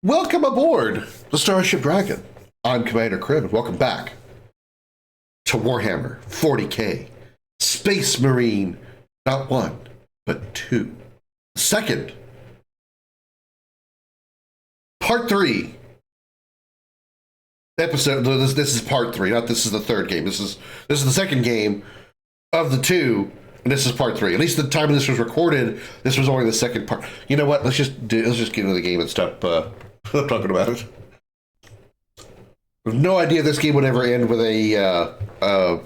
Welcome aboard the Starship Dragon. I'm Commander Krim, and welcome back to Warhammer 40k Space Marine, not one, but two. Second, part 3 episode. This is part 3, not this is the third game. This is the second game of the two, and this is part 3. At least the time this was recorded, this was only the second part. You know what? Let's just get into the game and stop talking about it. I have no idea if this game would ever end with a. I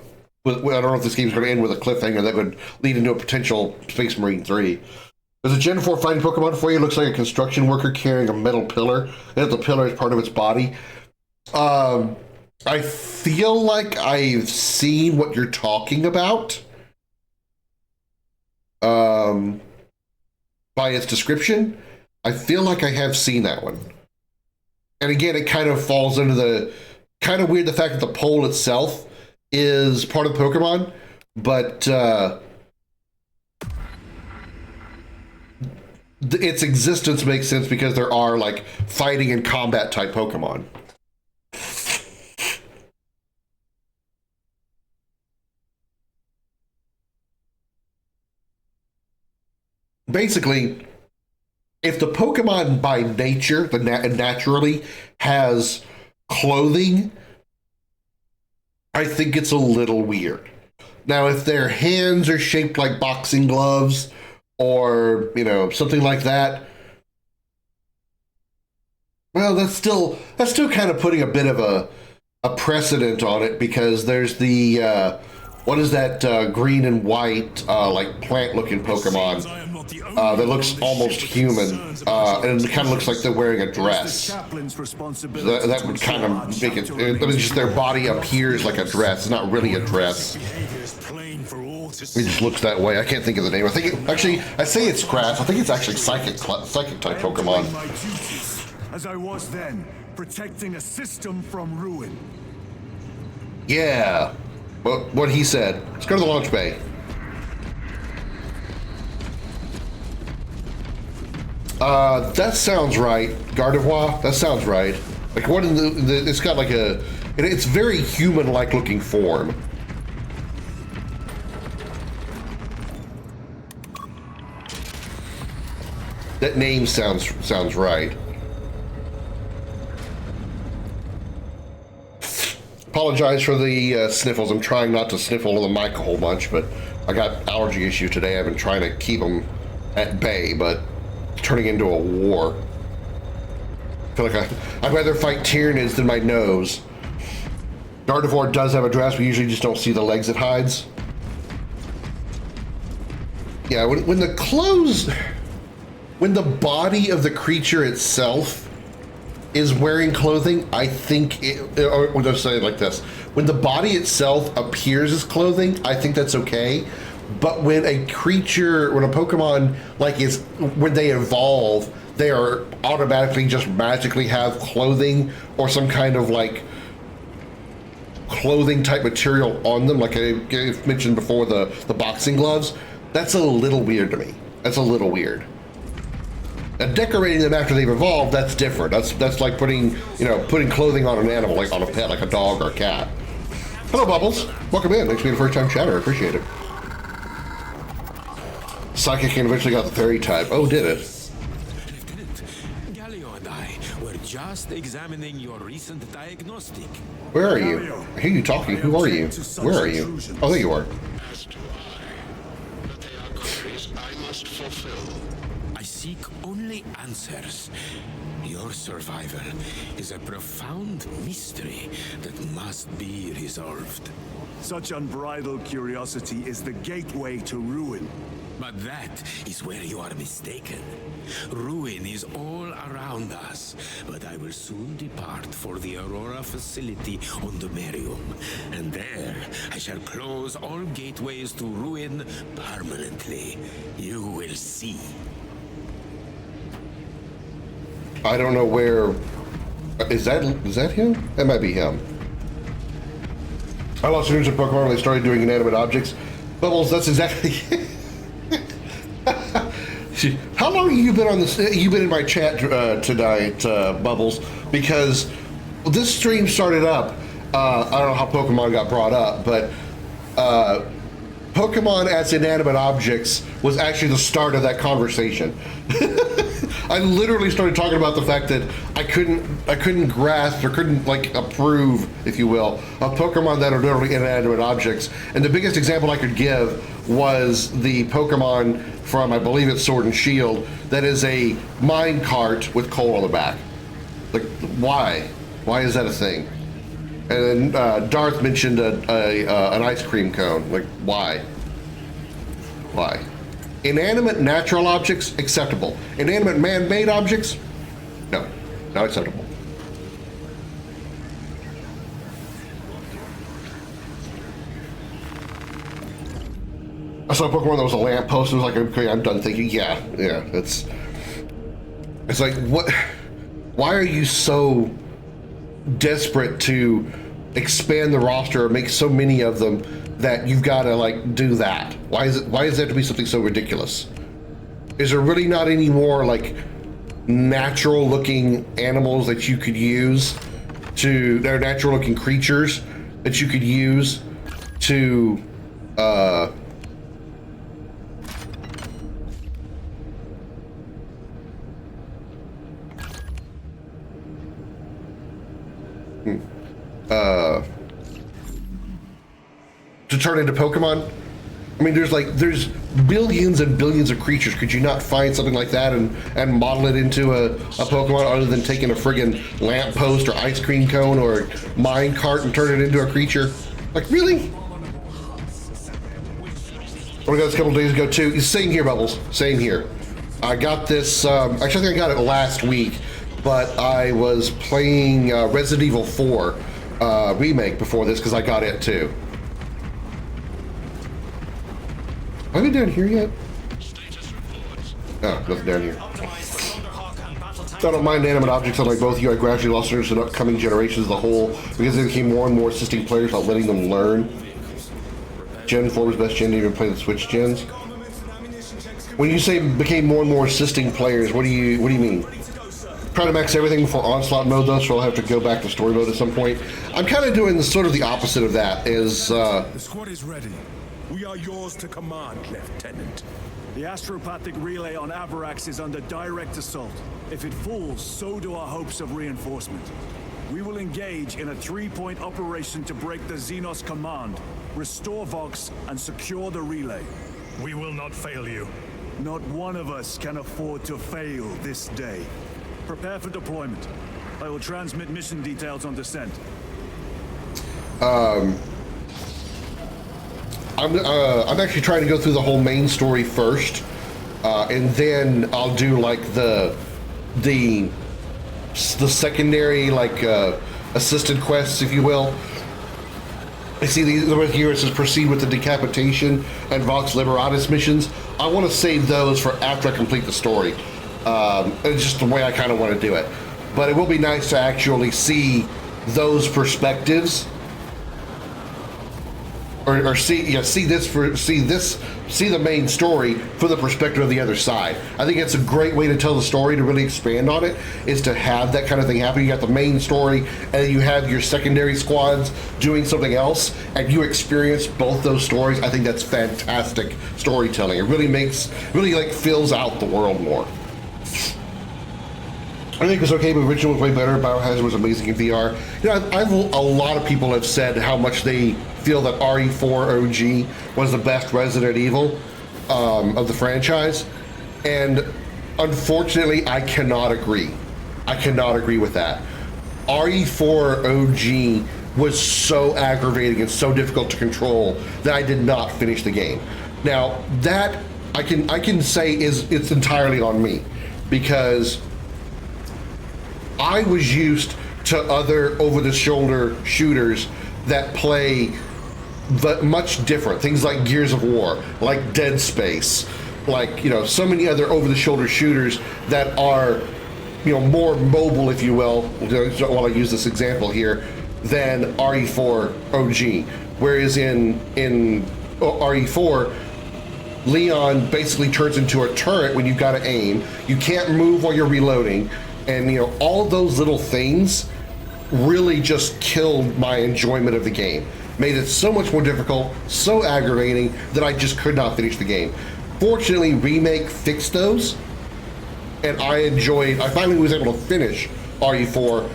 don't know if this game's going to end with a cliffhanger that would lead into a potential Space Marine 3. There's a Gen 4 fighting Pokemon for you. It looks like a construction worker carrying a metal pillar, and the pillar is part of its body. I feel like I've seen what you're talking about. By its description, I feel like I have seen that one. And again, it kind of falls into the kind of weird, the fact that the pole itself is part of the Pokemon, but its existence makes sense because there are like fighting and combat type Pokemon. Basically, if the Pokemon by nature, naturally has clothing, I think it's a little weird. Now, if their hands are shaped like boxing gloves or, something like that, well, that's still kind of putting a bit of a precedent on it, because there's the, what is that green and white, like plant-looking Pokemon that looks almost human, and it kind of looks like they're wearing a dress. That would kind of make it, just their body appears like a dress. It's not really a dress. It just looks that way. I can't think of the name. I think I say it's grass. I think it's actually psychic type Pokemon. As I was then, protecting a system from ruin. Yeah. Well, what he said. Let's go to the launch bay. That sounds right. Gardevoir, that sounds right. Like what in it's got like it's very human-like looking form. That name sounds right. Apologize for the sniffles. I'm trying not to sniffle the mic a whole bunch, but I got allergy issue today. I've been trying to keep them at bay, but it's turning into a war. I feel like I'd rather fight Tyranids than my nose. Gardevoir does have a dress. We usually just don't see the legs it hides. Yeah, when the body of the creature itself is wearing clothing, I think or we'll just say it like this. When the body itself appears as clothing, I think that's okay. But when a Pokemon, when they evolve, they are automatically just magically have clothing or some kind of like clothing type material on them, like I mentioned before, the boxing gloves, that's a little weird to me. That's a little weird. And decorating them after they've evolved, that's different. That's like putting clothing on an animal, like on a pet, like a dog or a cat. Hello, Bubbles. Welcome in. Thanks for being a first-time chatter. I appreciate it. Psychic eventually got the fairy type. Oh, did it? Lieutenant, Galio and I were just examining your recent diagnostic. Where are you? I hear you talking. Who are you? Where are you? Oh, there you are. As do I. But they are queries I must fulfill. I seek only answers. Your survival is a profound mystery that must be resolved. Such unbridled curiosity is the gateway to ruin. But that is where you are mistaken. Ruin is all around us, but I will soon depart for the Aurora facility on the Merium, and there I shall close all gateways to ruin permanently. You will see. I don't know where. Is that him? That might be him. I lost news of Pokemon when they started doing inanimate objects. Bubbles, that's exactly. How how long have you been on this? You've been in my chat tonight, Bubbles, because this stream started up. I don't know how Pokemon got brought up, but Pokemon as inanimate objects was actually the start of that conversation. I literally started talking about the fact that I couldn't grasp or couldn't like approve, if you will, of Pokemon that are literally inanimate objects. And the biggest example I could give was the Pokemon from, I believe it's Sword and Shield, that is a mine cart with coal on the back. Like, why? Why is that a thing? And then Darth mentioned an ice cream cone. Like, why? Why? Inanimate natural objects, acceptable. Inanimate man-made objects, no, not acceptable. I saw a Pokemon that was a lamppost and was like, okay, I'm done thinking. Yeah, it's like, what? Why are you so desperate to expand the roster or make so many of them that you've got to like do that? Why does it have to be something so ridiculous? Is there really not any more like natural looking animals that you could use that are natural looking creatures that you could use to to turn into Pokemon? I mean, there's billions and billions of creatures. Could you not find something like that and model it into a Pokemon other than taking a friggin' lamppost or ice cream cone or mine cart and turn it into a creature? Like, really? I got this a couple days ago too. Same here, Bubbles. Same here. I got this, actually I think I got it last week, but I was playing Resident Evil 4 remake before this because I got it too. Are we down here yet? Oh, nothing down here. I don't mind animate objects unlike both you. I gradually lost interest in upcoming generations as a whole because they became more and more assisting players without letting them learn. Gen 4 was best gen to even play the Switch gens. When you say became more and more assisting players, what do you mean? Trying to max everything before onslaught mode though, so I'll have to go back to story mode at some point. I'm kind of doing sort of the opposite of that. The squad is ready. We are yours to command, Lieutenant. The astropathic relay on Avarax is under direct assault. If it falls, so do our hopes of reinforcement. We will engage in a 3-point operation to break the Xenos command, restore Vox, and secure the relay. We will not fail you. Not one of us can afford to fail this day. Prepare for deployment. I will transmit mission details on descent. I'm actually trying to go through the whole main story first, and then I'll do like the secondary like assisted quests, if you will. I see these right here. It says proceed with the decapitation and Vox Liberatus missions. I want to save those for after I complete the story. It's just the way I kind of want to do it. But it will be nice to actually see those perspectives. Or see the main story from the perspective of the other side. I think it's a great way to tell the story, to really expand on it, is to have that kind of thing happen. You got the main story, and then you have your secondary squads doing something else, and you experience both those stories. I think that's fantastic storytelling. It really like fills out the world more. I think it's okay, but original was way better. Biohazard was amazing in VR. You know, a lot of people have said how much they feel that RE4 OG was the best Resident Evil of the franchise, and unfortunately, I cannot agree. I cannot agree with that. RE4 OG was so aggravating and so difficult to control that I did not finish the game. Now that I can say it's entirely on me, because I was used to other over-the-shoulder shooters that play much different things, like Gears of War, like Dead Space, like, you know, so many other over-the-shoulder shooters that are, you know, more mobile, if you will, while I use this example here, than RE4 OG. Whereas in RE4, Leon basically turns into a turret when you've got to aim. You can't move while you're reloading. And, you know, all of those little things really just killed my enjoyment of the game. Made it so much more difficult, so aggravating, that I just could not finish the game. Fortunately, Remake fixed those, and I finally was able to finish RE4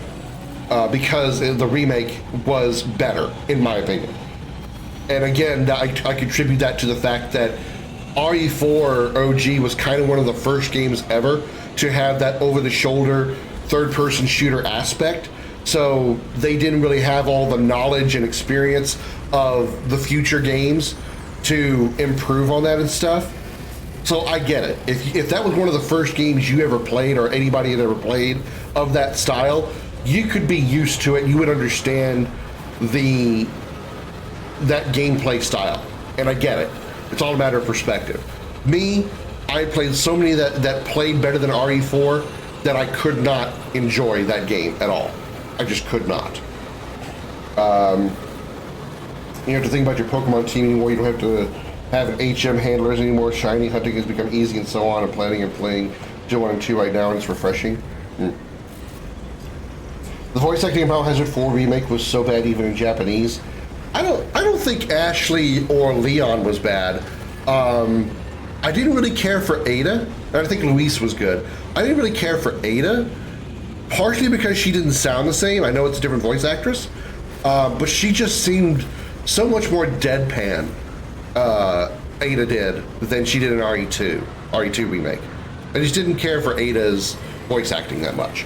because the Remake was better, in my opinion. And again, I contribute that to the fact that RE4 OG was kind of one of the first games ever to have that over-the-shoulder third-person shooter aspect. So they didn't really have all the knowledge and experience of the future games to improve on that and stuff. So I get it. If that was one of the first games you ever played, or anybody had ever played of that style, you could be used to it. You would understand that gameplay style. And I get it. It's all a matter of perspective. Me, I played so many that played better than RE4 that I could not enjoy that game at all. I just could not. You have to think about your Pokemon team anymore. You don't have to have an HM handlers anymore. Shiny hunting has become easy and so on. I'm planning and playing Jill 1 and 2 right now, and it's refreshing. The voice acting in Biohazard 4 Remake was so bad even in Japanese. I don't think Ashley or Leon was bad. I didn't really care for Ada. I think Luis was good. I didn't really care for Ada, partially because she didn't sound the same. I know it's a different voice actress, but she just seemed so much more deadpan, Ada did, than she did in RE2 Remake. I just didn't care for Ada's voice acting that much.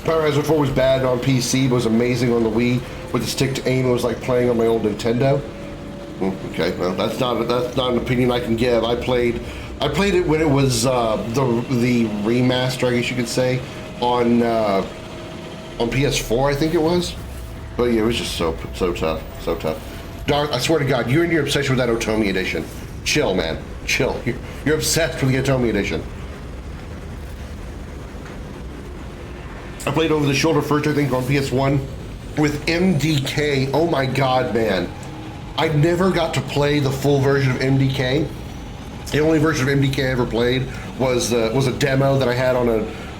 Biohazard 4 was bad on PC, but was amazing on the Wii. With the stick to aim, it was like playing on my old Nintendo. Okay, well, that's not an opinion I can give. I played it when it was the remaster, I guess you could say, on PS4, I think it was. But yeah, it was just so tough. Dark, I swear to God, you're in your obsession with that Otomi edition. Chill, man, chill. You're obsessed with the Otomi edition. I played Over the Shoulder first, I think, on PS1 with MDK. Oh my God, man. I never got to play the full version of MDK. The only version of MDK I ever played was a demo that I had on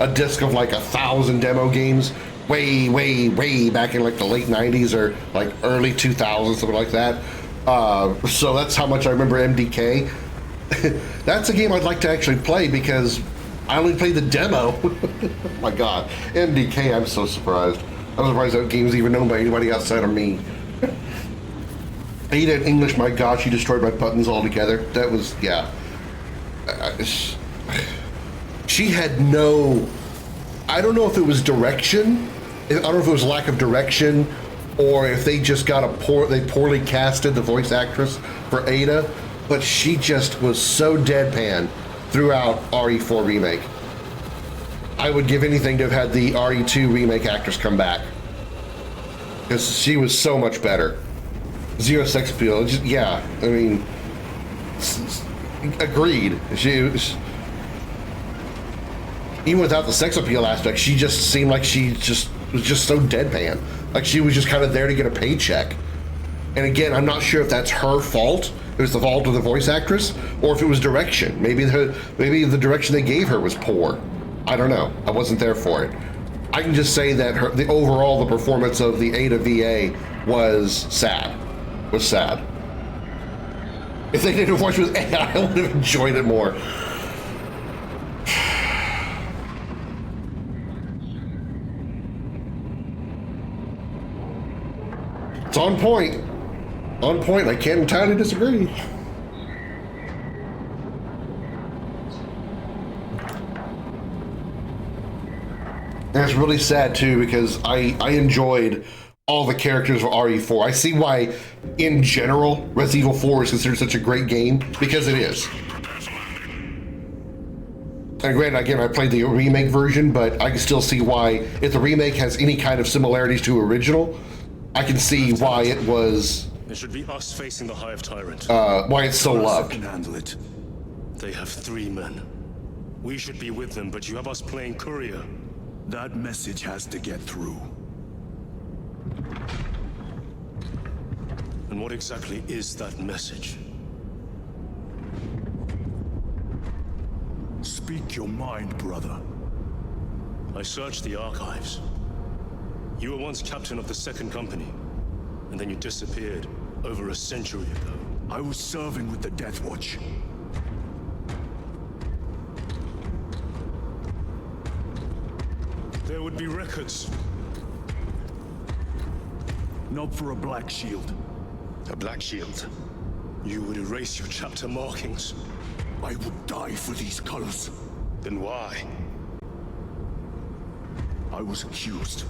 a disc of like 1,000 demo games way back in like the late 90s or like early 2000s, something like that. So that's how much I remember MDK. That's a game I'd like to actually play because I only played the demo. Oh my God, MDK, I'm so surprised. I'm surprised that game's even known by anybody outside of me. Ada in English, my God, she destroyed my buttons altogether. That was, yeah. She had no, I don't know if it was direction. I don't know if it was lack of direction or if they just got they poorly casted the voice actress for Ada, but she just was so deadpan throughout RE4 Remake. I would give anything to have had the RE2 Remake actress come back because she was so much better. Zero sex appeal, just, yeah, I mean, agreed. She was, even without the sex appeal aspect, she just seemed like she just was just so deadpan. Like she was just kind of there to get a paycheck. And again, I'm not sure if that's her fault, it was the fault of the voice actress, or if it was direction. Maybe the direction they gave her was poor. I don't know. I wasn't there for it. I can just say that the performance of the Ada VA was sad. If they did a voice with Ada, I would have enjoyed it more. It's on point. On point. I can't entirely disagree. And it's really sad too because I enjoyed all the characters of RE4. I see why, in general, Resident Evil 4 is considered such a great game, because it is. And granted, again, I played the remake version, but I can still see why, if the remake has any kind of similarities to original, I can see why it was... It should be us facing the Hive Tyrant. Why it's so loved. Can handle it. They have 3 men. We should be with them, but you have us playing courier. That message has to get through. And what exactly is that message? Speak your mind, brother. I searched the archives. You were once captain of the Second Company, and then you disappeared over a century ago. I was serving with the Death Watch. There would be records. Not for a Black Shield. A Black Shield. You would erase your chapter markings. I would die for these colors. Then why? I was accused.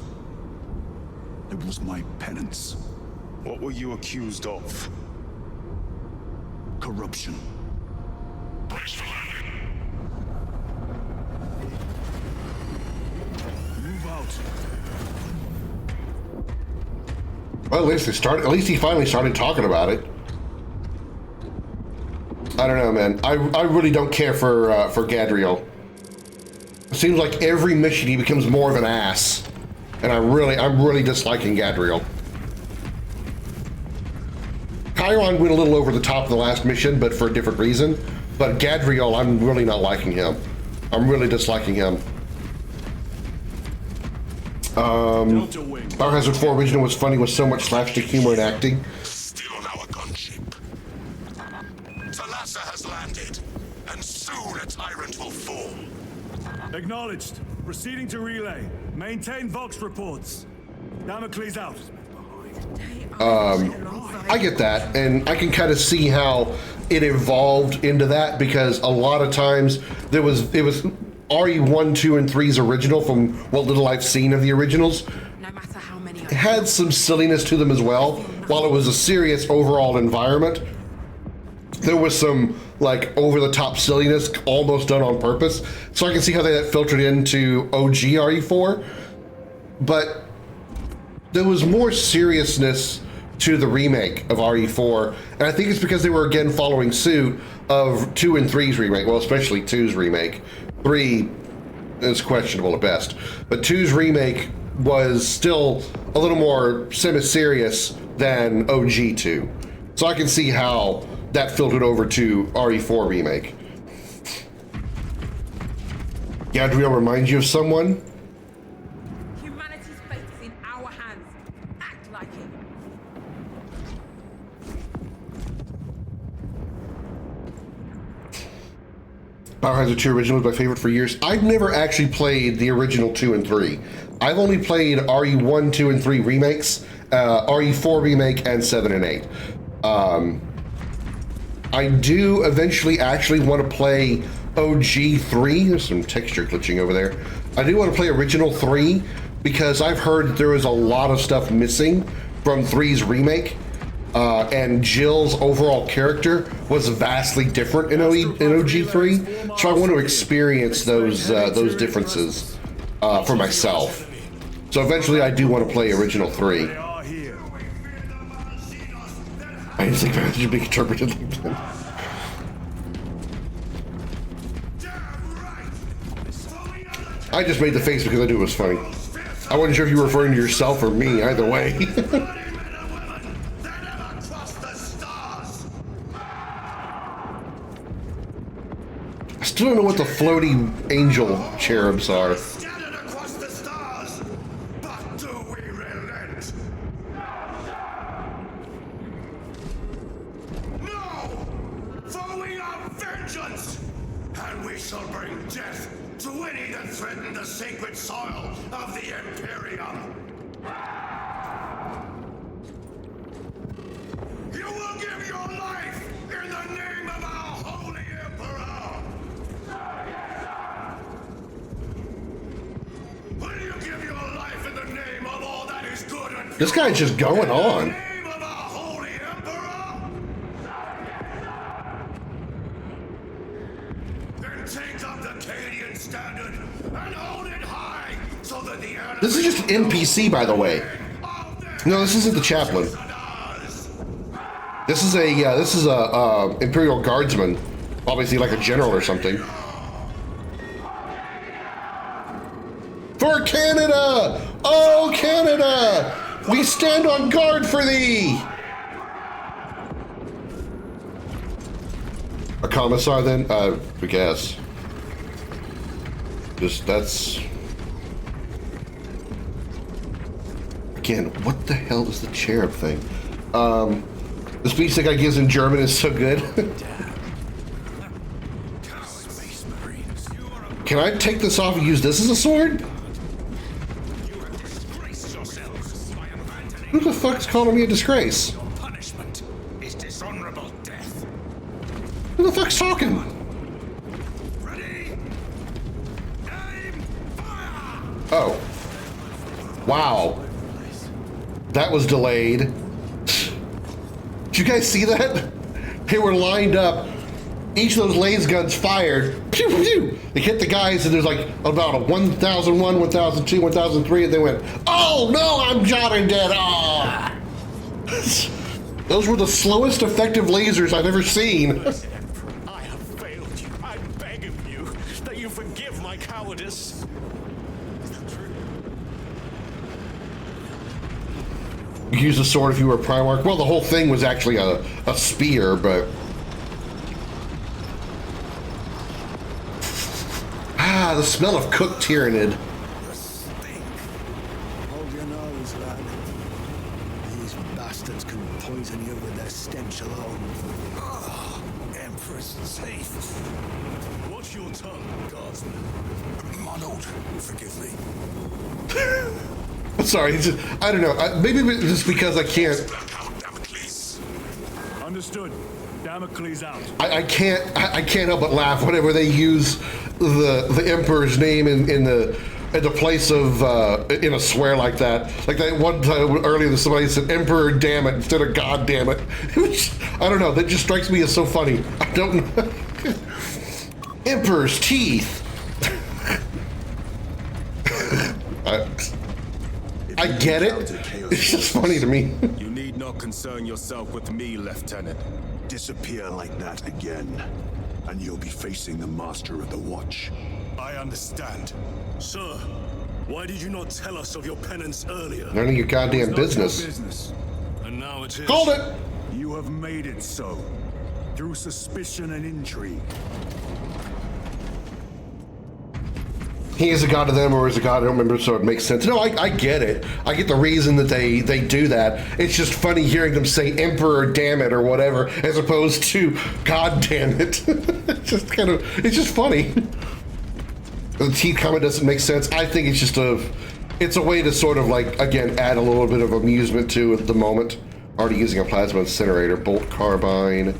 It was my penance. What were you accused of? Corruption. Move out. Well, at least they started. At least he finally started talking about it. I don't know, man. I really don't care for Gadriel. It seems like every mission he becomes more of an ass, and I'm really disliking Gadriel. Chiron went a little over the top of the last mission, but for a different reason. But Gadriel, I'm really not liking him. I'm really disliking him. Biohazard 4 original was funny with so much slapstick humor and acting. Still on our gunship. Thalassa has landed, and soon a tyrant will fall. Acknowledged. Proceeding to relay. Maintain Vox reports. Damocles out. I get that, and I can kind of see how it evolved into that, because a lot of times it was RE1, 2, and 3's original, from what little I've seen of the originals. No matter how many It had some silliness to them as well. While it was a serious overall environment, there was some like over-the-top silliness almost done on purpose. So I can see how that filtered into OG RE4, but there was more seriousness to the remake of RE4, and I think it's because they were again following suit of 2 and 3's remake, well, especially 2's remake. 3 is questionable at best, but 2's remake was still a little more semi-serious than OG 2. So I can see how that filtered over to RE4 remake. Gadriel reminds you of someone? Humanity's fate is in our hands. Act like it. Biohazard 2 original is my favorite for years. I've never actually played the original 2 and 3. I've only played RE1, 2, and 3 remakes, RE4 remake, and 7 and 8. I do eventually actually want to play OG 3. There's some texture glitching over there. I do want to play original 3 because I've heard that there was a lot of stuff missing from 3's remake. And Jill's overall character was vastly different in OG3, so I want to experience those differences for myself. So eventually, I do want to play original 3. I didn't think that should be interpreted like that. I just made the face because I knew it was funny. I wasn't sure if you were referring to yourself or me. Either way. I still don't know what the floating angel cherubs are. Scattered across the stars, but do we relent? No! For we are vengeance, and we shall bring death to any that threaten the sacred soil of the Imperium. You will give your life in the name of our holy Emperor! Will you give your life in the name of all that is good and This guy's just going on. in the name of our holy Emperor? Then take up the Cadian standard and hold it high so that the enemy This is just an NPC, by the way. No, this isn't the chaplain. This is a Imperial Guardsman, obviously like a general or something. For Canada! Oh, Canada! We stand on guard for thee! A commissar then? I guess. that's... Again, what the hell is the cherub thing? The speech that guy gives in German is so good. Can I take this off and use this as a sword? Who the fuck's calling me a disgrace? Punishment is dishonorable death. Who the fuck's talking? Ready? Aim! Fire! Oh. Wow. That was delayed. Did you guys see that? They were lined up. Each of those laser guns fired. Pew, pew. They hit the guys, and there's like about a 1001, 1002, 1003, and they went, oh no, I'm shot and dead. Ah. Those were the slowest effective lasers I've ever seen. I have failed you. I beg of you that you forgive my cowardice. You use a sword if you were a Primarch. Well, the whole thing was actually a spear, but... Ah, the smell of cooked Tyranid. Hold your nose, lad. These bastards couldn't poison you with their stench alone. Oh, Empress safe. Watch your tongue, guardsman. Monold, forgive me. I'm sorry, it's just, I don't know. Maybe just because I can't... Understood. Damocles out. I can't help but laugh whenever they use the Emperor's name in the place of in a swear like that. Like that one time earlier, somebody said "Emperor damn it" instead of "God damn it." I don't know. That just strikes me as so funny. I don't know. Emperor's teeth. I get it. It's just funny to me. You need not concern yourself with me, Lieutenant. Disappear like that again, and you'll be facing the Master of the Watch. I understand. Sir, why did you not tell us of your penance earlier? None of your goddamn Not your business. business. And now it is. Called it. You have made it so. Through suspicion and intrigue. He is a god of them, or is a god, I don't remember, so it makes sense. No, I get it. I get the reason that they do that. It's just funny hearing them say "Emperor damn it" or whatever, as opposed to "God damn it." It's just kind of, it's just funny. The teeth comment doesn't make sense. I think it's just it's a way to sort of like, again, add a little bit of amusement to at the moment. Already using a plasma incinerator, bolt carbine,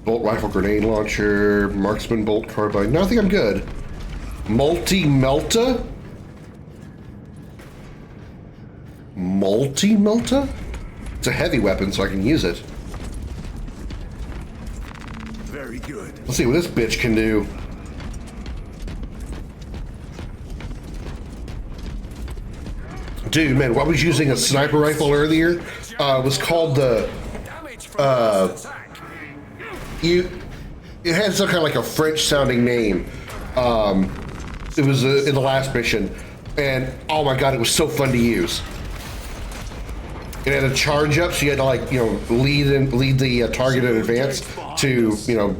bolt rifle grenade launcher, marksman bolt carbine. No, I think I'm good. Multi-melta? Multi-melta? It's a heavy weapon, so I can use it. Very good. Let's see what this bitch can do. Dude, man, I was using a sniper rifle earlier. It was called the... It had some kind of like a French-sounding name. It was in the last mission, and oh my god, it was so fun to use. It had a charge up, so you had to, like, you know, lead the target in advance to, you know,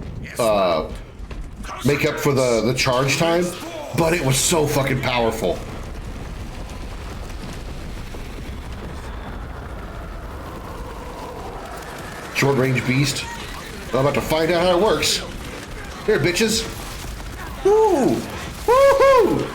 make up for the charge time. But it was so fucking powerful. Short range beast. I'm about to find out how it works. Here, bitches. Woo! Woohoo!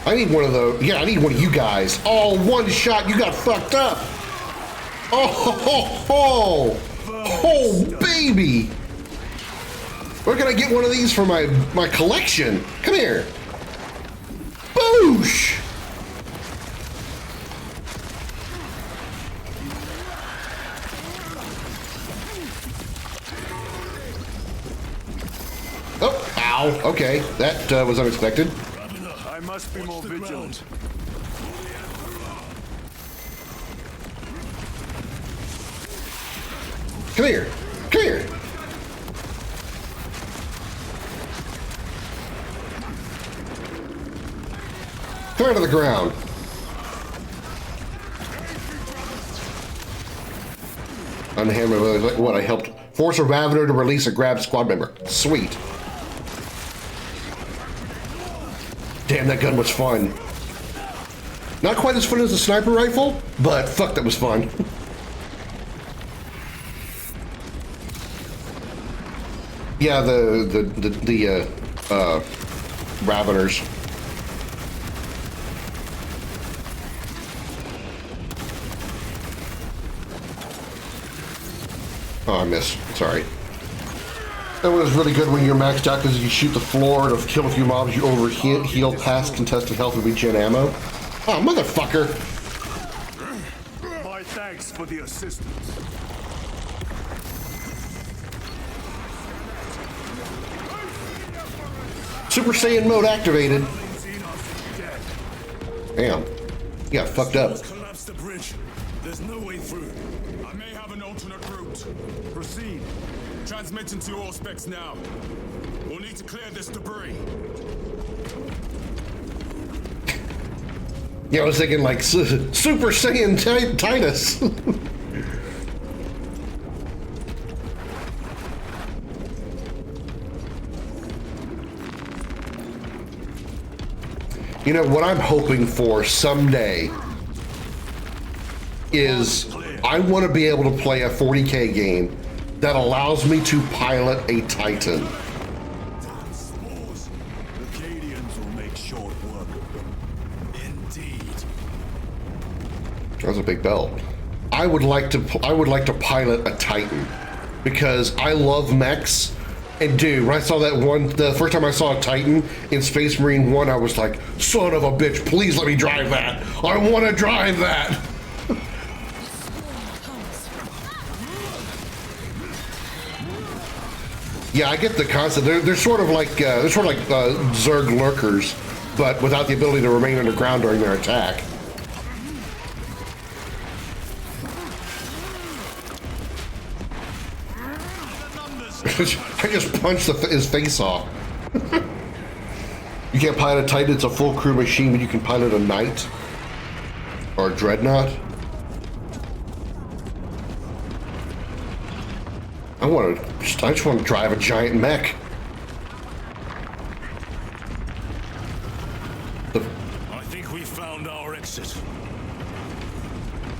I need one of those. Yeah, I need one of you guys. Oh, one shot, you got fucked up. Oh, baby. Where can I get one of these for my collection? Come here. Boosh! Oh, ow. Okay, that was unexpected. I must be more vigilant. Come here. Come here. Come out of the ground. Unhammer, like what? I helped force a Ravener to release a grabbed squad member. Sweet. Damn, that gun was fun. Not quite as fun as the sniper rifle, but fuck, that was fun. Yeah, the Raveners. Oh, I missed. Sorry. That was really good when you're maxed out because you shoot the floor to kill a few mobs, you overheal past contested health and regen ammo. Oh, motherfucker! My thanks for the assistance. Super Saiyan mode activated. Damn. You got fucked up. Collapse the bridge. There's no way through. I may have an alternate route. Proceed. Transmitting to all specs now. We'll need to clear this debris. Yeah, I was thinking like Super Saiyan Titus. You know, what I'm hoping for someday is I want to be able to play a 40K game that allows me to pilot a Titan. The Cadians will make short work of them. Indeed. That was a big bell. I would like to pilot a Titan because I love mechs. And dude, when I saw that one, the first time I saw a Titan in Space Marine 1, I was like, son of a bitch, please let me drive that. I want to drive that. Yeah, I get the concept. They're sort of like Zerg lurkers, but without the ability to remain underground during their attack. I just punched his face off. You can't pilot a Titan, it's a full crew machine, but you can pilot a Knight or a Dreadnought. I just want to drive a giant mech. I think we found our exit.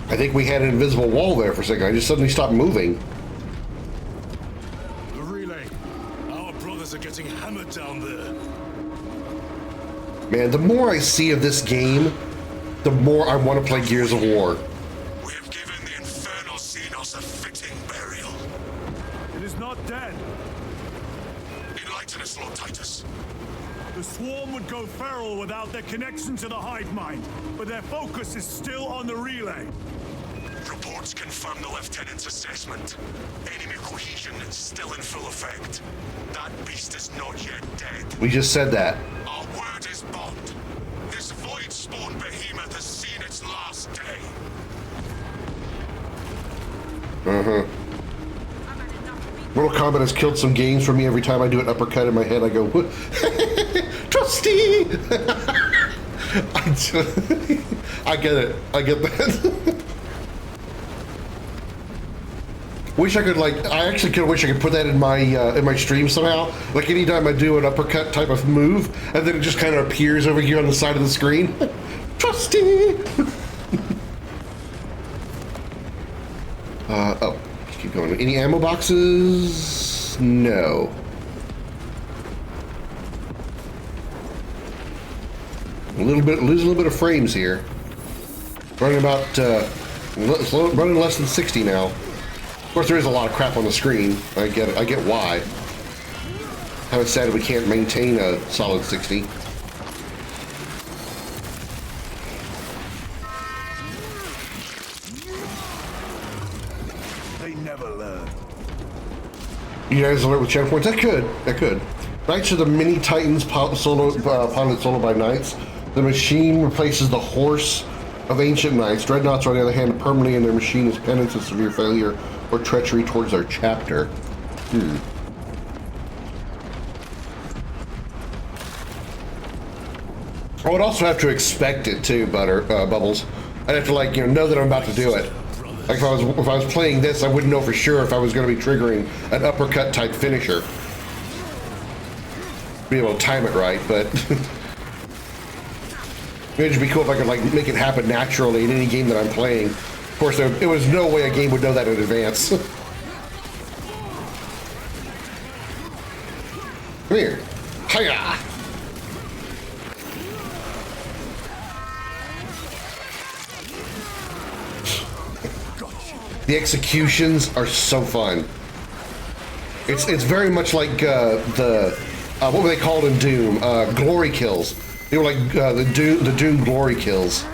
I think we had an invisible wall there for a second. I just suddenly stopped moving. The relay. Our brothers are getting hammered down there. Man, the more I see of this game, the more I want to play Gears of War. We have given the infernal Xenos a fitting burial. It is not dead. Enlighten us, Lord Titus. The swarm would go feral without their connection to the hive mind, but their focus is still on the relay. Reports confirm the Lieutenant's assessment. Enemy cohesion is still in full effect. That beast is not yet dead. We just said that. Our word is bond. This void-spawn behemoth has seen its last day. Mortal Kombat has killed some games for me. Every time I do an uppercut in my head, I go, Trusty! I get it. I get that. Wish I could I actually wish I could put that in my stream somehow. Like anytime I do an uppercut type of move, and then it just kind of appears over here on the side of the screen. Trusty! Oh, let's keep going. Any ammo boxes? No. Losing a little bit of frames here. Running about, running less than 60 now. Of course, there is a lot of crap on the screen. I get it. I get why. How it's sad we can't maintain a solid 60. They never learn. You guys alert with channel points? That could. That could. Knights are the mini Titans piloted solo by Knights. The machine replaces the horse of ancient Knights. Dreadnoughts, on the other hand, permanently in their machine is penance and severe failure or treachery towards their chapter. I would also have to expect it too, Bubbles. I'd have to know that I'm about to do it. Like if I was playing this, I wouldn't know for sure if I was going to be triggering an uppercut type finisher. Be able to time it right, but it'd be cool if I could like make it happen naturally in any game that I'm playing. Of course, there was no way a game would know that in advance. Come here. Hiya! The executions are so fun. It's very much like what were they called in Doom? Glory kills. They were like the Doom glory kills.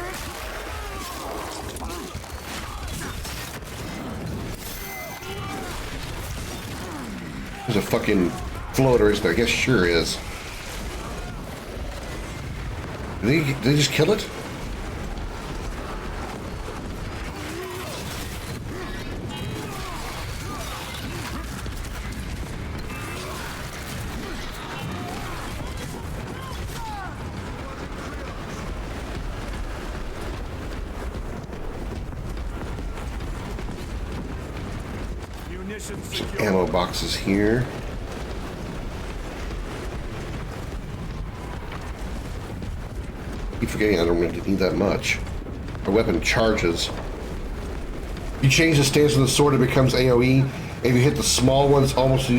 There's a fucking floater, isn't there? I guess sure is. Did they just kill it? Some ammo boxes here. Keep forgetting I don't really need that much. Our weapon charges. You change the stance of the sword, it becomes AoE. If you hit the small ones, almost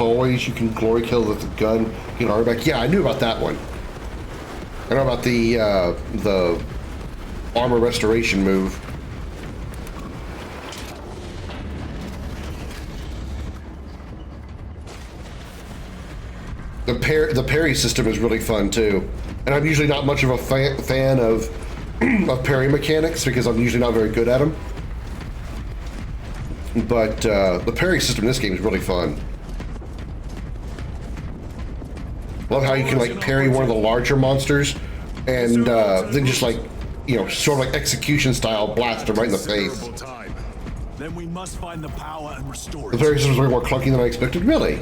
always you can glory kill with the gun. Get armor back. Yeah, I knew about that one. I know about the armor restoration move. The parry system is really fun too, and I'm usually not much of a fan of parry mechanics because I'm usually not very good at them. But the parry system in this game is really fun. Love how you can like parry one of the larger monsters, and then just like sort of like execution style blast them right in the face. Then we must find the power and restore it. The parry system is way more clunky than I expected. Really.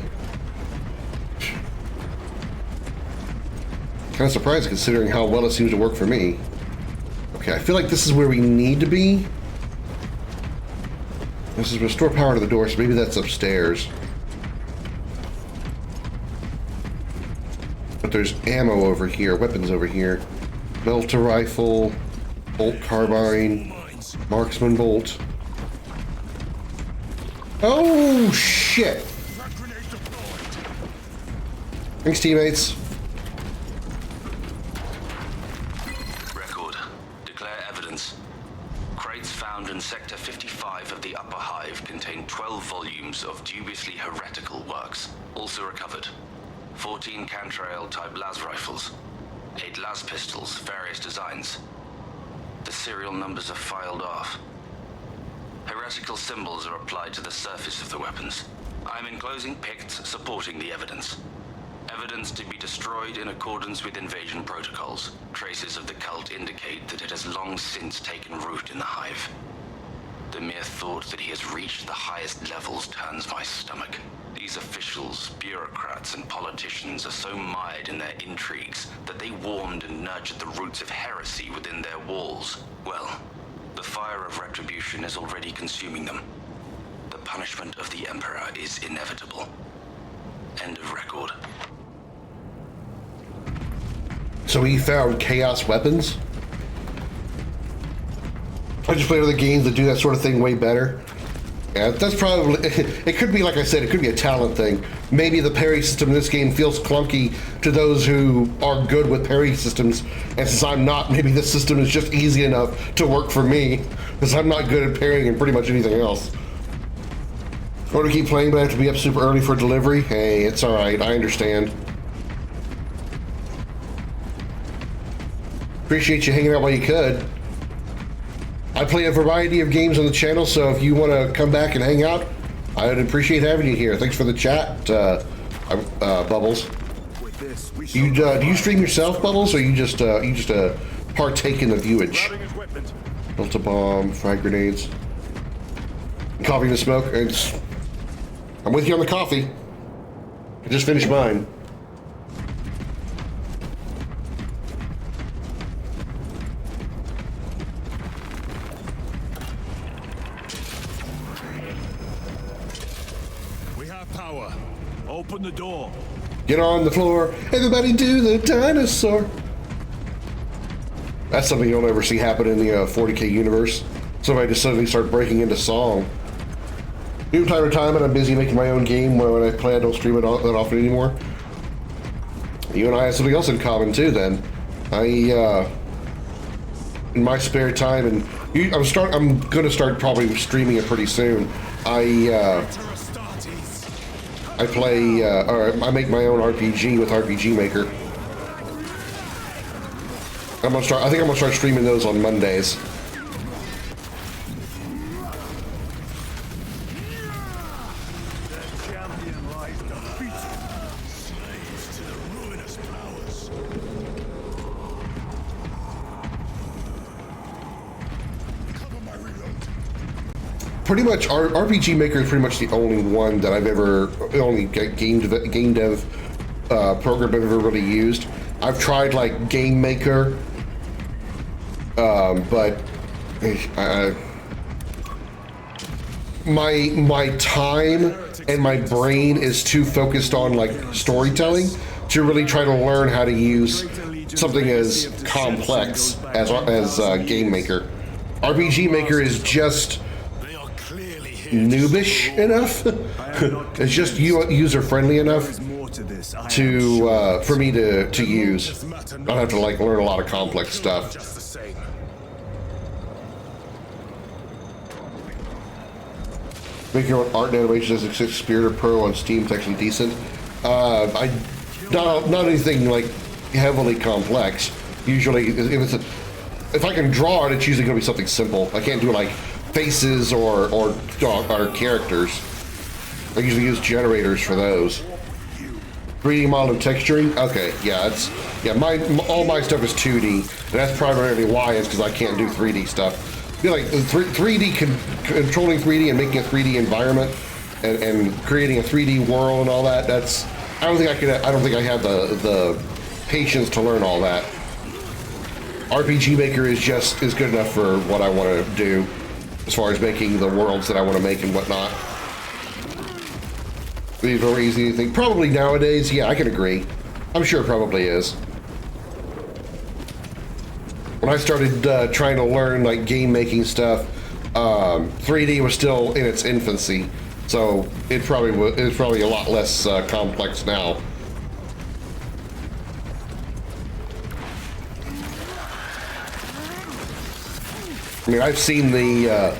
Kind of surprised considering how well it seems to work for me. Okay, I feel like this is where we need to be. This is restore power to the door, so maybe that's upstairs. But there's ammo over here, weapons over here. Melter rifle, bolt carbine, marksman bolt. Oh shit! Thanks, teammates. In Sector 55 of the Upper Hive contain 12 volumes of dubiously heretical works, also recovered. 14 Cantrail-type las rifles, 8 las pistols, various designs. The serial numbers are filed off. Heretical symbols are applied to the surface of the weapons. I'm enclosing picts supporting the evidence. Evidence to be destroyed in accordance with invasion protocols. Traces of the cult indicate that it has long since taken root in the Hive. The mere thought that he has reached the highest levels turns my stomach. These officials, bureaucrats, and politicians are so mired in their intrigues that they warmed and nurtured the roots of heresy within their walls. Well, the fire of retribution is already consuming them. The punishment of the Emperor is inevitable. End of record. So he found chaos weapons? I just play other games that do that sort of thing way better. Yeah, that's probably, it could be, like I said, it could be a talent thing. Maybe the parry system in this game feels clunky to those who are good with parry systems, and since I'm not, maybe this system is just easy enough to work for me, because I'm not good at parrying in pretty much anything else. I want to keep playing, but I have to be up super early for delivery. Hey, it's alright, I understand. Appreciate you hanging out while you could. I play a variety of games on the channel, so if you want to come back and hang out, I would appreciate having you here. Thanks for the chat, Bubbles. Do you stream yourself, Bubbles, or you just partake in the viewage? Built a bomb, frag grenades, coffee and smoke. I'm with you on the coffee. I just finished mine. power. Open the door. Get on the floor. Everybody do the dinosaur. That's something you'll never see happen in the 40K universe. Somebody just suddenly start breaking into song. From time to time, and I'm busy making my own game. When I play, I don't stream it that often anymore. You and I have something else in common too. Then, in my spare time, and I'm gonna start probably streaming it pretty soon. I play, or I make my own RPG with RPG Maker. I think I'm gonna start streaming those on Mondays. Pretty much, RPG Maker is pretty much the only one that I've ever, only game dev program I've ever really used. I've tried like Game Maker, but my time and my brain is too focused on like storytelling to really try to learn how to use something as complex as Game Maker. RPG Maker is just noobish enough. It's just user friendly enough to for me to use. I don't have to like learn a lot of complex stuff. Make your own art and animation as a Spirit Pro on Steam is actually decent. Not anything like heavily complex. Usually, if I can draw it, it's usually going to be something simple. I can't do like faces or characters. I usually use generators for those. 3D model and texturing. Okay, yeah, all my stuff is 2D, and that's primarily why it's because I can't do 3D stuff. I feel like 3D controlling 3D and making a 3D environment and creating a 3D world and all that. I don't think I have the patience to learn all that. RPG Maker is good enough for what I want to do, as far as making the worlds that I want to make and whatnot. Be very easy to think. Probably nowadays, yeah, I can agree. I'm sure it probably is. When I started trying to learn like game making stuff, 3D was still in its infancy, so it's probably a lot less complex now. I mean, I've seen the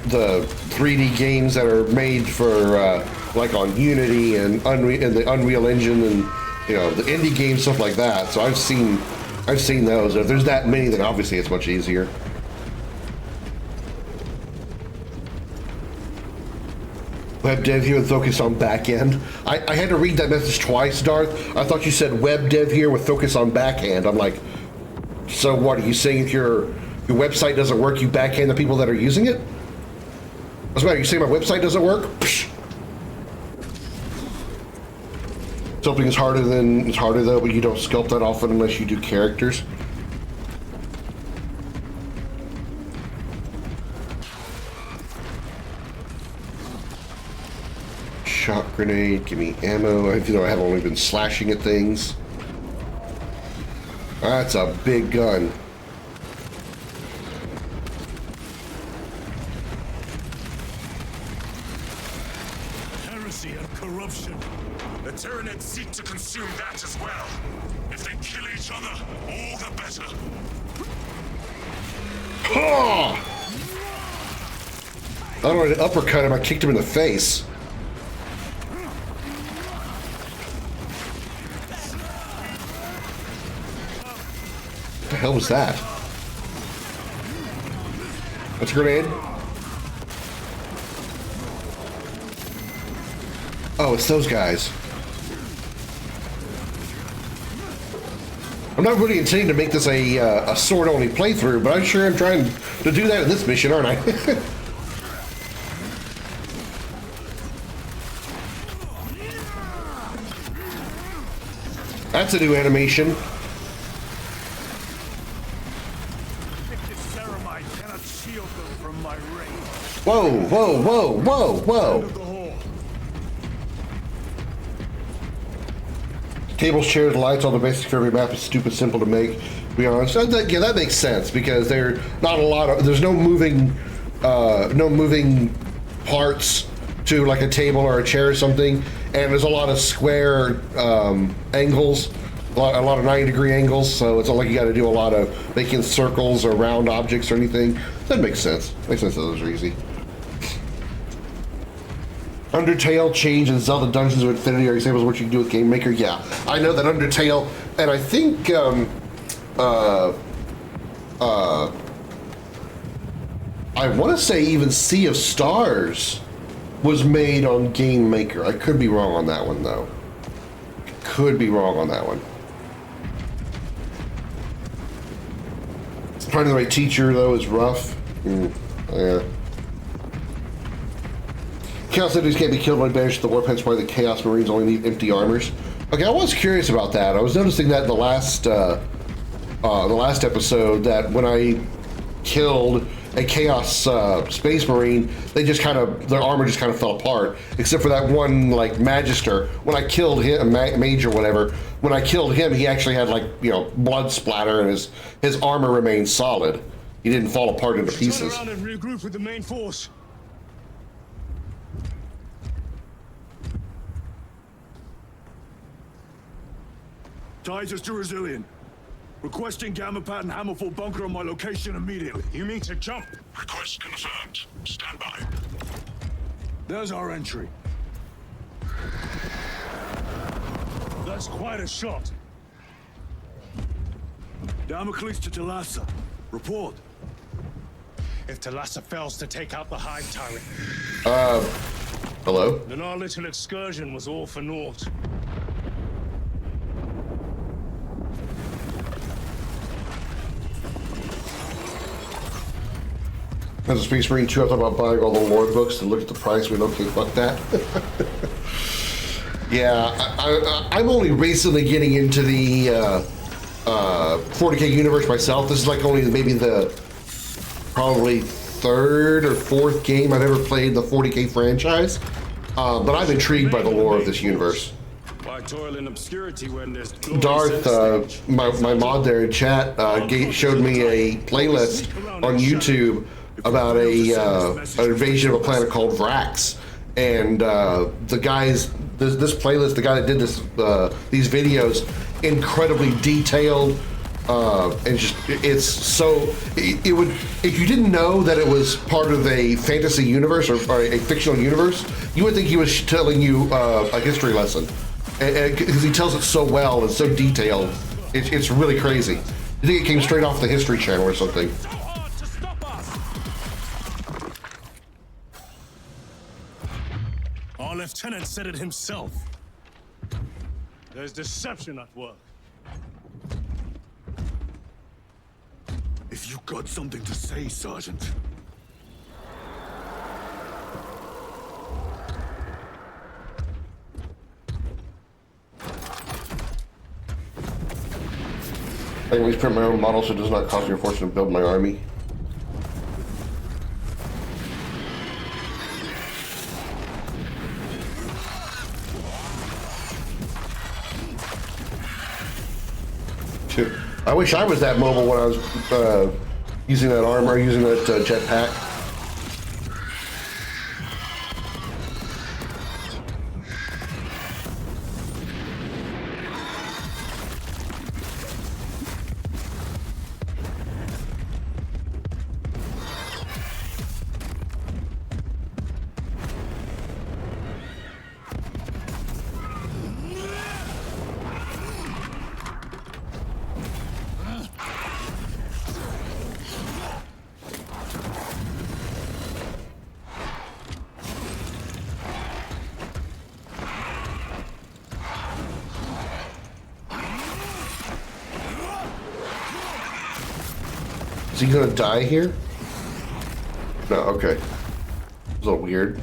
3D games that are made for like on Unity and the Unreal Engine, and the indie games, stuff like that. So I've seen those. If there's that many, then obviously it's much easier. Web dev here with focus on back end. I had to read that message twice, Darth. I thought you said web dev here with focus on back end. I'm like, so what are you saying? If your website doesn't work, you backhand the people that are using it? What's the matter? You say my website doesn't work? Psh. Sculpting is harder though, but you don't sculpt that often unless you do characters. Shot grenade, give me ammo. I haven't only been slashing at things. That's a big gun. Heresy and corruption. The Tyranids seek to consume that as well. If they kill each other, all the better. Oh! I don't know, an uppercut him, I kicked him in the face. What the hell was that? That's a grenade? Oh, it's those guys. I'm not really intending to make this a sword-only playthrough, but I'm sure I'm trying to do that in this mission, aren't I? That's a new animation. Whoa, whoa, whoa, whoa, whoa. Tables, chairs, lights, all the basics for every map is stupid simple to make, to be honest. Yeah, that makes sense because there's no moving parts to like a table or a chair or something, and there's a lot of square angles, a lot of 90-degree angles, so it's not like you got to do a lot of making circles or round objects or anything. That makes sense. Makes sense that those are easy. Undertale change and Zelda Dungeons of Infinity are examples of what you can do with Game Maker. Yeah, I know that Undertale, and I think I want to say even Sea of Stars was made on Game Maker. I could be wrong on that one though. Could be wrong on that one. Finding the right teacher though is rough. Yeah. Chaos Enemies can't be killed when banished to the warp, hence why the Chaos Marines only need empty armors. Okay, I was curious about that. I was noticing that in the last episode that when I killed a Chaos Space Marine, they just their armor just kind of fell apart, except for that one like Magister. When I killed him, Mage or whatever, when I killed him, he actually had like, you know, blood splatter, and his armor remained solid. He didn't fall apart into pieces. Turn around and regroup with the main force. Titus to Resilient. Requesting Gamma Pad and Hammerfall bunker on my location immediately. You mean to jump? Request confirmed. Stand by. There's our entry. That's quite a shot. Damocles to Talassa. Report. If Talassa fails to take out the Hive Tyrant, Hello? then our little excursion was all for naught. As a Space Marine 2, I thought about buying all the lore books and look at the price. Went, okay, fuck that. Yeah, I'm only recently getting into the 40k universe myself. This is like only maybe the probably third or fourth game I've ever played the 40k franchise. But I'm intrigued by the lore of this universe. Why toil in obscurity when there's Darth, my mod there in chat, showed me a playlist on YouTube about an invasion of a planet called Vrax, and the guys, this playlist, the guy that did these videos, incredibly detailed, and just it would, if you didn't know that it was part of a fantasy universe or a fictional universe, you would think he was telling you a history lesson, because he tells it so well and so detailed. It's really crazy. You think it came straight off the History Channel or something. Our lieutenant said it himself. There's deception at work. If you got something to say, Sergeant. I always print my own model so it does not cost me a fortune to build my army. I wish I was that mobile when I was using that armor, using that jetpack. Is he gonna die here? No, okay. It's a little weird.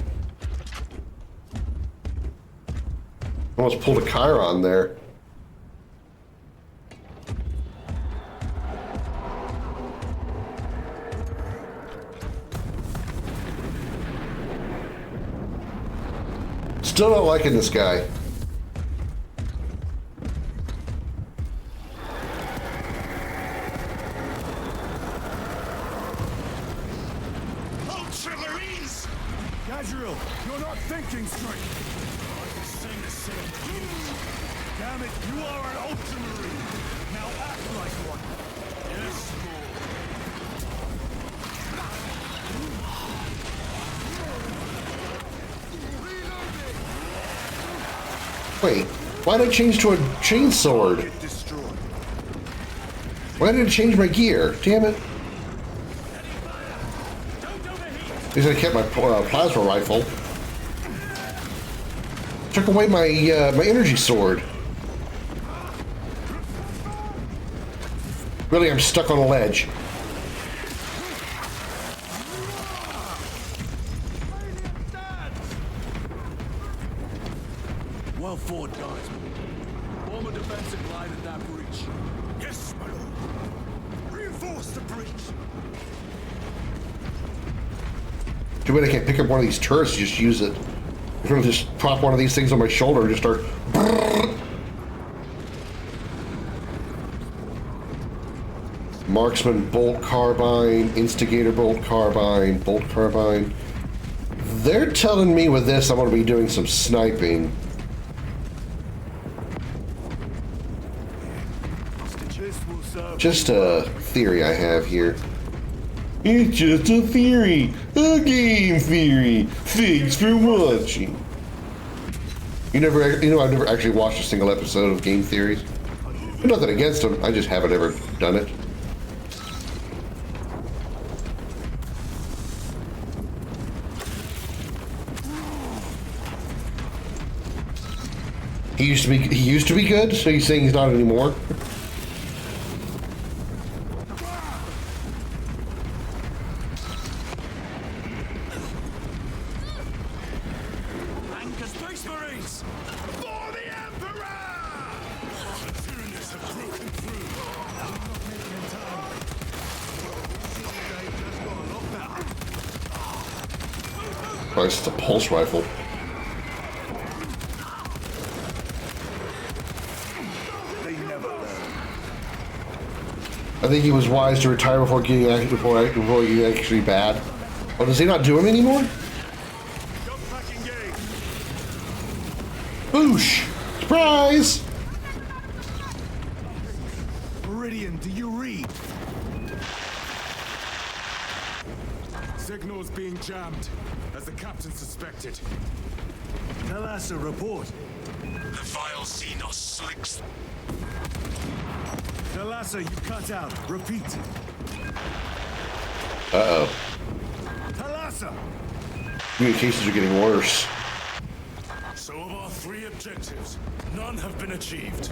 Almost pulled a Chiron there. Still not liking this guy. Azrael, you're not thinking straight. I can sing the same tune. Damn it, you are an ultramarine. Now act like one. Yes, Wait, why did I change to a chainsword? Why did it change my gear? Damn it. At least I kept my plasma rifle. Took away my my energy sword. Really, I'm stuck on a ledge. Well fought, guys. Form a defensive line in that breach. Yes, my lord. Reinforce the breach. Too bad I can't pick up one of these turrets and just use it. I'm gonna just prop one of these things on my shoulder and just start. Marksman bolt carbine, instigator bolt carbine, bolt carbine. They're telling me with this I'm gonna be doing some sniping. Just a theory I have here. It's just a theory. A game theory. Thanks for watching. You know, I've never actually watched a single episode of Game Theories. Nothing against them, I just haven't ever done it. He used to be good, so you're saying he's not anymore? Oh, it's just a pulse rifle. I think he was wise to retire before getting before getting actually bad. Oh, does he not do him anymore? Boosh! Surprise! Meridian, do you read? Signal's being jammed, as the captain suspected. Tell us a report. The vile Xenos slicks. Thalassa, you cut out. Repeat. Uh-oh. Thalassa! Communications are getting worse. So of our 3 objectives, none have been achieved.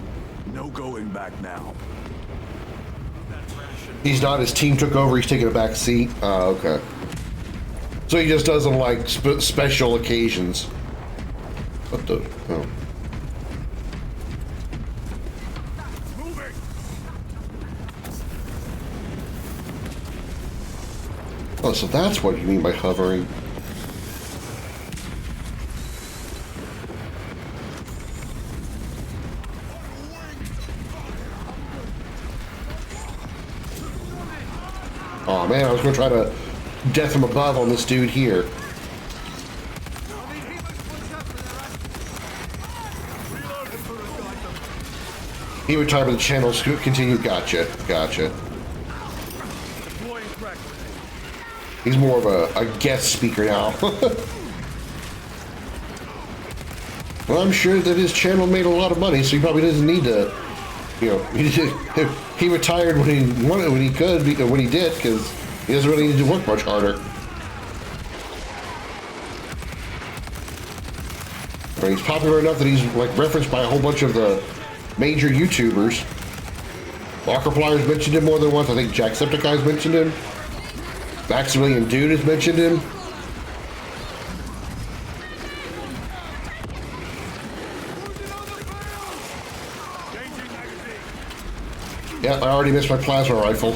No going back now. He's not. His team took over. He's taking a back seat. Okay. So he just doesn't like special occasions. What the? Oh. Oh, so that's what you mean by hovering. Oh man, I was gonna try to death from above on this dude here. He retired, but the channels continue. Gotcha, gotcha. He's more of a guest speaker now. Well, I'm sure that his channel made a lot of money, so he probably doesn't need to, you know, he retired when he wanted, when he could, when he did, because he doesn't really need to work much harder. But he's popular enough that he's like referenced by a whole bunch of the major YouTubers. Markiplier's mentioned him more than once. I think Jacksepticeye's mentioned him. Maximilian Dude has mentioned him. Yeah, I already missed my plasma rifle.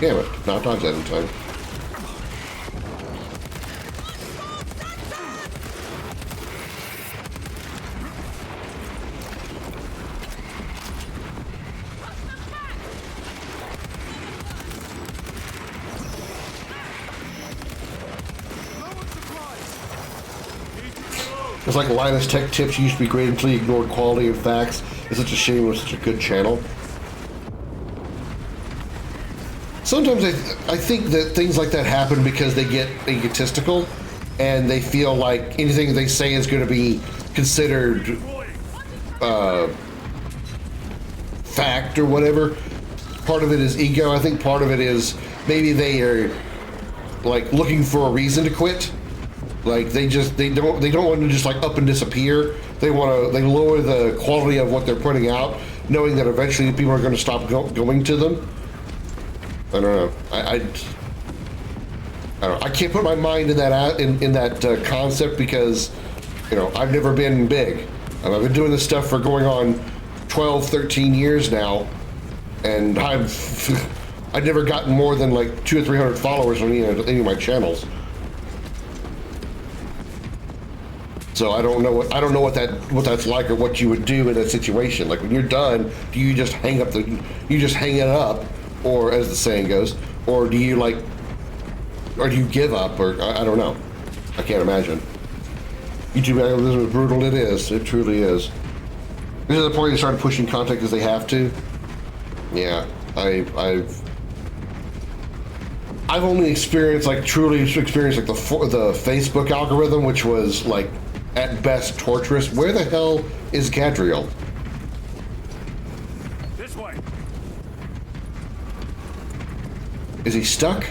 Damn it, not dodge that in time. like Linus Tech Tips used to be great until you ignored quality and facts. It's such a shame it was such a good channel. Sometimes I think that things like that happen because they get egotistical and they feel like anything they say is going to be considered fact or whatever. Part of it is ego. I think part of it is maybe they are like looking for a reason to quit. Like they don't want to just like up and disappear. They lower the quality of what they're putting out, knowing that eventually people are going to stop going to them. I don't know. I don't know. I can't put my mind in that concept because, you know, I've never been big. I've been doing this stuff for going on 12, 13 years now, and I've never gotten more than like 200 or 300 followers on any of my channels. So I don't know what that's like or what you would do in that situation. Like when you're done, do you just hang it up, or as the saying goes, or do you give up, or I don't know. I can't imagine. YouTube algorithm is brutal. It is. It truly is. This is the point they started pushing content because they have to. Yeah, I've only experienced like the Facebook algorithm, which was like at best torturous. Where the hell is Gadriel? This way. Is he stuck?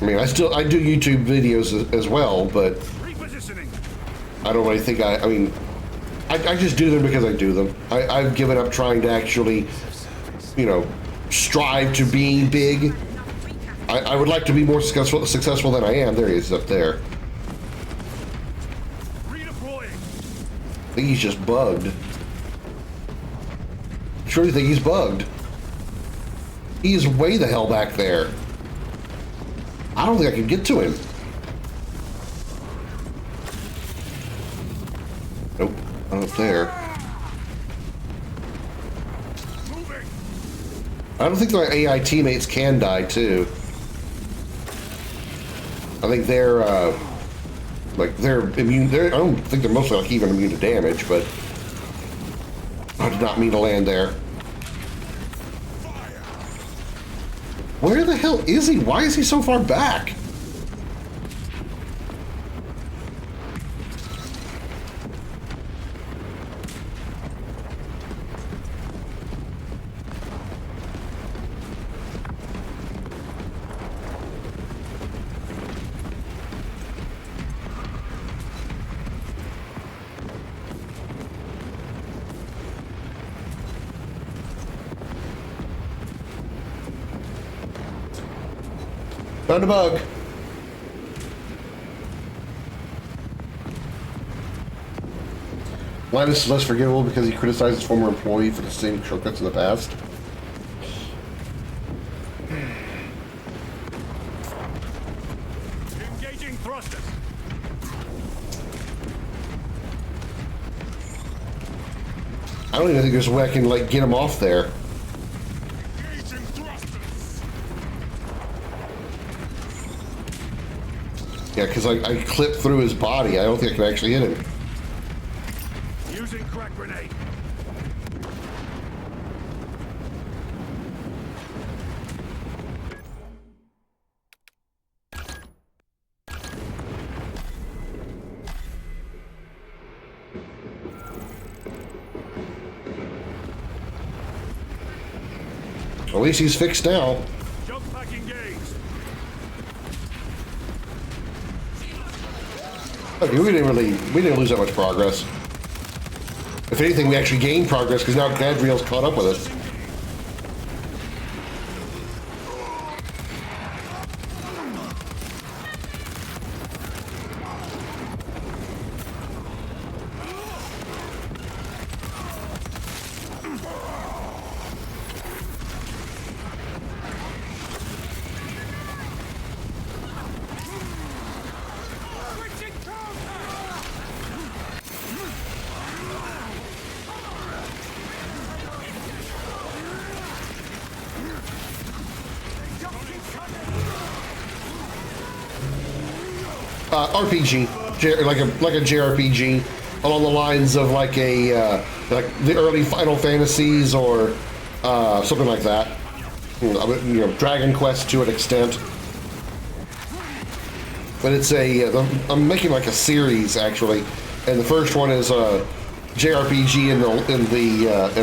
I mean, I do YouTube videos as well, but I don't really think I mean, I just do them because I do them. I've given up trying to actually, you know, strive to being big. I would like to be more successful than I am. There he is up there. I think he's just bugged. Surely think he's bugged. He's way the hell back there. I don't think I can get to him. Nope, not up there. I don't think my AI teammates can die too. I think they're immune. I don't think they're mostly like even immune to damage, but I did not mean to land there. Where the hell is he? Why is he so far back? Found a bug. Linus is less forgivable because he criticized his former employee for the same shortcuts in the past. Engaging thrusters. I don't even think there's a way I can like get him off there. Yeah, because I clipped through his body. I don't think I can actually hit him. Using crack grenade. At least he's fixed now. Jump pack engaged. Okay, we didn't lose that much progress. If anything, we actually gained progress because now Gadriel's caught up with us. RPG, like a JRPG, along the lines of like like the early Final Fantasies or something like that. You know, Dragon Quest to an extent. But it's I'm making like a series actually, and the first one is a JRPG in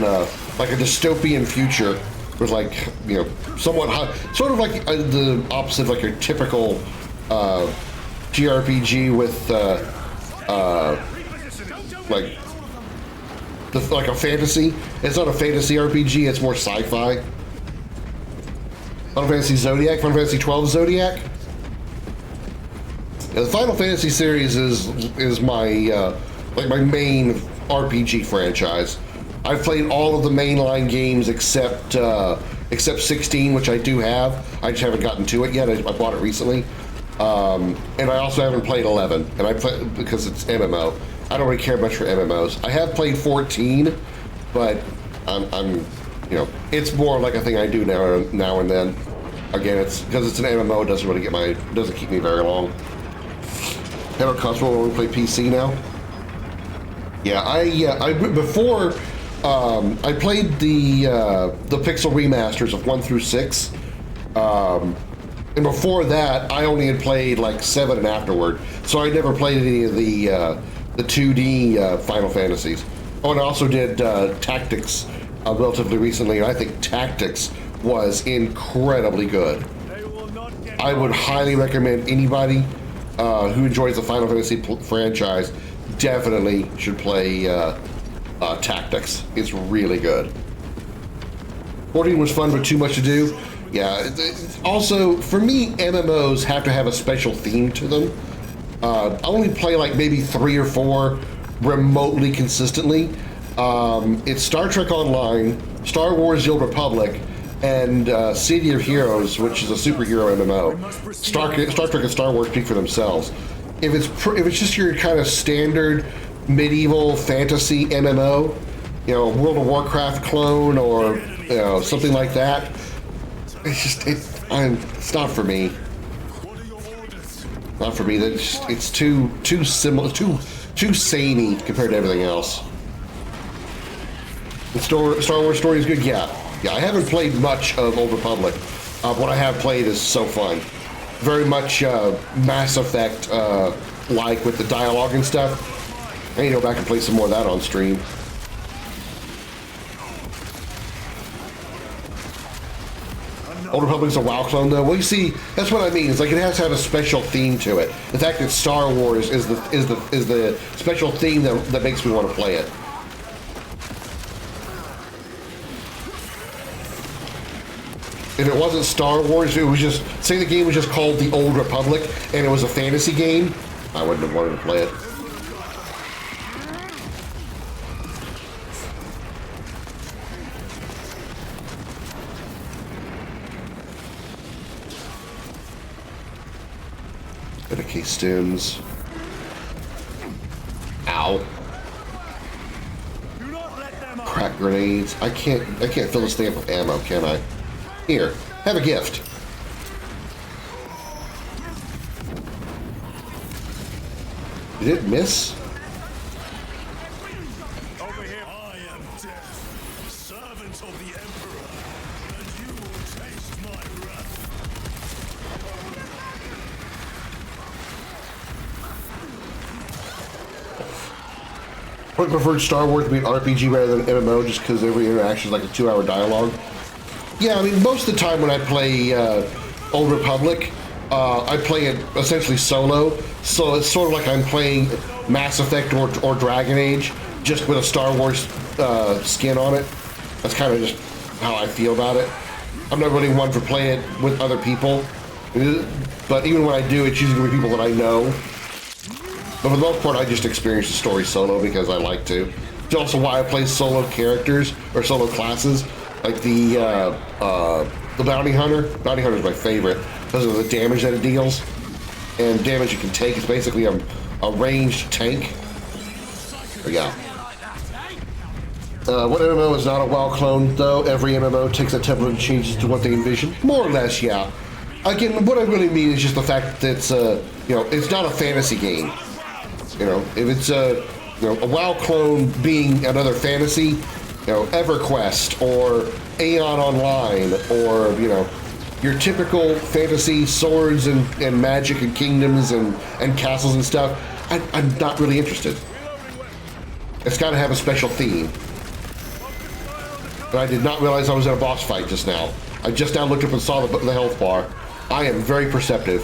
a like a dystopian future with like, you know, somewhat high, sort of like the opposite of like your typical JRPG with like a fantasy. It's not a fantasy RPG. It's more sci-fi. Final Fantasy Zodiac, Final Fantasy 12 Zodiac. Yeah, the Final Fantasy series is my like my main RPG franchise. I've played all of the mainline games except 16, which I do have. I just haven't gotten to it yet. I bought it recently, and I also haven't played 11. And I play because it's MMO. I don't really care much for MMOs. I have played 14, but I'm you know, it's more like a thing I do now and then. Again, it's because it's an MMO. It doesn't really doesn't keep me very long. Have a console where we play PC now. Yeah, I before I played the Pixel remasters of 1 through 6, and before that I only had played like 7 and afterward, so I never played any of the 2D Final Fantasies. Oh, and I also did Tactics relatively recently, and I think Tactics was incredibly good. I would highly recommend anybody who enjoys the Final Fantasy franchise definitely should play Tactics. It's really good. 14 was fun, but too much to do. Yeah. Also, for me, MMOs have to have a special theme to them. I only play like maybe 3 or 4 remotely consistently. It's Star Trek Online, Star Wars: The Old Republic, and City of Heroes, which is a superhero MMO. Star Trek and Star Wars speak for themselves. If it's just your kind of standard medieval fantasy MMO, you know, World of Warcraft clone or, you know, something like that, it's not for me. Not for me. It's too similar, too samey compared to everything else. The Star Wars story is good, yeah. Yeah, I haven't played much of Old Republic. What I have played is so fun. Very much Mass Effect like with the dialogue and stuff. I need to go back and play some more of that on stream. Old Republic's a WoW clone though. Well, you see, that's what I mean. It's like it has to have a special theme to it. The fact that Star Wars is the special theme that makes me want to play it. If it wasn't Star Wars, it was just, say the game was just called The Old Republic and it was a fantasy game, I wouldn't have wanted to play it. Bit of case stims. Ow. Crack grenades. I can't fill this thing up with ammo, can I? Here, have a gift. Did it miss? Over here. I am death, servant of the Emperor, and you will taste my wrath. I would prefer Star Wars to be an RPG rather than MMO just because every interaction is like a 2-hour dialogue. Yeah, I mean, most of the time when I play Old Republic, I play it essentially solo, so it's sort of like I'm playing Mass Effect or Dragon Age, just with a Star Wars skin on it. That's kind of just how I feel about it. I'm not really one for playing it with other people, but even when I do, it's usually with people that I know. But for the most part, I just experience the story solo because I like to. It's also why I play solo characters or solo classes. Like the bounty hunter. Bounty hunter is my favorite because of the damage that it deals and damage you can take. It's basically a ranged tank. But yeah. What MMO is not a WoW clone though? Every MMO takes a template and changes to what they envision. More or less, yeah. Again, what I really mean is just the fact that You know, it's not a fantasy game. You know, if it's a WoW clone being another fantasy, you know, EverQuest or Aeon Online or, you know, your typical fantasy swords and magic and kingdoms and castles and stuff, I'm not really interested. It's got to have a special theme. But I did not realize I was in a boss fight just now. I just now looked up and saw the health bar. I am very perceptive.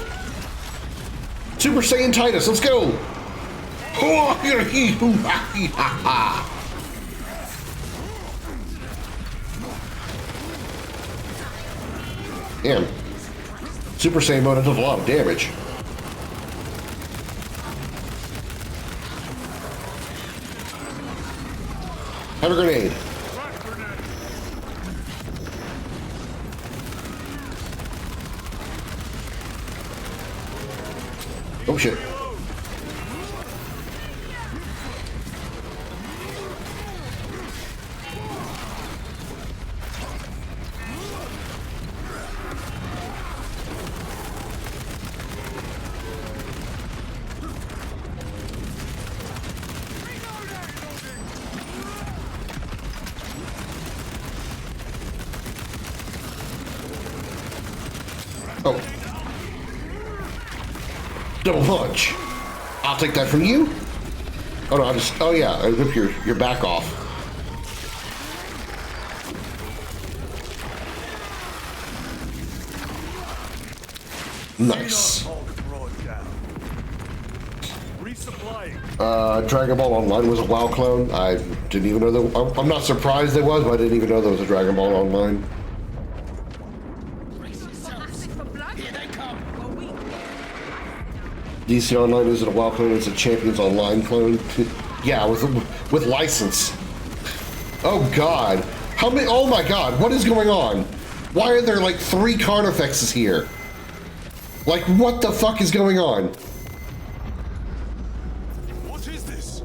Super Saiyan Titus, let's go! Damn. Super Saiyan mode does a lot of damage. Have a grenade. Oh shit. Oh. Double punch. I'll take that from you. Oh no, oh yeah, I rip your back off. Nice. Dragon Ball Online was a WoW clone. I didn't even know that. I'm not surprised there was, but I didn't even know there was a Dragon Ball Online. DC Online isn't a WoW clone, it's a Champions Online clone. Yeah, with license. Oh god. How many? Oh my god, what is going on? Why are there like 3 Carnifexes here? Like, what the fuck is going on? What is this?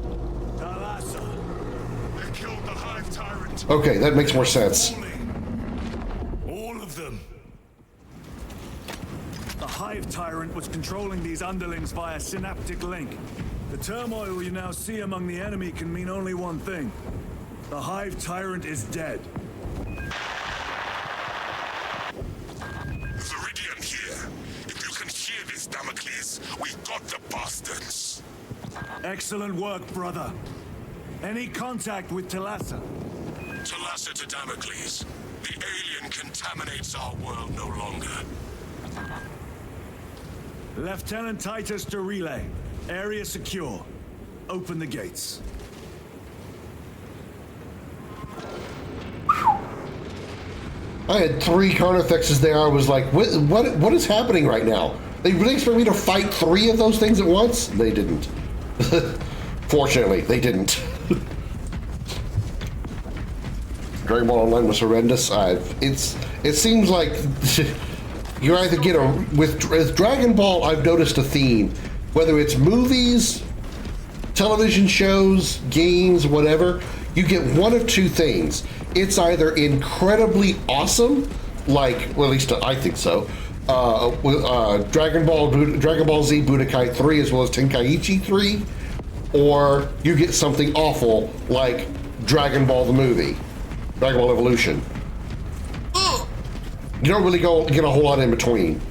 They killed the Hive Tyrant. Okay, that makes more sense. All of them. The Hive Tyrant was controlling these underlings via synaptic link. The turmoil you now see among the enemy can mean only one thing. The Hive Tyrant is dead. Viridian here. If you can hear this, Damocles, we got the bastards. Excellent work, brother. Any contact with Talassa? Talassa to Damocles. The alien contaminates our world no longer. Lieutenant Titus to relay. Area secure. Open the gates. I had 3 Carnifexes there. I was like, what is happening right now? They really expect me to fight 3 of those things at once? They didn't. Fortunately, they didn't. Dragon Ball Online was horrendous. It seems like you either get with Dragon Ball, I've noticed a theme. Whether it's movies, television shows, games, whatever, you get one of 2 things. It's either incredibly awesome, like, well, at least I think so, Dragon Ball Z Budokai 3 as well as Tenkaichi 3, or you get something awful like Dragon Ball the movie, Dragon Ball Evolution. You don't really get a whole lot in between.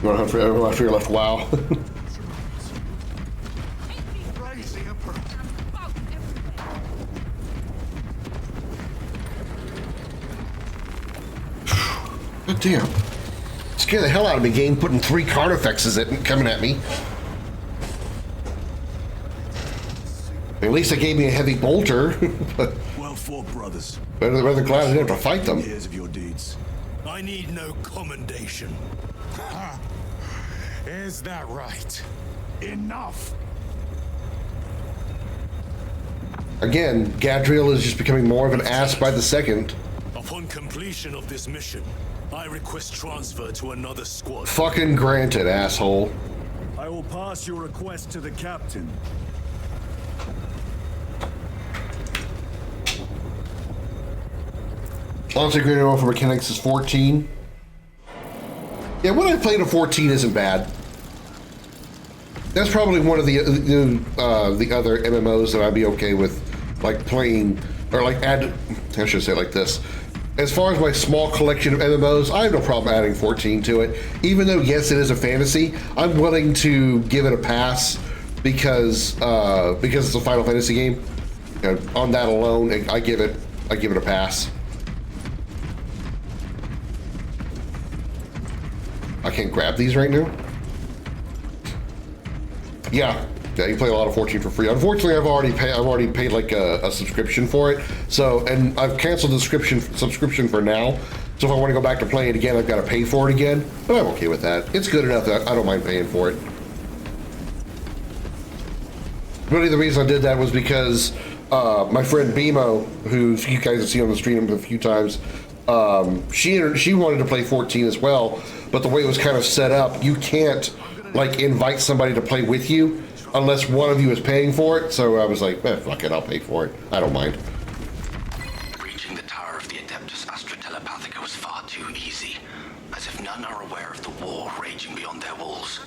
You want to have after you left WoW? God damn. Scared the hell out of me, game, putting 3 Carnifexes coming at me. At least they gave me a heavy bolter. Well fought, brothers. Better than glad I didn't have to fight them. Years of your deeds. I need no commendation. Is that right? Enough! Again, Gadriel is just becoming more of an ass by the second. Upon completion of this mission, I request transfer to another squad. Fucking granted, asshole. I will pass your request to the captain. Honestly, greater over mechanics is 14. Yeah, what I played of 14 isn't bad. That's probably one of the other MMOs that I'd be okay with, like playing, or like add. I should say it like this. As far as my small collection of MMOs, I have no problem adding 14 to it. Even though yes, it is a fantasy, I'm willing to give it a pass because it's a Final Fantasy game. You know, on that alone, I give it a pass. I can't grab these right now. Yeah, you play a lot of 14 for free. Unfortunately, I've already paid like a subscription for it. So, and I've canceled the subscription for now. So if I want to go back to playing it again, I've got to pay for it again. But I'm okay with that. It's good enough that I don't mind paying for it. Really, the reason I did that was because my friend Bimo, who you guys have seen on the stream a few times, she wanted to play 14 as well. But the way it was kind of set up, you can't like invite somebody to play with you unless one of you is paying for it. So I was like, fuck it, I'll pay for it. I don't mind. Reaching the tower of the Adeptus Astra Telepathica was far too easy, as if none are aware of the war raging beyond their walls.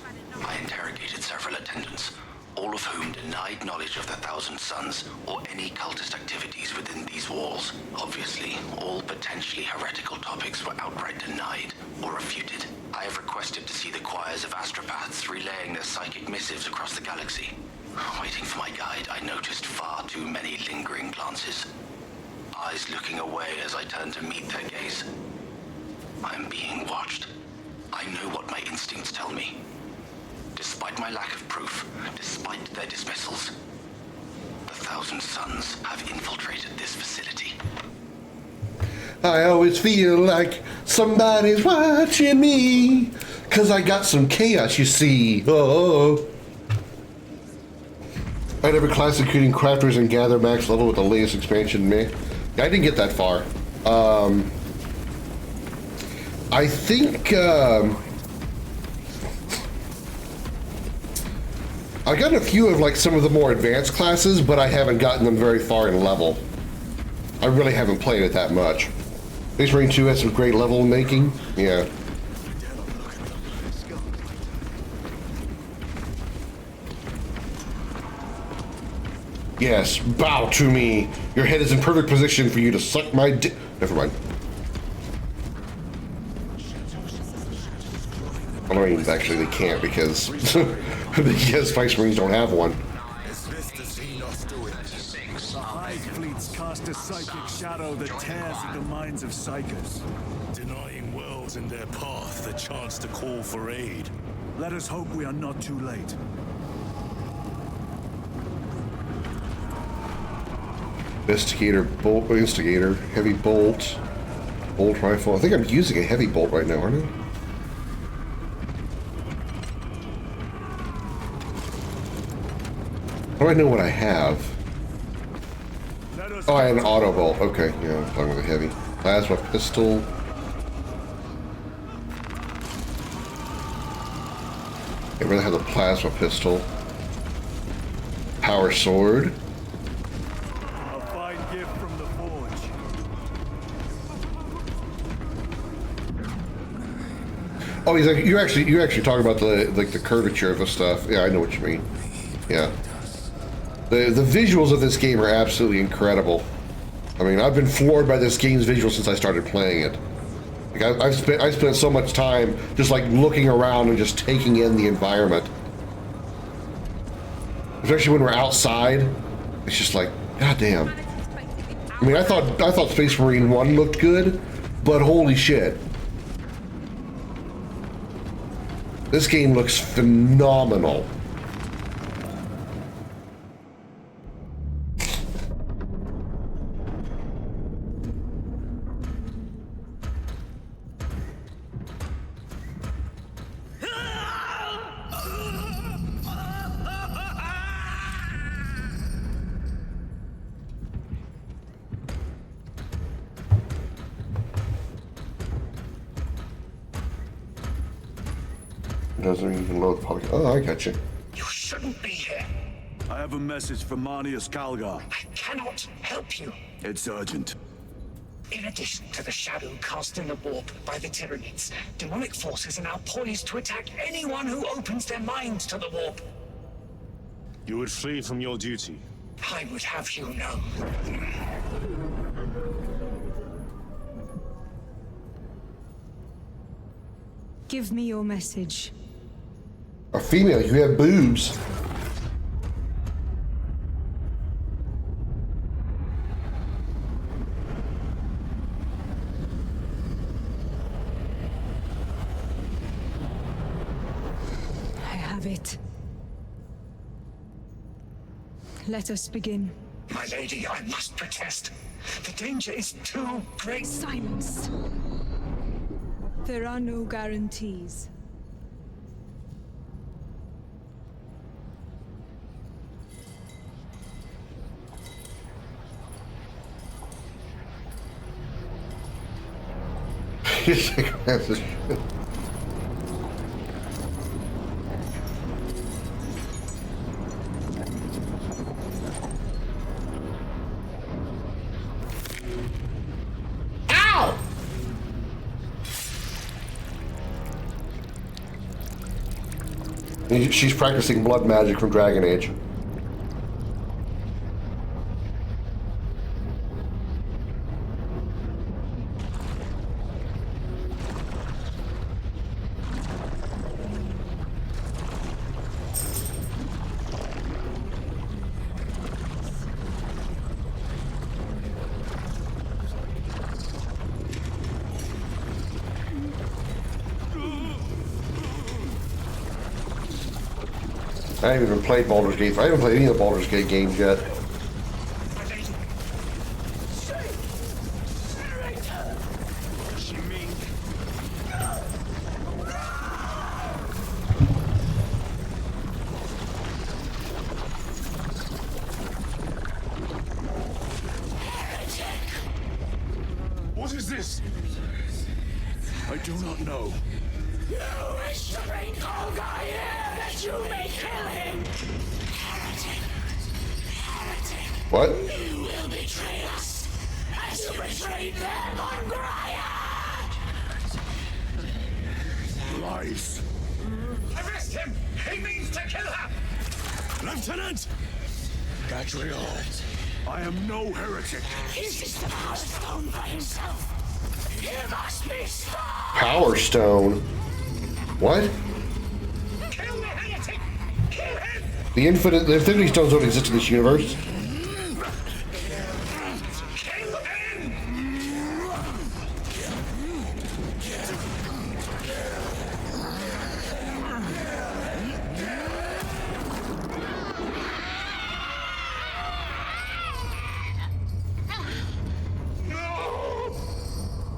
I interrogated several attendants, all of whom denied knowledge of the Thousand Sons or any cultist activities within these walls. Obviously, all potentially heretical topics were outright denied or refuted. I have requested to see the choirs of astropaths relaying their psychic missives across the galaxy. Waiting for my guide, I noticed far too many lingering glances. Eyes looking away as I turned to meet their gaze. I am being watched. I know what my instincts tell me. Despite my lack of proof, despite their dismissals, the Thousand Sons have infiltrated this facility. I always feel like somebody's watching me, 'cause I got some chaos, you see. Oh. I had every class including crafters and gather max level with the latest expansion, man. I didn't get that far. I think, I've gotten a few of like some of the more advanced classes, but I haven't gotten them very far in level. I really haven't played it that much. Space Marine 2 has some great level making. Yeah. Yes, bow to me. Your head is in perfect position for you to suck my dick. Never mind. I mean, actually they can't because Space Marines don't have one. Hive fleets cast a psychic shadow that tears at the minds of psychers. Denying worlds in their path the chance to call for aid. Let us hope we are not too late. Instigator, heavy bolt rifle. I think I'm using a heavy bolt right now, aren't I? How do I know what I have? Oh, I had an auto bolt. Okay, yeah, I'm talking with a heavy. Plasma pistol. I'd rather have the plasma pistol. Power sword. A fine gift from the forge. Oh, he's like, you actually talking about the curvature of the stuff. Yeah, I know what you mean. Yeah. The visuals of this game are absolutely incredible. I mean, I've been floored by this game's visuals since I started playing it. Like I spent so much time just like looking around and just taking in the environment. Especially when we're outside, it's just like, goddamn. I mean, I thought Space Marine 1 looked good, but holy shit. This game looks phenomenal. Doesn't even load the public. Oh, I got you. You shouldn't be here. I have a message from Manius Calgar. I cannot help you. It's urgent. In addition to the shadow cast in the warp by the Tyranids, demonic forces are now poised to attack anyone who opens their mind to the warp. You would flee from your duty. I would have you know. Give me your message. A female, you have boobs. I have it. Let us begin. My lady, I must protest. The danger is too great. Silence. There are no guarantees. Ow! She's practicing blood magic from Dragon Age. I haven't even played Baldur's Gate. I haven't played any of the Baldur's Gate games yet. What is this? I do not know. You wish to bring Olga here that you may kill him! Heretic! Heretic! What? You will betray us as you betrayed them on Graiad! Lies. Arrest him! He means to kill her! Lieutenant! Gadriel, I am no heretic. Uses the Power Stone by himself. You must be stopped! Power Stone? What? Kill the heretic! Kill him! The Infinity Stones don't exist in this universe. Kill him!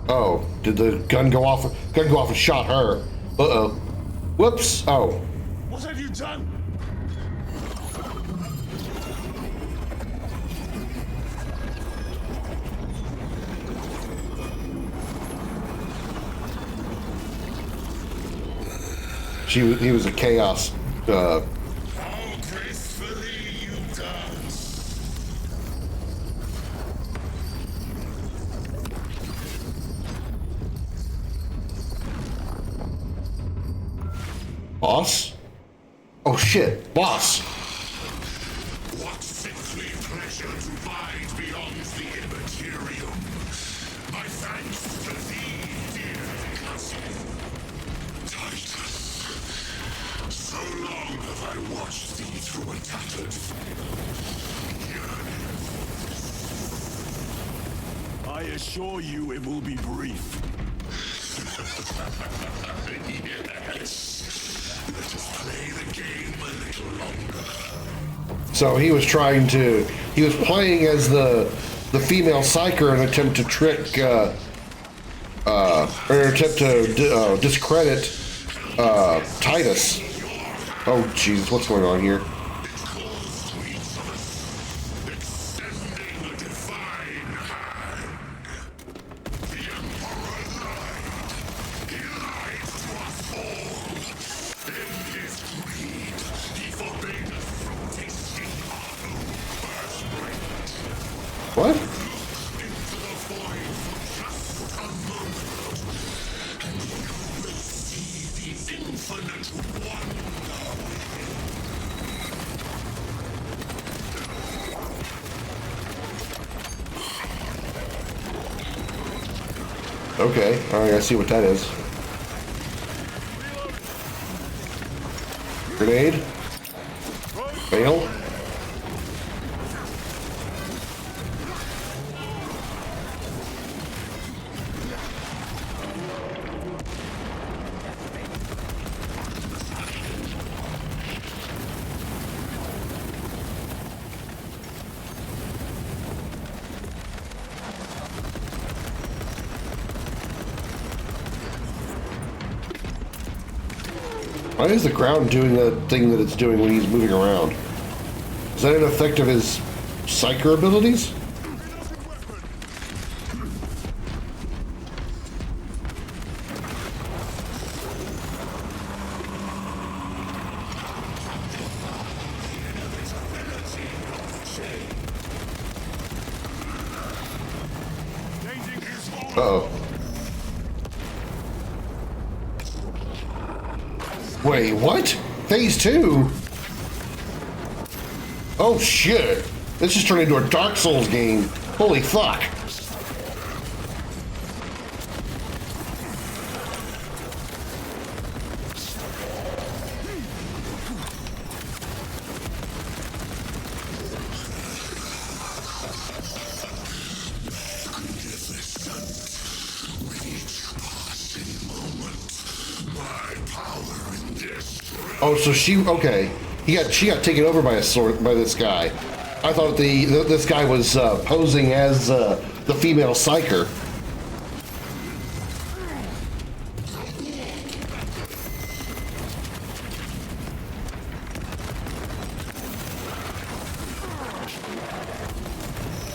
Oh, did the gun go off? Gun go off and shot her. Uh-oh. Whoops. Oh. What have you done? He was a chaos. How gracefully you dance. Boss? Oh shit, boss. What sickly pleasure to bide beyond the immaterial. My thanks to thee, dear cousin. Titus. So long have I watched thee through a tattered yearning. I assure you it will be brief. Yes. Let us play the game a little longer. So he was playing as the female psyker in an attempt to trick, or an attempt to discredit Titus. Oh Jesus, what's going on here? What? infinite wonder. Okay, alright, I see what that is. Grenade. Fail. Why is the ground doing the thing that it's doing when he's moving around? Is that an effect of his psyker abilities? Uh-oh. Wait, what? Phase 2? Oh shit! This just turned into a Dark Souls game. Holy fuck! Oh, so she okay? She got taken over by this guy. I thought this guy was posing as the female psyker.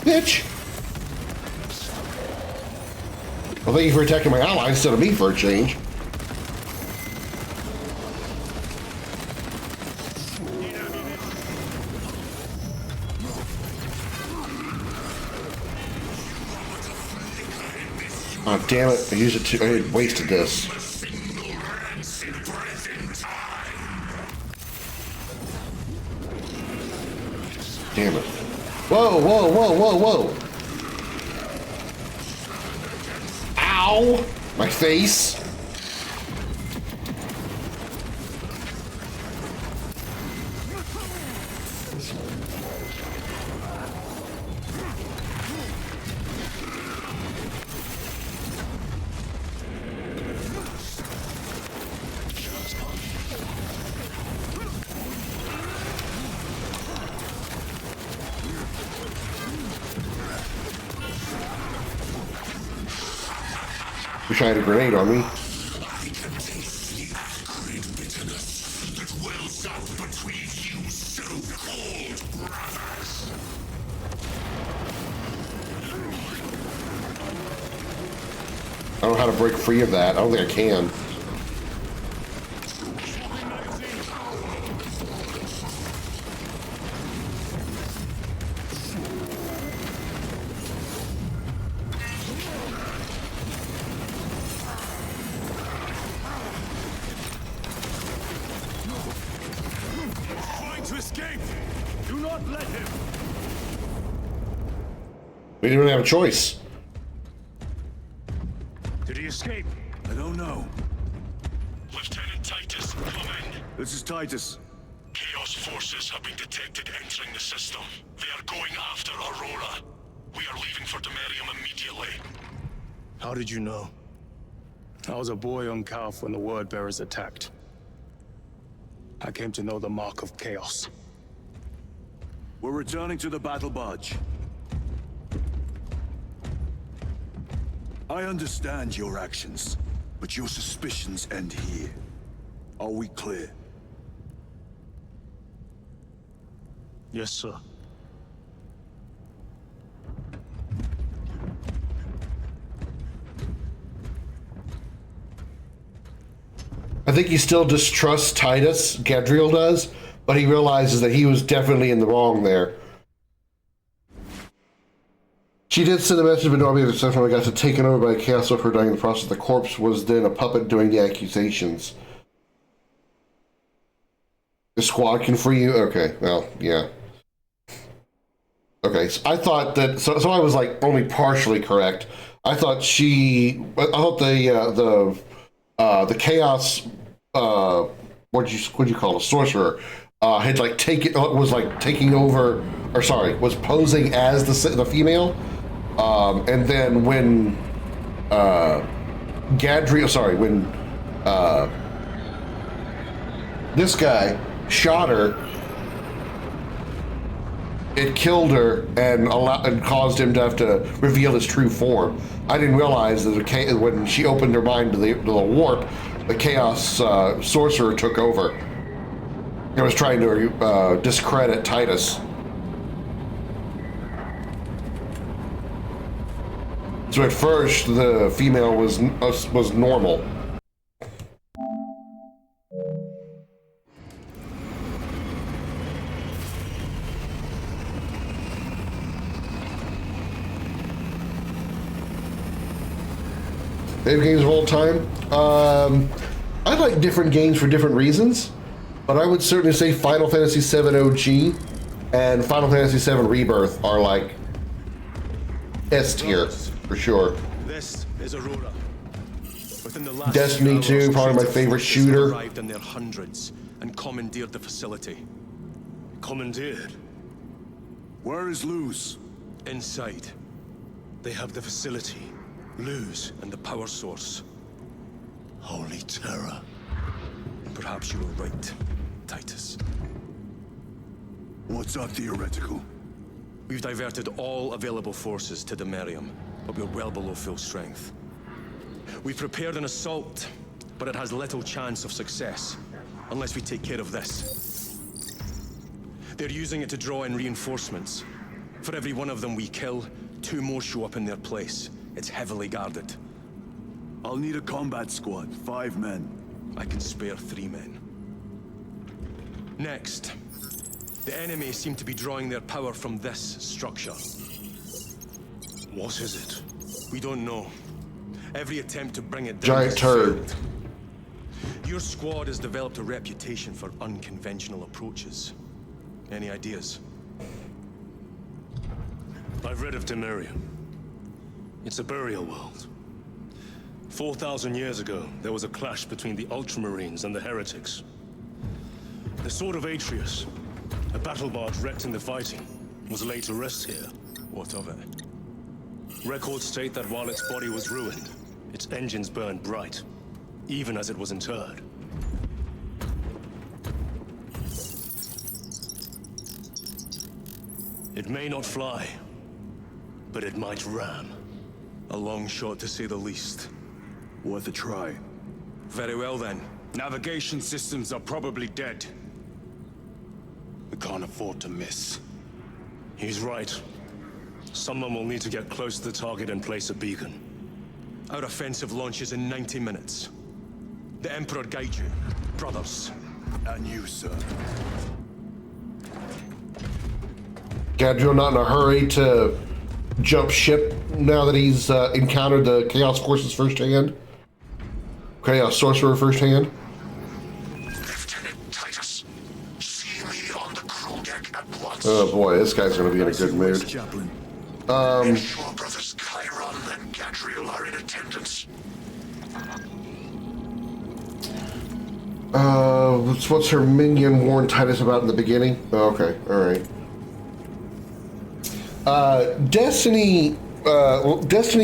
Bitch! Well, thank you for attacking my ally instead of me for a change. Oh, damn it. I used it too. I had wasted this. Damn it. Whoa, whoa, whoa, whoa, whoa. Ow! My face. You tried a grenade on me. I can taste the acrid bitterness that wells up between you so-called brothers. I don't know how to break free of that. I don't think I can. We didn't really have a choice. Did he escape? I don't know. Lieutenant Titus, come in. This is Titus. Chaos forces have been detected entering the system. They are going after Aurora. We are leaving for Demerium immediately. How did you know? I was a boy on Calf when the Word Bearers attacked. I came to know the mark of chaos. We're returning to the battle barge. I understand your actions, but your suspicions end here. Are we clear? Yes, sir. I think he still distrusts Titus, Gadriel does, but he realizes that he was definitely in the wrong there. She did send a message, but nobody was successful. I got taken over by a chaos for dying in the process. The corpse was then a puppet doing the accusations. The squad can free you? Okay, well, yeah. Okay, so I thought that, so I was like only partially correct. I thought the chaos, what'd you call it, sorcerer, had like taking over, or sorry, was posing as the female, and then when this guy shot her, it killed her and caused him to have to reveal his true form. I didn't realize that when she opened her mind to the warp, the chaos sorcerer took over. He was trying to discredit Titus. So at first, the female was normal. Favorite games of all time? I like different games for different reasons, but I would certainly say Final Fantasy VII OG and Final Fantasy VII Rebirth are like S tier for sure. This is Aurora. Within the last Destiny 2, probably my favorite shooter. Arrived in their hundreds and commandeered the facility. Commandeered? Where is Luz? Inside. They have the facility, Luz, and the power source. Holy terror. Perhaps you were right, Titus. What's our theoretical? We've diverted all available forces to Demerium, but we're well below full strength. We've prepared an assault, but it has little chance of success, unless we take care of this. They're using it to draw in reinforcements. For every one of them we kill, 2 more show up in their place. It's heavily guarded. I'll need a combat squad, 5 men. I can spare 3 men. Next, the enemy seem to be drawing their power from this structure. What is it? We don't know. Every attempt to bring it down Giant has turd. failed. Your squad has developed a reputation for unconventional approaches. Any ideas? I've read of Demerium. It's a burial world. 4,000 years ago, there was a clash between the Ultramarines and the Heretics. The Sword of Atreus, a battle barge wrecked in the fighting, was laid to rest here. What of it? Records state that while its body was ruined, its engines burned bright, even as it was interred. It may not fly, but it might ram. A long shot to say the least. Worth a try. Very well then. Navigation systems are probably dead. We can't afford to miss. He's right. Someone will need to get close to the target and place a beacon. Our offensive launches in 90 minutes. The Emperor guide you, brothers. And you, sir. Gadriel not in a hurry to jump ship now that he's encountered the Chaos Forces firsthand. Chaos Sorcerer firsthand. Lieutenant Titus, see me on the crew deck at once. Oh boy, this guy's gonna be in a good mood. Chaplain. Ensure brothers Chiron and Gadriel are in attendance. What's her minion warned Titus about in the beginning? Oh, okay, alright. Destiny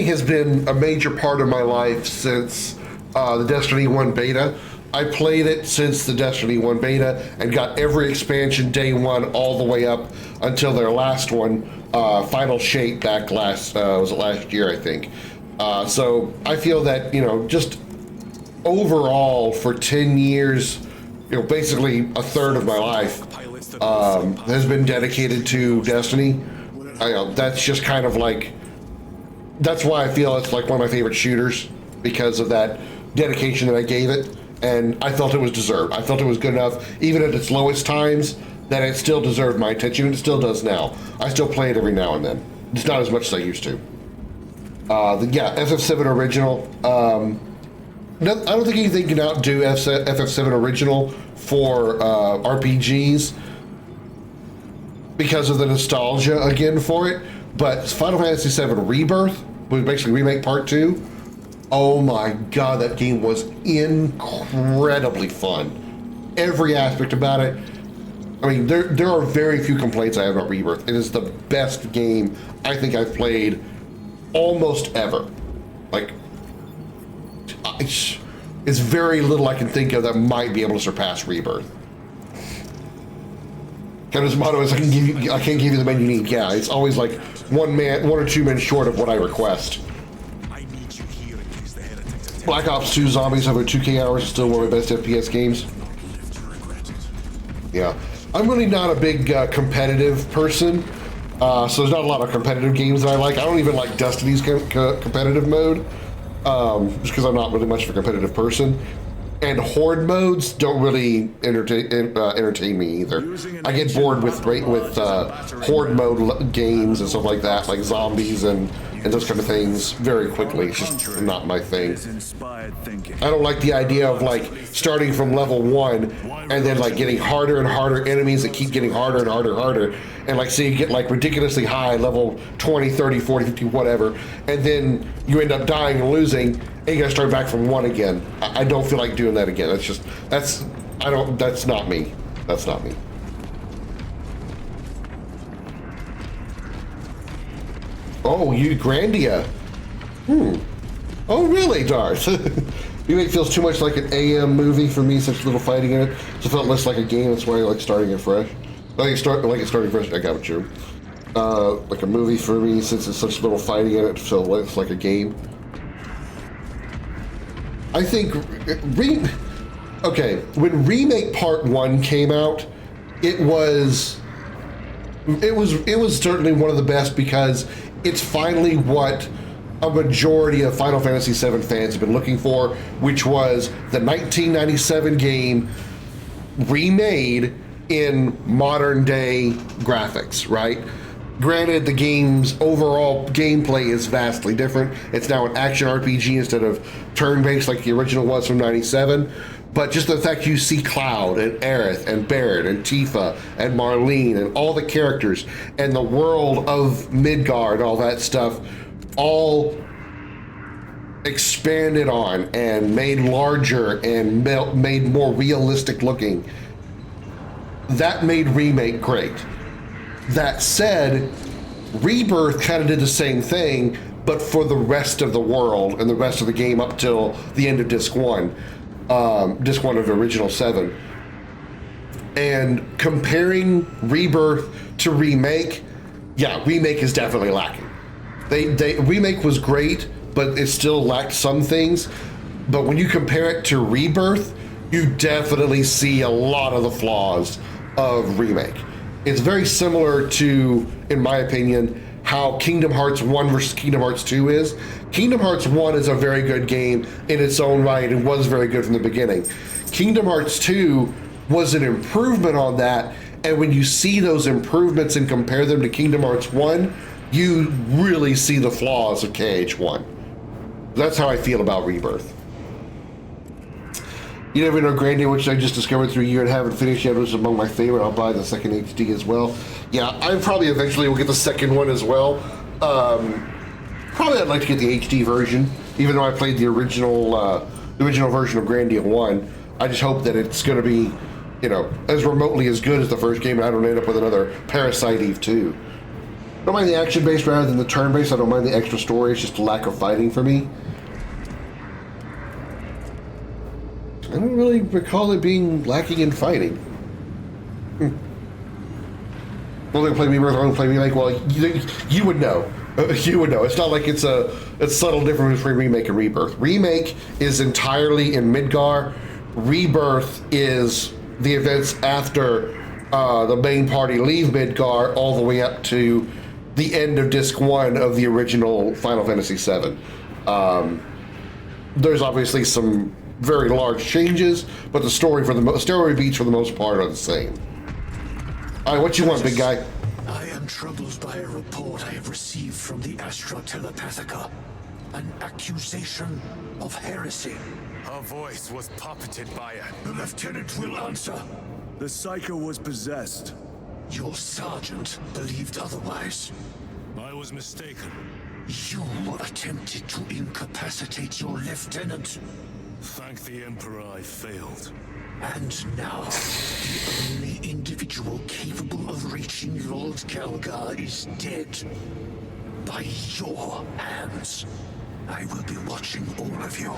has been a major part of my life since the Destiny 1 beta. I played it since the Destiny 1 beta and got every expansion day 1 all the way up until their last one, Final Shape, back last year, I think. So I feel that, just overall for 10 years, basically a third of my life has been dedicated to Destiny. That's just kind of like, that's why I feel it's like one of my favorite shooters, because of that dedication that I gave it, and I felt it was deserved. I felt it was good enough, even at its lowest times, that it still deserved my attention, and it still does now. I still play it every now and then. It's not as much as I used to. Yeah, FF7 original. I don't think anything can outdo FF7 original for RPGs because of the nostalgia again for it. But Final Fantasy VII Rebirth, which basically Remake Part 2, oh my god, that game was incredibly fun. Every aspect about it. I mean, there are very few complaints I have about Rebirth. It is the best game I think I've played almost ever. Like, it's very little I can think of that might be able to surpass Rebirth. Kind of his motto is, I can't give you the men you need. Yeah, it's always like one or two men short of what I request. Black Ops 2 Zombies over 2K hours is still one of my best FPS games. Yeah. I'm really not a big competitive person, so there's not a lot of competitive games that I like. I don't even like Destiny's competitive mode, just because I'm not really much of a competitive person. And horde modes don't really entertain me either. I get bored with horde mode games and stuff like that, like zombies and those kind of things very quickly. It's just not my thing. I don't like the idea of like starting from level 1 and then like getting harder and harder enemies that keep getting harder and harder and harder. And like, so you get like ridiculously high, level 20, 30, 40, 50, whatever. And then you end up dying and losing and you gotta start back from 1 again. I don't feel like doing that again. That's not me. That's not me. Oh, you Grandia. Oh, really, Darth? Remake feels too much like an AM movie for me, such little fighting in it. So it felt less like a game. That's why I like starting it fresh. Like it's starting fresh. I got what you. Like a movie for me, since it's such little fighting in it, so it's like a game. I think when Remake Part 1 came out, it was certainly one of the best because it's finally what a majority of Final Fantasy VII fans have been looking for, which was the 1997 game remade in modern day graphics, right? Granted, the game's overall gameplay is vastly different. It's now an action RPG instead of turn-based like the original was from 97. But just the fact you see Cloud and Aerith and Barret and Tifa and Marlene and all the characters and the world of Midgard and all that stuff all expanded on and made larger and made more realistic looking. That made Remake great. That said, Rebirth kind of did the same thing, but for the rest of the world and the rest of the game up till the end of Disc 1. Disc 1 of the original 7. And comparing Rebirth to Remake, yeah, Remake is definitely lacking. Remake was great, but it still lacked some things. But when you compare it to Rebirth, you definitely see a lot of the flaws of Remake. It's very similar to, in my opinion, how Kingdom Hearts 1 versus Kingdom Hearts 2 is. Kingdom Hearts 1 is a very good game in its own right and was very good from the beginning. Kingdom Hearts 2 was an improvement on that, and when you see those improvements and compare them to Kingdom Hearts 1, you really see the flaws of KH1. That's how I feel about Rebirth. You Never Know Grandia, which I just discovered through a year and haven't finished yet, was among my favorite. I'll buy the second HD as well. Yeah, I probably eventually will get the second one as well. Probably I'd like to get the HD version, even though I played the original version of Grandia 1. I just hope that it's going to be, you know, as remotely as good as the first game, and I don't end up with another Parasite Eve 2. I don't mind the action-based rather than the turn-based. I don't mind the extra story. It's just the lack of fighting for me. I don't really recall it being lacking in fighting. Well, they play Rebirth, I'm gonna play Remake. Well, you would know. You would know. It's not like it's subtle difference between Remake and Rebirth. Remake is entirely in Midgar. Rebirth is the events after the main party leave Midgar all the way up to the end of Disc 1 of the original Final Fantasy VII. There's obviously some very large changes, but the story beats for the most part are the same. All right, what you want, big guy? I am troubled by a report I have received from the Astra Telepathica. An accusation of heresy. Her voice was puppeted by her. The lieutenant will answer. The Psycho was possessed. Your sergeant believed otherwise. I was mistaken. You attempted to incapacitate your lieutenant. Thank the Emperor I failed. And now, the only individual capable of reaching Lord Kelgar is dead. By your hands. I will be watching all of you.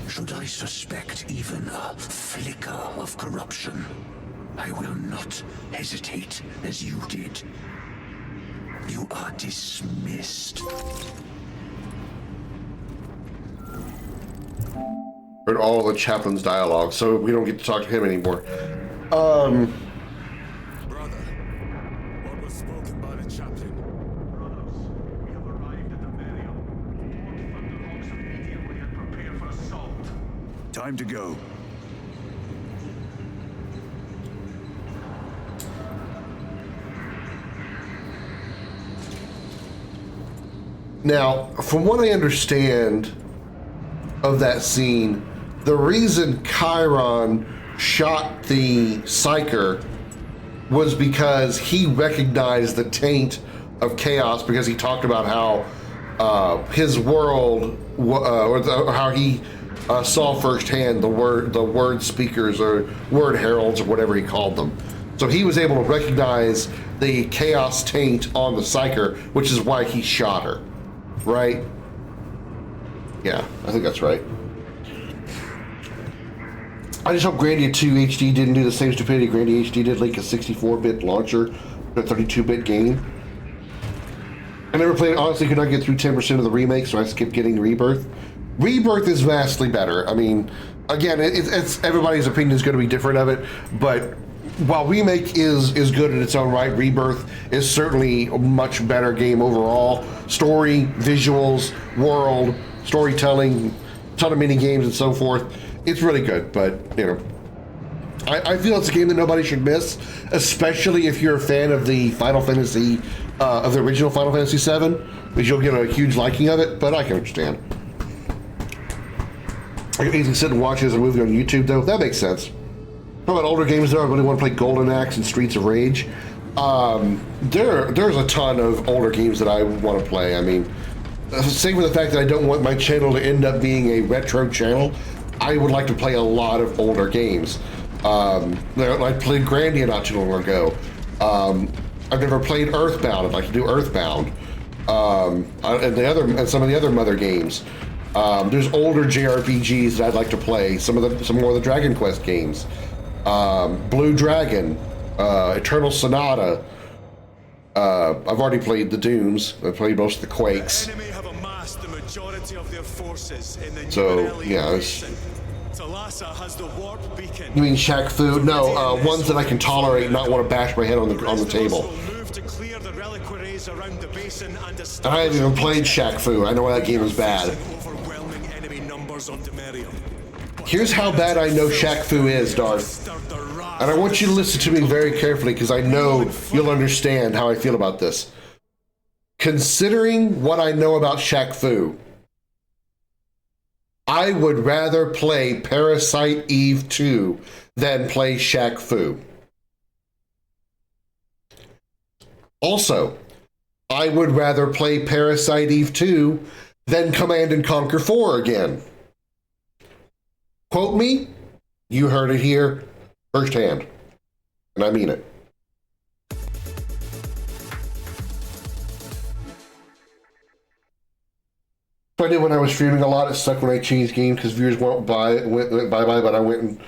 Should I suspect even a flicker of corruption, I will not hesitate as you did. You are dismissed. Heard all the chaplain's dialogue, so we don't get to talk to him anymore. Brother, what was spoken by the chaplain? Brothers, we have arrived at the Merium. Board Thunderhawks immediately and prepare for assault. Time to go. Now, from what I understand of that scene, the reason Chiron shot the Psyker was because he recognized the taint of chaos, because he talked about how his world, how he saw firsthand the word speakers or word heralds or whatever he called them. So he was able to recognize the chaos taint on the Psyker, which is why he shot her. Right? Yeah, I think that's right. I just hope Grandia 2 HD didn't do the same stupidity Grandia HD did, like a 64-bit launcher, a 32-bit game. I never played, honestly could not get through 10% of the remake, so I skipped getting Rebirth. Rebirth is vastly better. I mean, again, it's everybody's opinion is going to be different of it, but while Remake is good in its own right, Rebirth is certainly a much better game overall. Story, visuals, world, storytelling, ton of mini games and so forth. It's really good, but you know, I feel it's a game that nobody should miss, especially if you're a fan of the Final Fantasy, of the original Final Fantasy VII, because you'll get a huge liking of it. But I can understand. I can easily sit and watch it as a movie on YouTube, though. That makes sense. What about older games, though? I really want to play Golden Axe and Streets of Rage. There's a ton of older games that I want to play. I mean, same with the fact that I don't want my channel to end up being a retro channel. I would like to play a lot of older games. I played Grandia not too long ago. I've never played Earthbound. I'd like to do Earthbound. And some of the other Mother games. There's older JRPGs that I'd like to play. Some more of the Dragon Quest games. Blue Dragon, Eternal Sonata. I've already played the Dooms. I've played most of the Quakes. The enemy have amassed the majority of their forces in the So yeah, Talassa has the warp beacon. you mean Shaq Fu? No, ones that I can tolerate, not want to bash my head on the table. To clear the reliquaries around the basin and I haven't even played Shaq Fu. I know why that game is bad. overwhelming enemy numbers on Demerium. Here's how bad I know Shaq Fu is, Darth. And I want you to listen to me very carefully, because I know you'll understand how I feel about this. Considering what I know about Shaq Fu, I would rather play Parasite Eve 2 than play Shaq Fu. Also, I would rather play Parasite Eve 2 than Command and Conquer 4 again. Quote me, you heard it here firsthand, and I mean it. I did when I was streaming a lot. It sucked when I changed games because viewers went bye-bye, but I'm going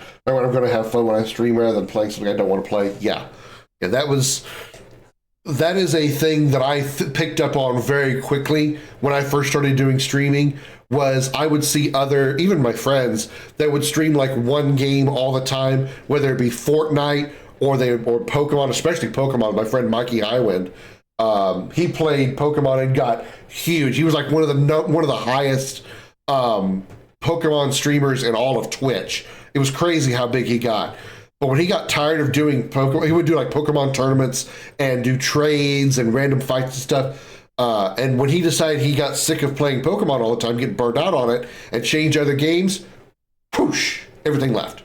to have fun when I stream rather than playing something I don't want to play. Yeah, that is a thing that I picked up on very quickly when I first started doing streaming. Was I would see even my friends that would stream like one game all the time, whether it be Fortnite or Pokemon, especially Pokemon. My friend Mikey Highwind, he played Pokemon and got huge. He was like one of the highest Pokemon streamers in all of Twitch. It was crazy how big he got. But when he got tired of doing Pokemon, he would do like Pokemon tournaments and do trades and random fights and stuff. And when he decided he got sick of playing Pokemon all the time, getting burned out on it, and change other games, whoosh, everything left.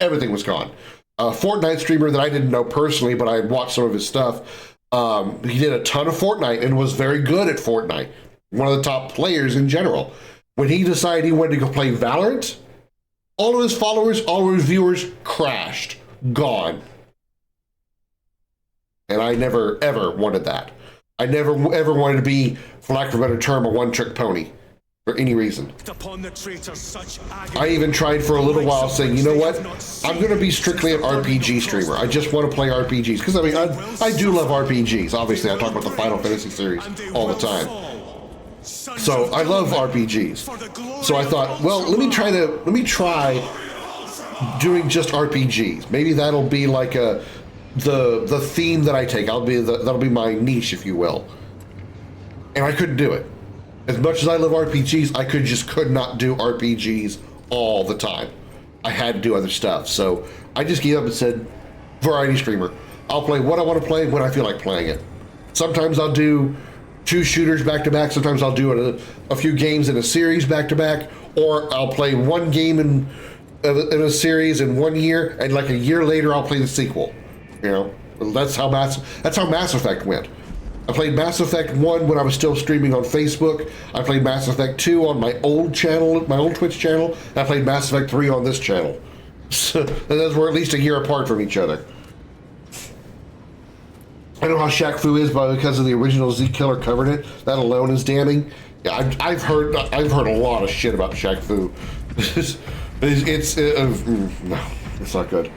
Everything was gone. A Fortnite streamer that I didn't know personally, but I watched some of his stuff. He did a ton of Fortnite and was very good at Fortnite. One of the top players in general. When he decided he wanted to go play Valorant, all of his followers, all of his viewers crashed, gone. And I never, ever wanted that. I never, ever wanted to be, for lack of a better term, a one-trick pony for any reason. I even tried for a little while saying, you know what? I'm going to be strictly an RPG streamer. I just want to play RPGs. Because, I mean, I do love RPGs. Obviously, I talk about the Final Fantasy series all the time. So I love RPGs. So I thought, well, let me try doing just RPGs. Maybe that'll be like the theme that I take. That'll be my niche, if you will. And I couldn't do it. As much as I love RPGs, I could not do RPGs all the time. I had to do other stuff. So I just gave up and said, variety streamer. I'll play what I want to play when I feel like playing it. Sometimes I'll do 2 shooters back to back. Sometimes I'll do a few games in a series back to back, or I'll play one game in a series in 1 year, and like a year later I'll play the sequel. You know, that's how Mass Effect went. I played Mass Effect 1 when I was still streaming on Facebook. I played Mass Effect 2 on my old channel, my old Twitch channel. And I played Mass Effect 3 on this channel. So, and those were at least a year apart from each other. I know how Shaq Fu is, but because of the original Z Killer covered it, that alone is damning. Yeah, I've heard a lot of shit about Shaq Fu. No, it's not good.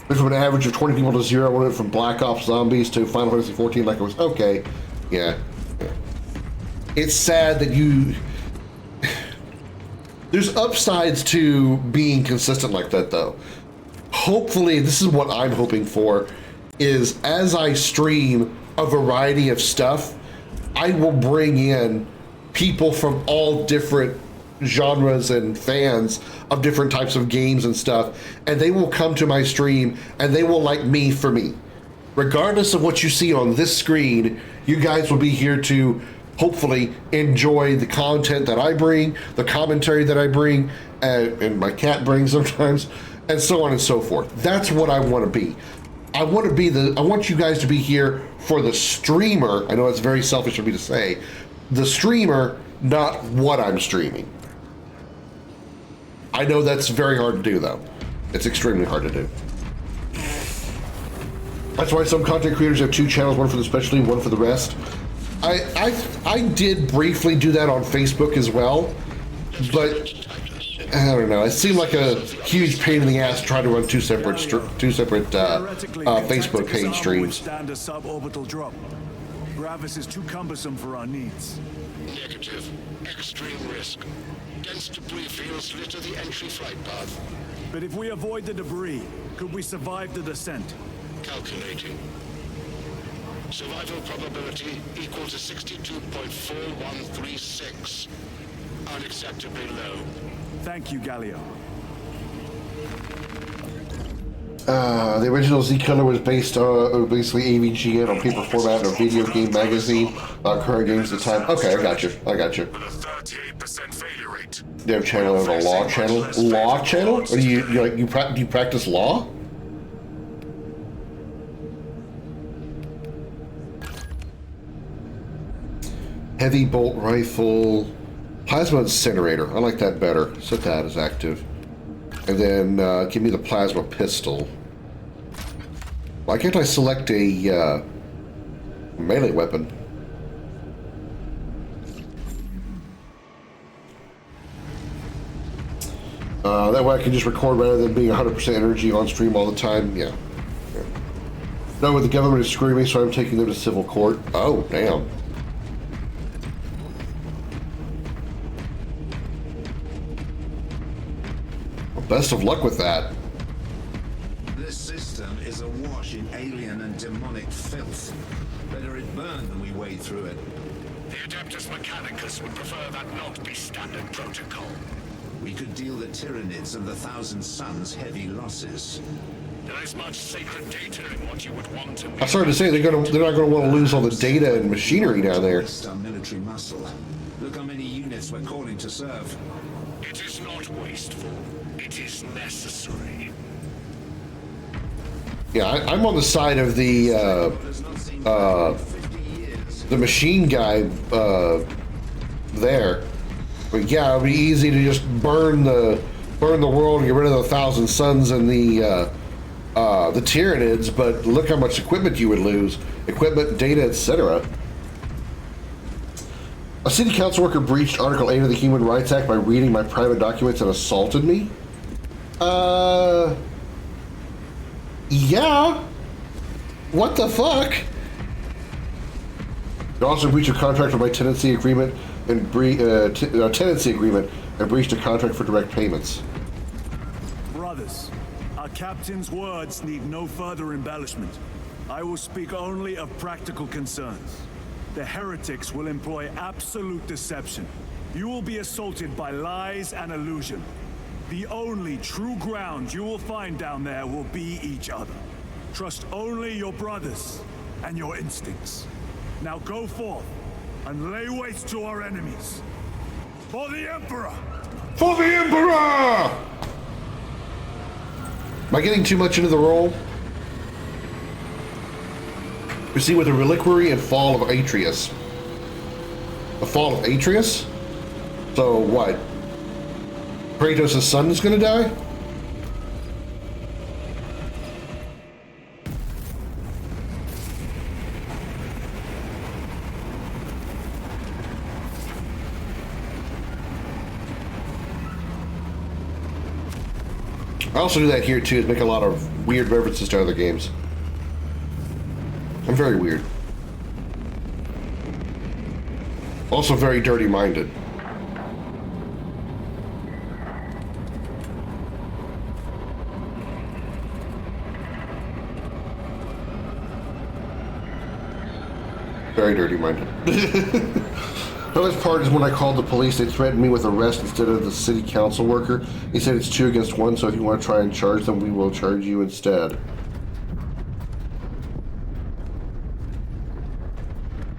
Went from an average of 20 people to 0. I went from Black Ops Zombies to Final Fantasy 14 like it was okay. Yeah. It's sad that there's upsides to being consistent like that, though. Hopefully, this is what I'm hoping for, is as I stream a variety of stuff, I will bring in people from all different genres and fans of different types of games and stuff, and they will come to my stream and they will like me for me. Regardless of what you see on this screen, you guys will be here to hopefully enjoy the content that I bring, the commentary that I bring, and my cat brings sometimes, and so on and so forth. That's what I want to be. I want you guys to be here for the streamer. I know it's very selfish of me to say, the streamer, not what I'm streaming. I know that's very hard to do, though. It's extremely hard to do. That's why some content creators have 2 channels, one for the specialty, one for the rest. I did briefly do that on Facebook as well, but I don't know. It seemed like a huge pain in the ass to try to run two separate Facebook page streams. Stand a suborbital drop. Gravis is too cumbersome for our needs. Negative. Extreme risk. Dense debris fields litter the entry flight path. But if we avoid the debris, could we survive the descent? Calculating. Survival probability equal to 62.4136. Unacceptably low. Thank you, Galio. The original Z Killer was based on basically AVGN on paper format in a video game magazine. Current games at the time. Okay, I got you. With a 38% failure rate. You have a channel of a law channel. Law channel? Or do you practice law? Heavy bolt rifle, plasma incinerator. I like that better. Set that as active. And then give me the plasma pistol. Why can't I select a melee weapon? That way I can just record rather than being 100% energy on stream all the time. Yeah. No, the government is screwing me, so I'm taking them to civil court. Oh, damn. Well, best of luck with that. This system is awash in alien and demonic filth. Better it burn than we wade through it. The Adeptus Mechanicus would prefer that not be standard protocol. We could deal the Tyranids and the Thousand Suns heavy losses. There is much sacred data in what you would want to. I started to say they're not going to want to lose all the data and machinery down there. Our military muscle. Look how many units we're calling to serve. It is not wasteful. It is necessary. Yeah, I'm on the side of the machine guy there. But yeah, it'd be easy to just burn the world and get rid of the 1,000 Suns and the Tyranids, but look how much equipment you would lose. Equipment, data, etc. A city council worker breached Article 8 of the Human Rights Act by reading my private documents and assaulted me? Yeah. What the fuck? They also breached a contract for my tenancy agreement and breached a contract for direct payments. Brothers, our captain's words need no further embellishment. I will speak only of practical concerns. The heretics will employ absolute deception. You will be assaulted by lies and illusion. The only true ground you will find down there will be each other. Trust only your brothers and your instincts. Now go forth and lay waste to our enemies. For the Emperor! For the Emperor! Am I getting too much into the role? We see with the reliquary and fall of Atreus. The fall of Atreus? So what? Kratos' son is gonna die? I also do that here too, is make a lot of weird references to other games. I'm very weird. Also very dirty-minded. Very dirty-minded. The best part is when I called the police, they threatened me with arrest instead of the city council worker. He said it's 2 against 1, so if you want to try and charge them, we will charge you instead.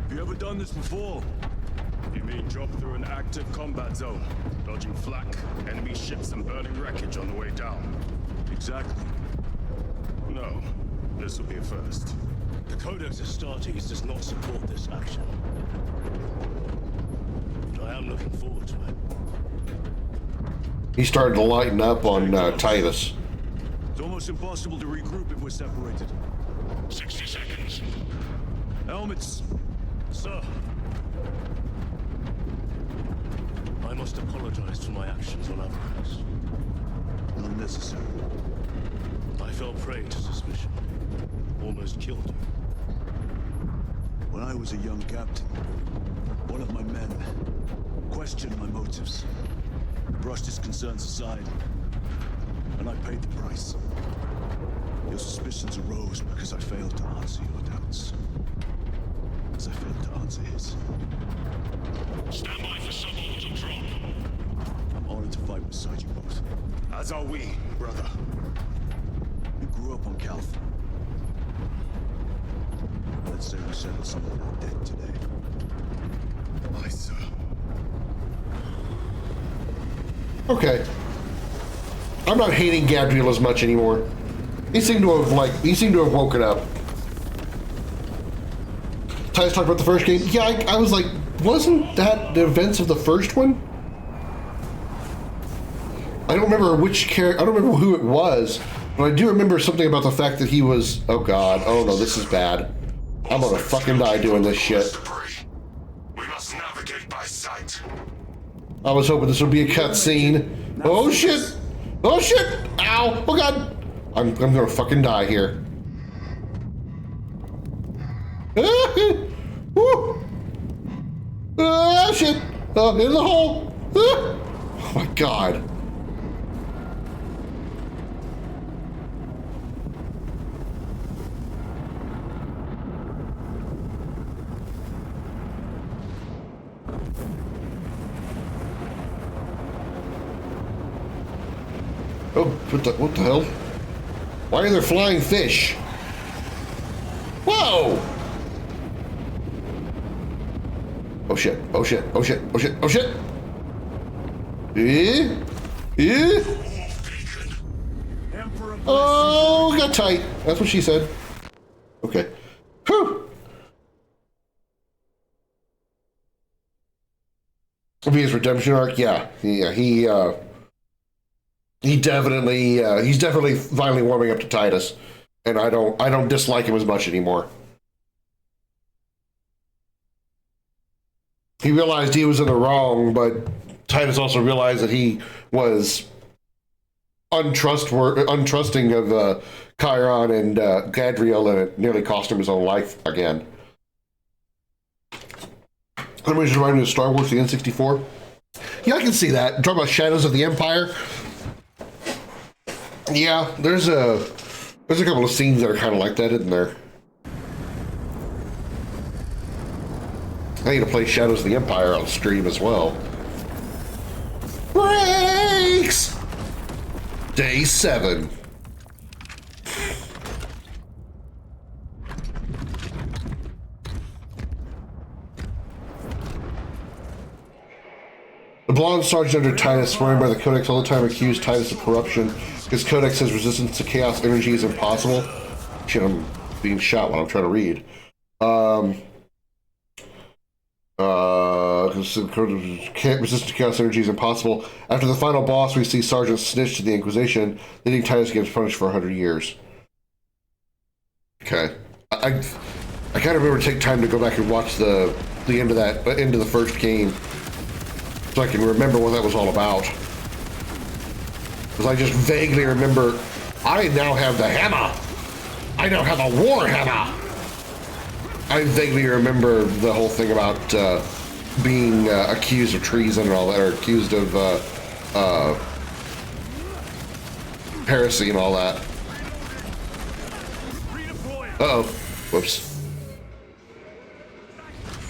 Have you ever done this before? You mean drop through an active combat zone, dodging flak, enemy ships and burning wreckage on the way down? Exactly. No, this will be a first. The Codex Astartes does not support this action. But I am looking forward to it. He started to lighten up on Titus. It's almost impossible to regroup if we're separated. 60 seconds. Helmets. Sir. I must apologize for my actions on Avarice. Unnecessary. I fell prey to suspicion. Almost killed you. When I was a young captain, one of my men questioned my motives, brushed his concerns aside, and I paid the price. Your suspicions arose because I failed to answer your doubts, as I failed to answer his. Stand by for suborbital drop. I'm honored to fight beside you both. As are we, brother. You grew up on Calth. Let's say we settle some of our debt today. Aye, sir. Okay. I'm not hating Gabriel as much anymore. He seemed to have woken up. Titus talked about the first game. Yeah, I was like, wasn't that the events of the first one? I don't remember which character, I don't remember who it was, but I do remember something about the fact that he was, oh god, oh no, this is bad. I'm gonna fucking die doing this shit. We must navigate by sight. I was hoping this would be a cutscene. Oh shit! Oh shit! Ow! Oh god! I'm gonna fucking die here. Woo! Ah shit! Oh, in the hole! Ah! Oh my god. Oh, what the hell? Why are there flying fish? Whoa! Oh shit, oh shit, oh shit, oh shit, oh shit! Eh? Eh? Oh, got tight. That's what she said. Okay. Whew. His redemption arc, yeah. He definitely, he's definitely finally warming up to Titus, and I don't dislike him as much anymore. He realized he was in the wrong, but Titus also realized that he was untrusting of Chiron and Gadriel, and it nearly cost him his own life again. Somebody just reminded me of Star Wars, the N64. Yeah, I can see that. Talking about Shadows of the Empire. Yeah, there's a couple of scenes that are kind of like that, isn't there? I need to play Shadows of the Empire on stream as well. Breaks! Day 7. The blonde sergeant under Titus, sworn by the Codex all the time, accused Titus of corruption. His Codex says resistance to chaos energy is impossible. Shit, I'm being shot while I'm trying to read. Resistance to chaos energy is impossible. After the final boss, we see Sergeant snitch to the Inquisition, leading Titus gets punished for 100 years. Okay. I kind of remember to take time to go back and watch the end of the first game, so I can remember what that was all about. Because I just vaguely remember, I now have the hammer. I now have a Warhammer. I vaguely remember the whole thing about being accused of treason and all that, or accused of heresy and all that. Uh-oh. Whoops.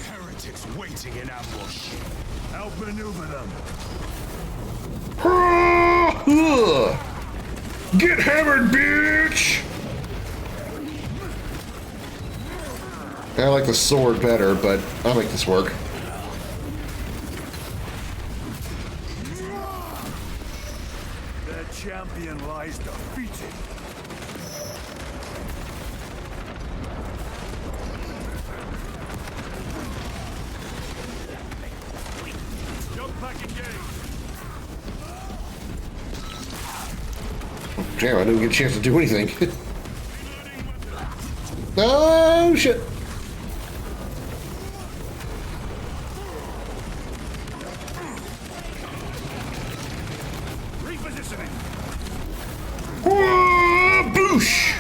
Heretics waiting in ambush. Help maneuver them. Get hammered, bitch! I like the sword better, but I'll make this work. Their champion lies defeated. Jump back engaged. Damn, I didn't get a chance to do anything. Oh, shit. Repositioning. Boosh!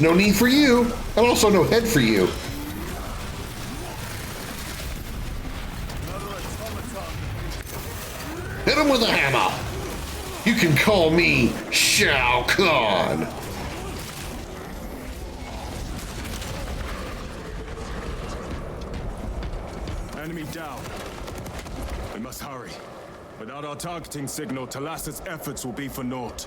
No knee for you, and also no head for you. Hit him with a hammer. You can call me Shao Kahn. Enemy down. We must hurry. Without our targeting signal, Talasset's efforts will be for naught.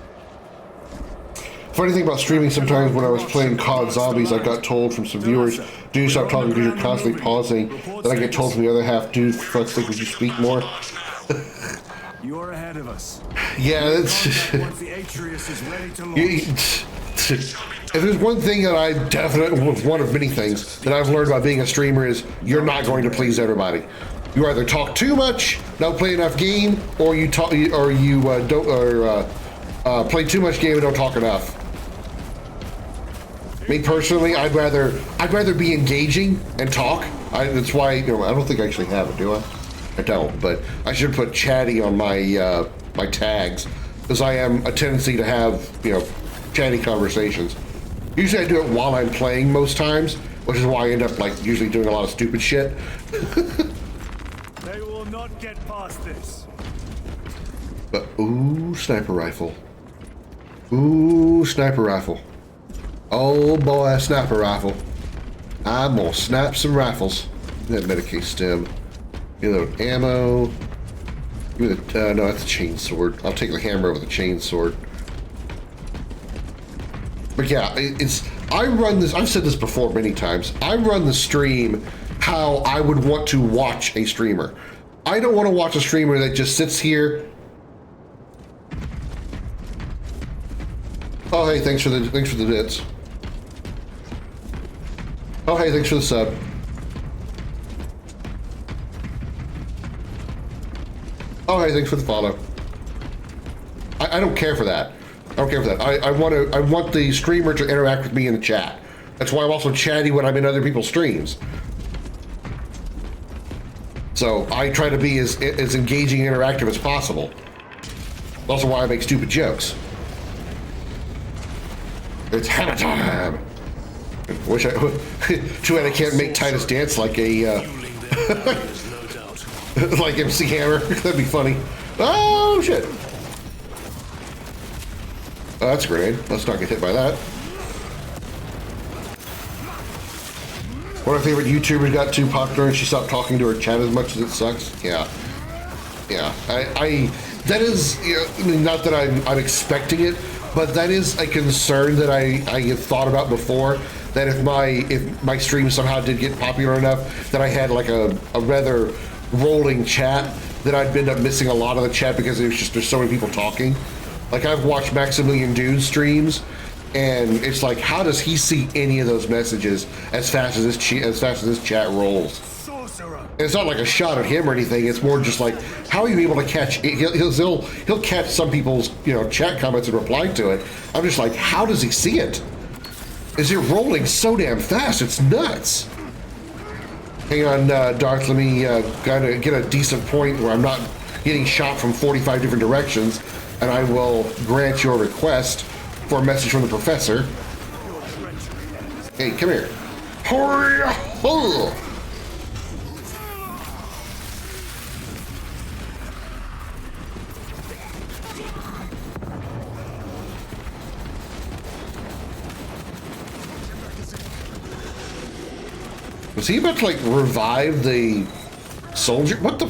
Funny thing about streaming, sometimes when I was playing COD Zombies, I got told from some viewers, dude, stop talking because you're constantly pausing. Then I get told from the other half, dude, for fuck's sake, would you speak more? You're ahead of us. Yeah, that's... Once the Atreus is ready to launch. If there's one thing that I definitely, one of many things that I've learned about being a streamer is you're not going to please everybody. You either talk too much, don't play enough game, or you talk, or you play too much game and don't talk enough. Me personally, I'd rather be engaging and talk. That's why, I don't think I actually have it, do I? I don't, but I should put chatty on my my tags, because I am a tendency to have, chatty conversations. Usually I do it while I'm playing most times, which is why I end up usually doing a lot of stupid shit. They will not get past this. But ooh, sniper rifle. Ooh, sniper rifle. Oh boy, sniper rifle. I'm gonna snipe some rifles. That Medicaid stem. Give me the ammo. Give me the, no, that's a chain sword. I'll take the hammer over the chain sword. But yeah, I run this, I've said this before many times. I run the stream how I would want to watch a streamer. I don't want to watch a streamer that just sits here Oh, hey, thanks for the bits. Oh, hey, thanks for the sub. Oh, hey, thanks for the follow. I don't care for that. I don't care for that. I want the streamer to interact with me in the chat. That's why I'm also chatty when I'm in other people's streams. So I try to be as engaging and interactive as possible. Also why I make stupid jokes. It's hammer time. Wish I too bad I can't make Titus dance like a like MC Hammer. That'd be funny. Oh shit. Oh, that's a grenade. Let's not get hit by that. One of my favorite YouTubers got too popular and she stopped talking to her chat as much as it sucks. Yeah. Yeah. That is, you know, not that I'm expecting it, but that is a concern that I have thought about before, that if my stream somehow did get popular enough that I had like a rather rolling chat, that I'd end up missing a lot of the chat because there's so many people talking. Like I've watched Maximilian Dude's streams, and it's like, how does he see any of those messages as fast as this chat rolls? And it's not like a shot at him or anything. It's more just like, how are you able to catch? He'll catch some people's chat comments and reply to it. I'm just like, how does he see it? Is it rolling so damn fast? It's nuts. Hang on, Darth. Let me kind of get a decent point where I'm not getting shot from 45 different directions, and I will grant your request for a message from the professor. Hey, come here. Hurry! Was he about to like revive the soldier? What the?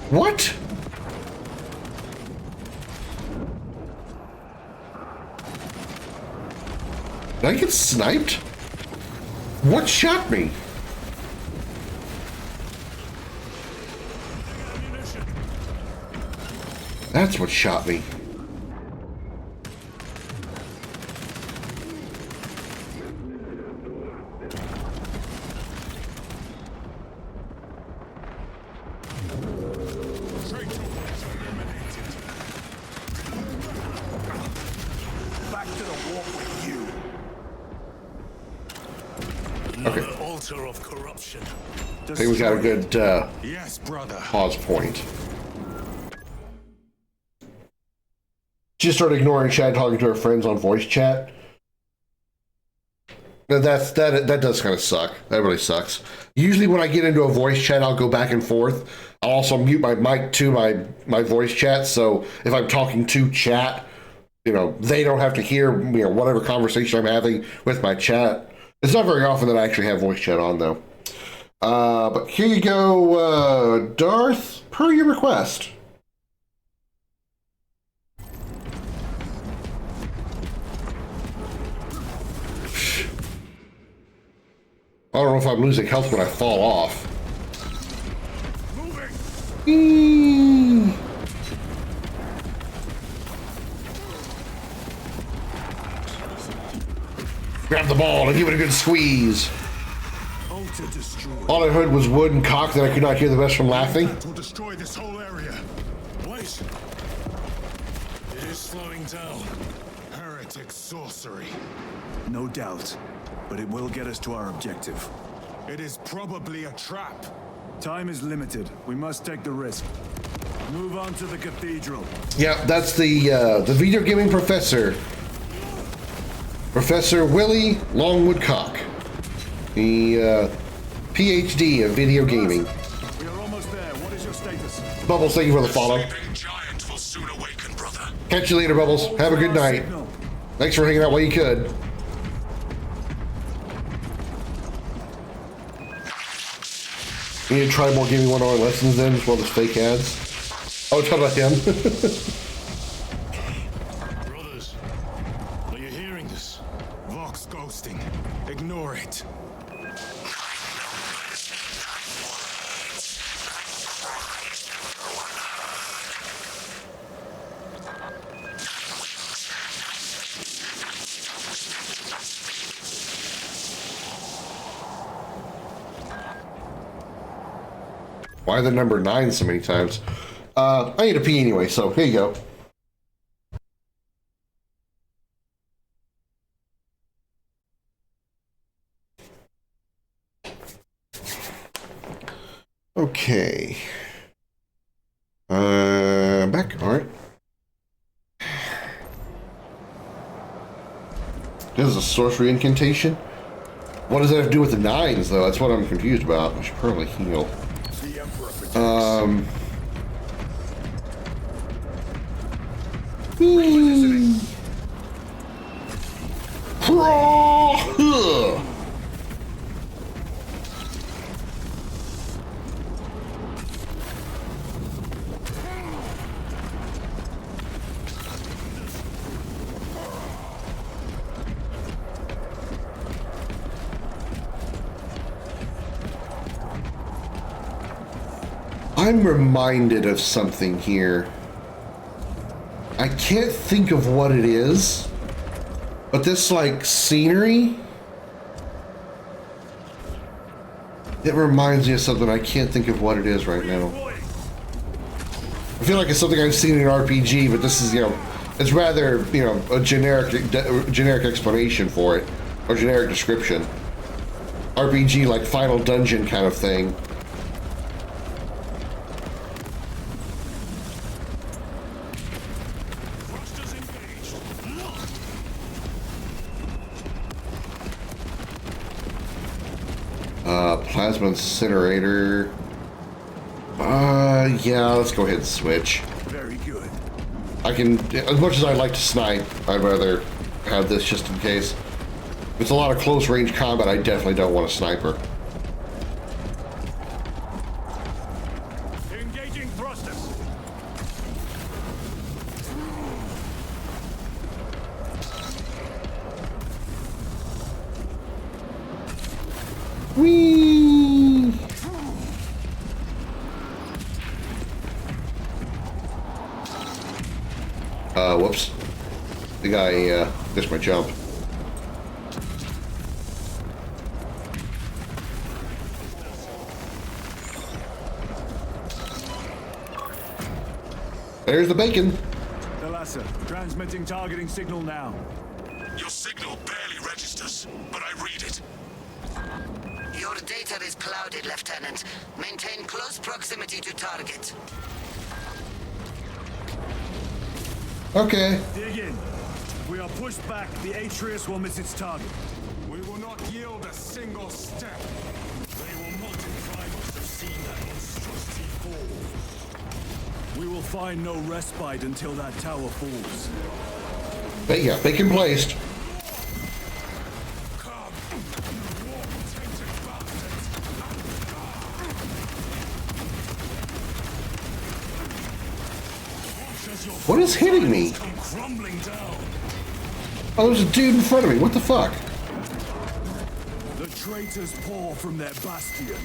What? Did I get sniped? What shot me? That's what shot me. I think we got a good yes, brother. Pause point. She just started ignoring chat, talking to her friends on voice chat. That does kind of suck. That really sucks. Usually when I get into a voice chat, I'll go back and forth. I'll also mute my mic to my voice chat, so if I'm talking to chat, they don't have to hear whatever conversation I'm having with my chat. It's not very often that I actually have voice chat on though. But here you go, Darth, per your request. I don't know if I'm losing health when I fall off. Grab the ball and give it a good squeeze. All I heard was wood and cock that I could not hear the rest from laughing. Will destroy this whole area. Wait. It is slowing down. Heretic sorcery. No doubt, but it will get us to our objective. It is probably a trap. Time is limited. We must take the risk. Move on to the cathedral. Yeah, that's the video gaming professor. Professor Willie Longwood Cock. The PhD of video gaming. We are almost there. What is your status? Bubbles, thank you for the follow. Giant will soon awaken, brother. Catch you later, Bubbles. Have a good night. Thanks for hanging out while you could. You need to try more gaming 101 lessons then, as well as fake ads. Oh, talk about him. Brothers, are you hearing this? Vox ghosting. Ignore it. Why the number 9 so many times? I need to pee anyway, so here you go. Okay. Back. All right. This is a sorcery incantation. What does that have to do with the 9s, though? That's what I'm confused about. I should probably heal. I'm reminded of something here. I can't think of what it is, but this, like, scenery, it reminds me of something. I can't think of what it is right now. I feel like it's something I've seen in an RPG, but this is, you know, it's rather, you know, a generic explanation for it, or generic description. RPG, like Final Dungeon kind of thing. Plasma incinerator. Yeah, let's go ahead and switch. Very good. I can, as much as I'd like to snipe, I'd rather have this just in case. If it's a lot of close range combat, I definitely don't want a sniper. Engaging thrusters. Whee! Whoops. I think I missed my jump. There's the bacon. Thalassa, transmitting targeting signal now. Your signal barely registers, but I read it. Your data is clouded, Lieutenant. Maintain close proximity to target. Okay. Dig in. If we are pushed back, the Atreus will miss its target. We will not yield a single step. They will multiply must have seen that monstrosity fall. We will find no respite until that tower falls. But yeah, bacon placed. What is hitting me? Oh, there's a dude in front of me. What the fuck? The traitors pour from their bastion.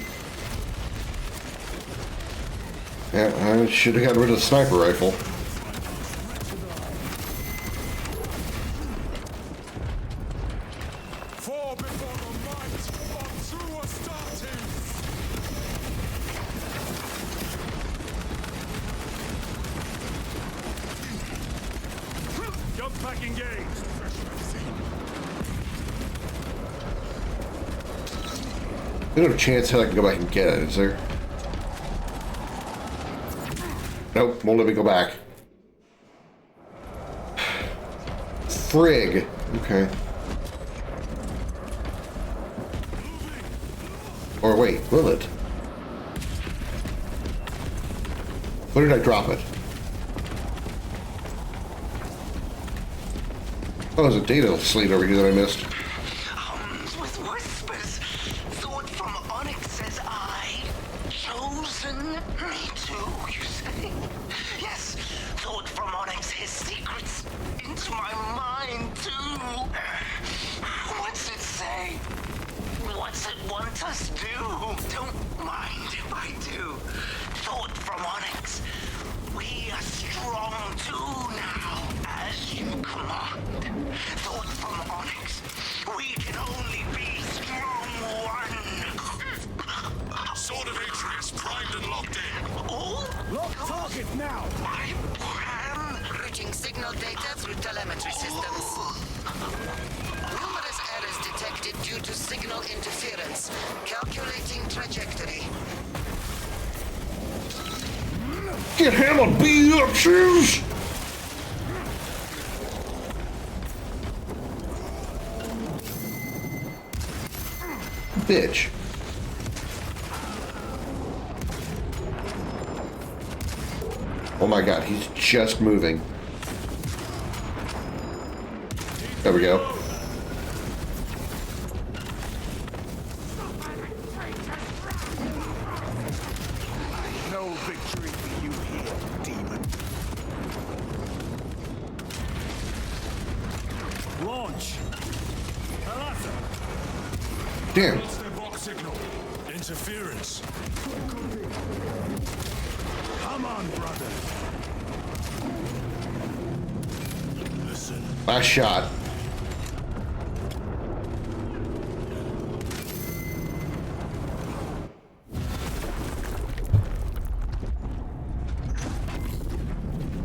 Yeah, I should have got rid of the sniper rifle. Fall before the might of true Astartes! Jump pack engaged. There's no chance that I can go back and get it, is there? Nope, won't let me go back. Frig. Okay. Or wait, will it? Where did I drop it? Oh, there's a data slate over here that I missed. With whispers, thought from Onyx says I, chosen me too, you say? Yes, thought from Onyx his secrets into my mind too. What's it say? What's it want us to do? Don't mind if I do. Thought from Onyx, we are strong too now, as you command. Thought from Onyx, we can only be strong one. Sword of Atreus primed and locked due to signal interference. Calculating trajectory. Get hammered, bitches! Bitch. Oh my god, he's just moving. There we go. No victory for you here, demon. Launch! Damn. What's their box signal? Interference. Come on, brother. Listen. Last shot.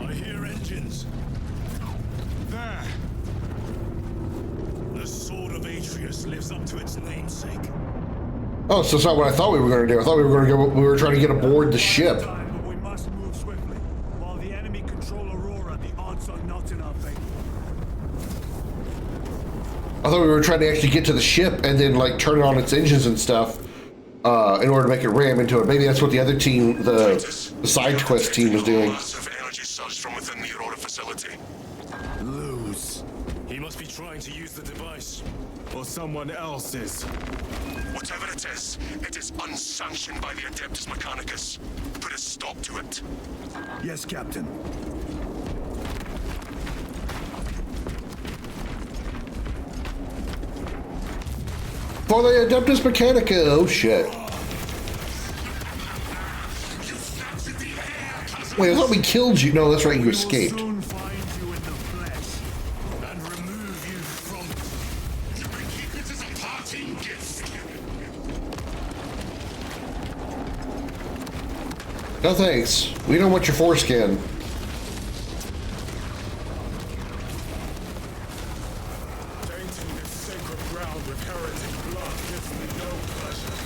I hear engines. There. The sword of Atreus lives up to its namesake. Oh, so it's not what I thought we were going to do. I thought we were going to go. We were trying to get aboard the ship. But we must move swiftly. While the enemy control Aurora, the odds are not in our favor. I thought we were trying to actually get to the ship and then like turn on its engines and stuff in order to make it ram into it. Maybe that's what the other team, the side quest team, was doing. Massive energy surge from within the Aurora facility. Lose. He must be trying to use the device. Or someone else's. Whatever it is unsanctioned by the Adeptus Mechanicus. Put a stop to it. Yes, Captain. For the Adeptus Mechanica. Oh shit. Wait, I thought we killed you. No, that's right, you escaped. No thanks. We don't want your foreskin. Tainting this sacred ground with heretic blood gives me no pleasure.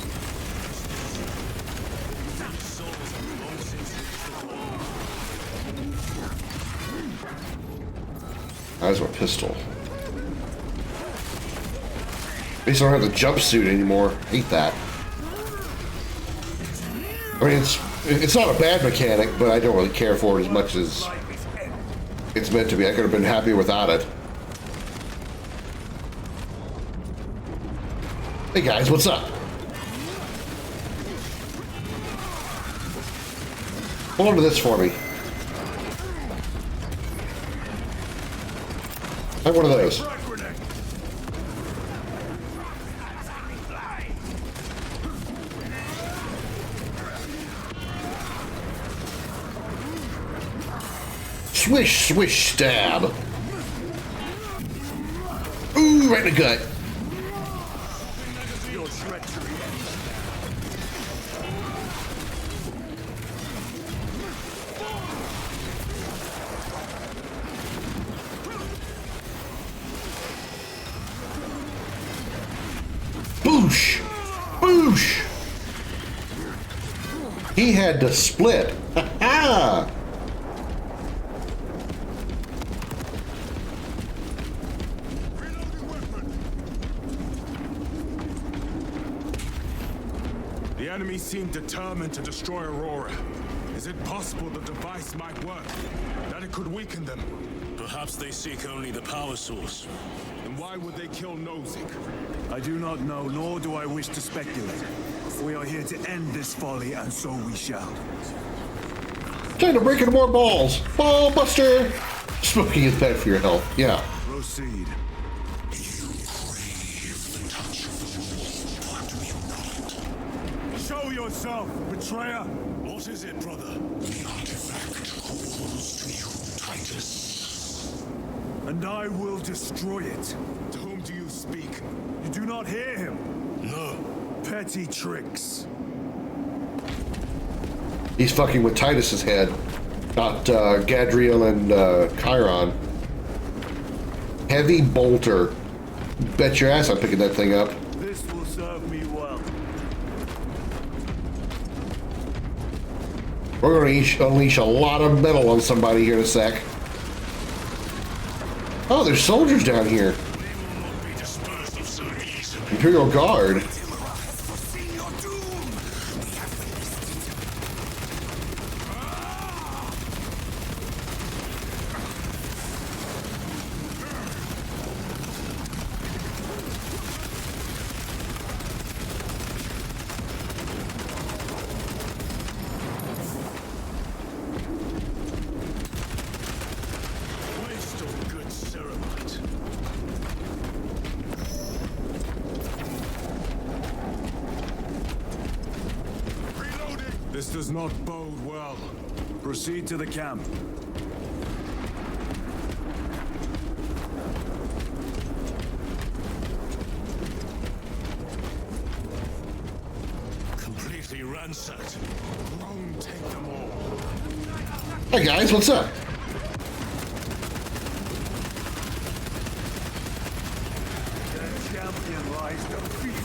These souls have long since reached the That's my pistol. At least I don't have the jumpsuit anymore. Hate that. I mean, it's not a bad mechanic, but I don't really care for it as much as it's meant to be. I could have been happy without it. Hey guys, what's up? Hold on to this for me. Have one of those. Swish, swish, stab. Ooh, right in the gut. Boosh! Boosh! He had to split. Ha ha! The enemy seemed determined to destroy Aurora. Is it possible the device might work? That it could weaken them? Perhaps they seek only the power source. And why would they kill Nozick? I do not know, nor do I wish to speculate. We are here to end this folly, and so we shall. Time to break into more balls. Ball buster. Smoking is bad for your health. Yeah. Proceed. Show yourself, betrayer! What is it, brother? The artifact calls to you, Titus. And I will destroy it. To whom do you speak? You do not hear him? No. Petty tricks. He's fucking with Titus's head, not Gadriel and Chiron. Heavy bolter. Bet your ass I'm picking that thing up. This will serve me well. We're going to unleash a lot of metal on somebody here in a sec. Oh, there's soldiers down here. Imperial Guard. This does not bode well. Proceed to the camp. Completely ransacked. Rome take them all. Hey guys, what's up? The champion lies defeated.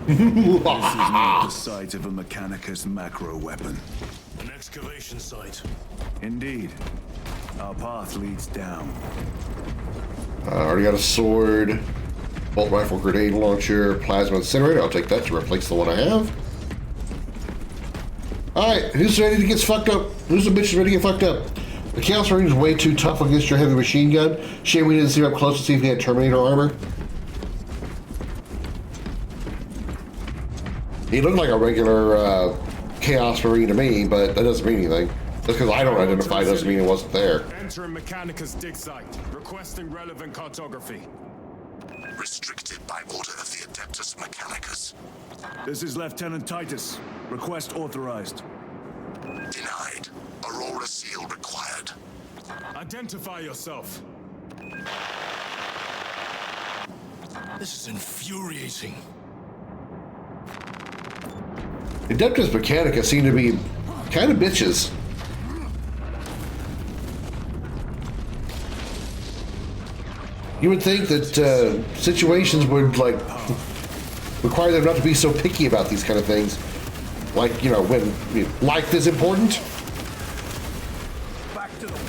This is not the site of a Mechanicus macro weapon. An excavation site. Indeed. Our path leads down. Already got a sword, bolt rifle, grenade launcher, plasma incinerator. I'll take that to replace the one I have. Alright, who's ready to get fucked up? Who's the bitch ready to get fucked up? The Chaos Marine is way too tough against your heavy machine gun. Shame we didn't see him up close to see if he had Terminator armor. He looked like a regular Chaos Marine to me, but that doesn't mean anything. Just because I don't identify doesn't mean it wasn't there. Entering Mechanicus dig site. Requesting relevant cartography. Restricted by order of the Adeptus Mechanicus. This is Lieutenant Titus. Request authorized. Denied. Aurora seal required. Identify yourself. This is infuriating. Adeptus Mechanica seem to be kind of bitches. You would think that situations would like require them not to be so picky about these kind of things. Like, you know, when life is important. Back to the war.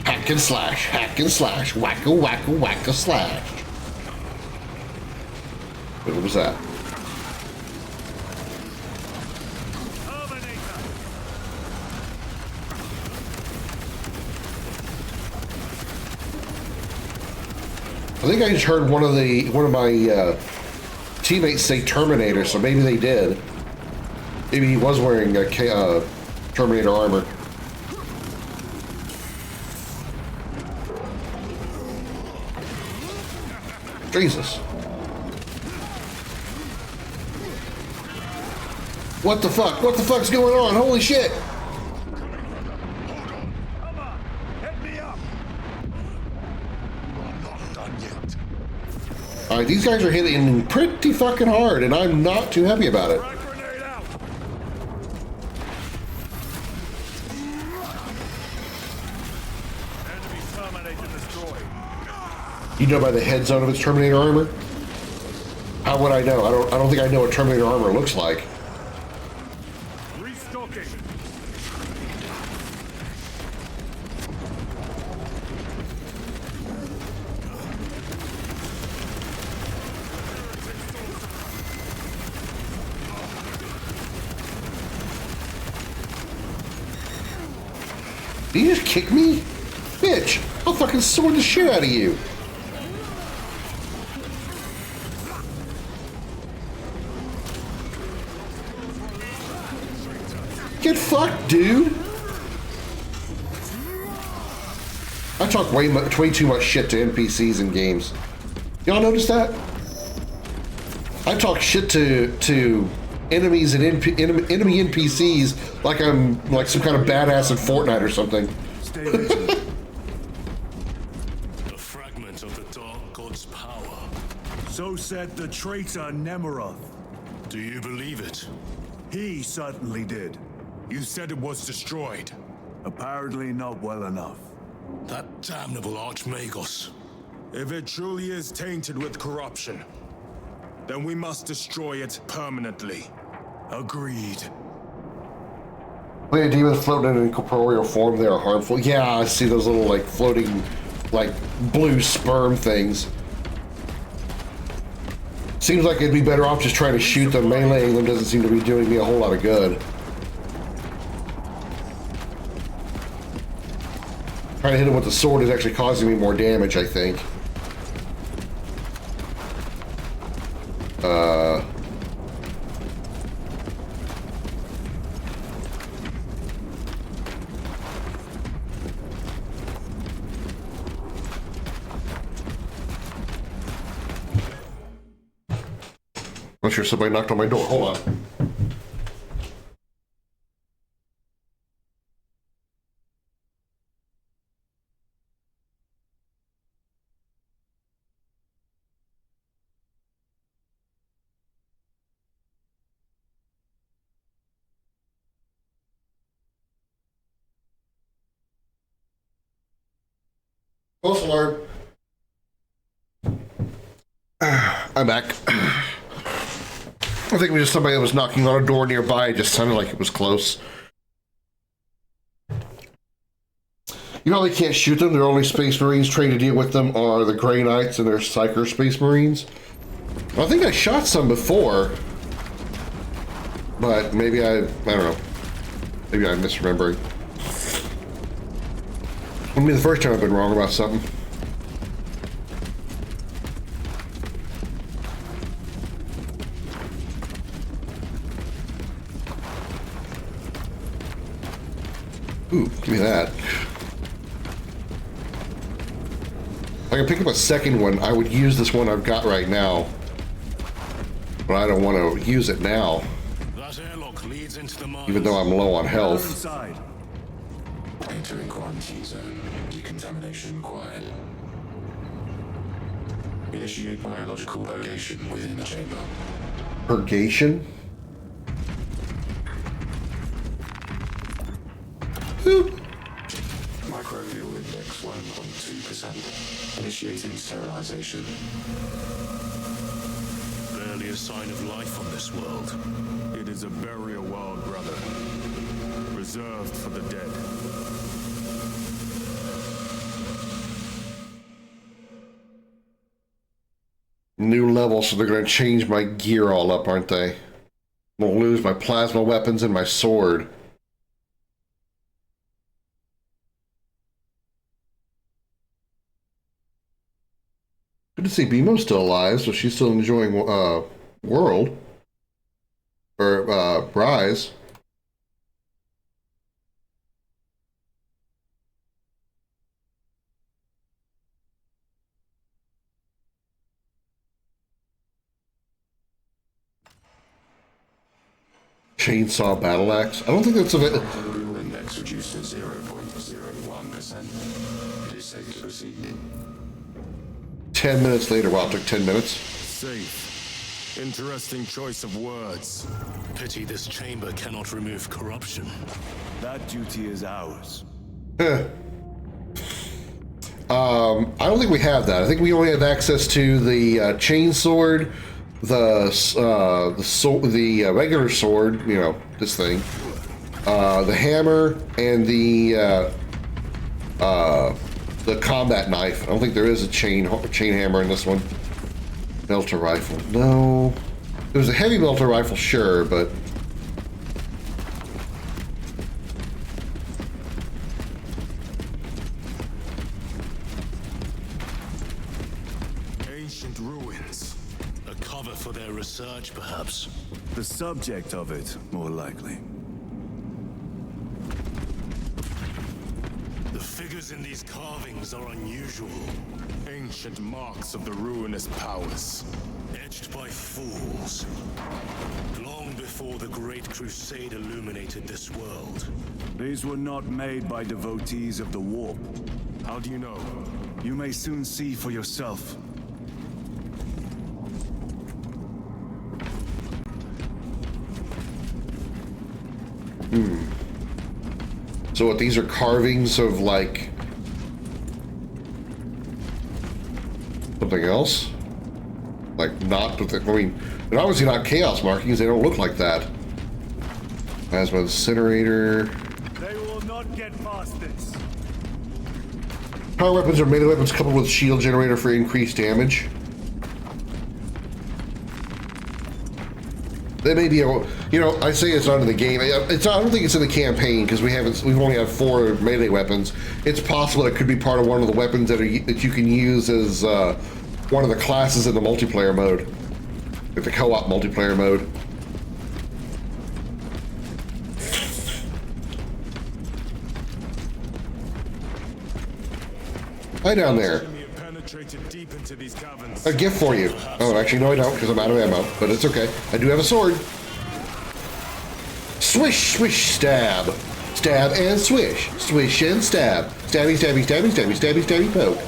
Hack and slash, whack a slash. What was that? I think I just heard one of my teammates say Terminator, so maybe they did. Maybe he was wearing a Terminator armor. Jesus. What the fuck? What the fuck's going on? Holy shit! Alright, these guys are hitting pretty fucking hard, and I'm not too happy about it. You know by the head zone of its Terminator armor? How would I know? I don't think I know what Terminator armor looks like. Restocking. Did you just kick me? Bitch, I'll fucking sword the shit out of you. Get fucked, dude. talk way too much shit to NPCs in games. Y'all notice that? I talk shit to enemies and enemy NPCs like I'm like some kind of badass in Fortnite or something. Stay vigilant. A fragment of the Dark God's power. So said the traitor Nemeroth. Do you believe it? He certainly did. You said it was destroyed. Apparently not well enough. That damnable Archmagos. If it truly is tainted with corruption, then we must destroy it permanently. Agreed. When demons floating in incorporeal form, they are harmful. Yeah, I see those little like floating, like blue sperm things. Seems like it'd be better off just trying to shoot them. Meleeing them doesn't seem to be doing me a whole lot of good. Trying to hit him with the sword is actually causing me more damage, I think. I'm sure somebody knocked on my door. Hold on. False alarm. I'm back. I think it was just somebody that was knocking on a door nearby. It just sounded like it was close. You probably can't shoot them. The only Space Marines trained to deal with them are the Grey Knights and their Psyker Space Marines. I think I shot some before, but maybe I don't know. Maybe I'm misremembering. Wouldn't be the first time I've been wrong about something. Ooh, give me that. If I can pick up a second one, I would use this one I've got right now. But I don't want to use it now. That airlock leads into the mines. Even though I'm low on health. Inside. Entering quarantine zone. Decontamination required. Initiate biological purgation within the chamber. Purgation? Boop. Microbial index 1.2%. Initiating sterilization. Barely a sign of life on this world. It is a burial world, brother. Reserved for the dead. New level, so they're going to change my gear all up, aren't they? I'm going to lose my plasma weapons and my sword. Good to see Bemo's still alive, so she's still enjoying World. Or Rise. Chainsaw battle axe. I don't think that's a bit. Microbial index reduced to 0.01%. It is safe to proceed. 10 minutes later. Wow, it took 10 minutes. Safe. Interesting choice of words. Pity this chamber cannot remove corruption. That duty is ours. I don't think we have that. I think we only have access to the chainsword, the regular sword, you know, this thing, the hammer, and the combat knife. I don't think there is a chain hammer in this one. Melter rifle, no. There's a heavy melter rifle, sure, but Ancient ruins. A cover for their research, perhaps. The subject of it, more likely. The figures in these carvings are unusual. Ancient marks of the ruinous powers. Etched by fools. Long before the Great Crusade illuminated this world. These were not made by devotees of the warp. How do you know? You may soon see for yourself. So what, these are carvings of, like, something else? Like, not, I mean, they're obviously not chaos markings. They don't look like that. Plasma incinerator. They will not get past this. Power weapons are melee weapons coupled with shield generator for increased damage. They may be, you know, I say it's not in the game. It's not, I don't think it's in the campaign because we've only had 4 melee weapons. It's possible it could be part of one of the weapons that you can use as one of the classes in the multiplayer mode, like the co-op multiplayer mode. Hi down there. A gift for you. Oh, actually, no, I don't, because I'm out of ammo, but it's okay. I do have a sword. Swish, swish, stab. Stab and swish. Swish and stab. Stabby, stabby, stabby, stabby, stabby, stabby, poke.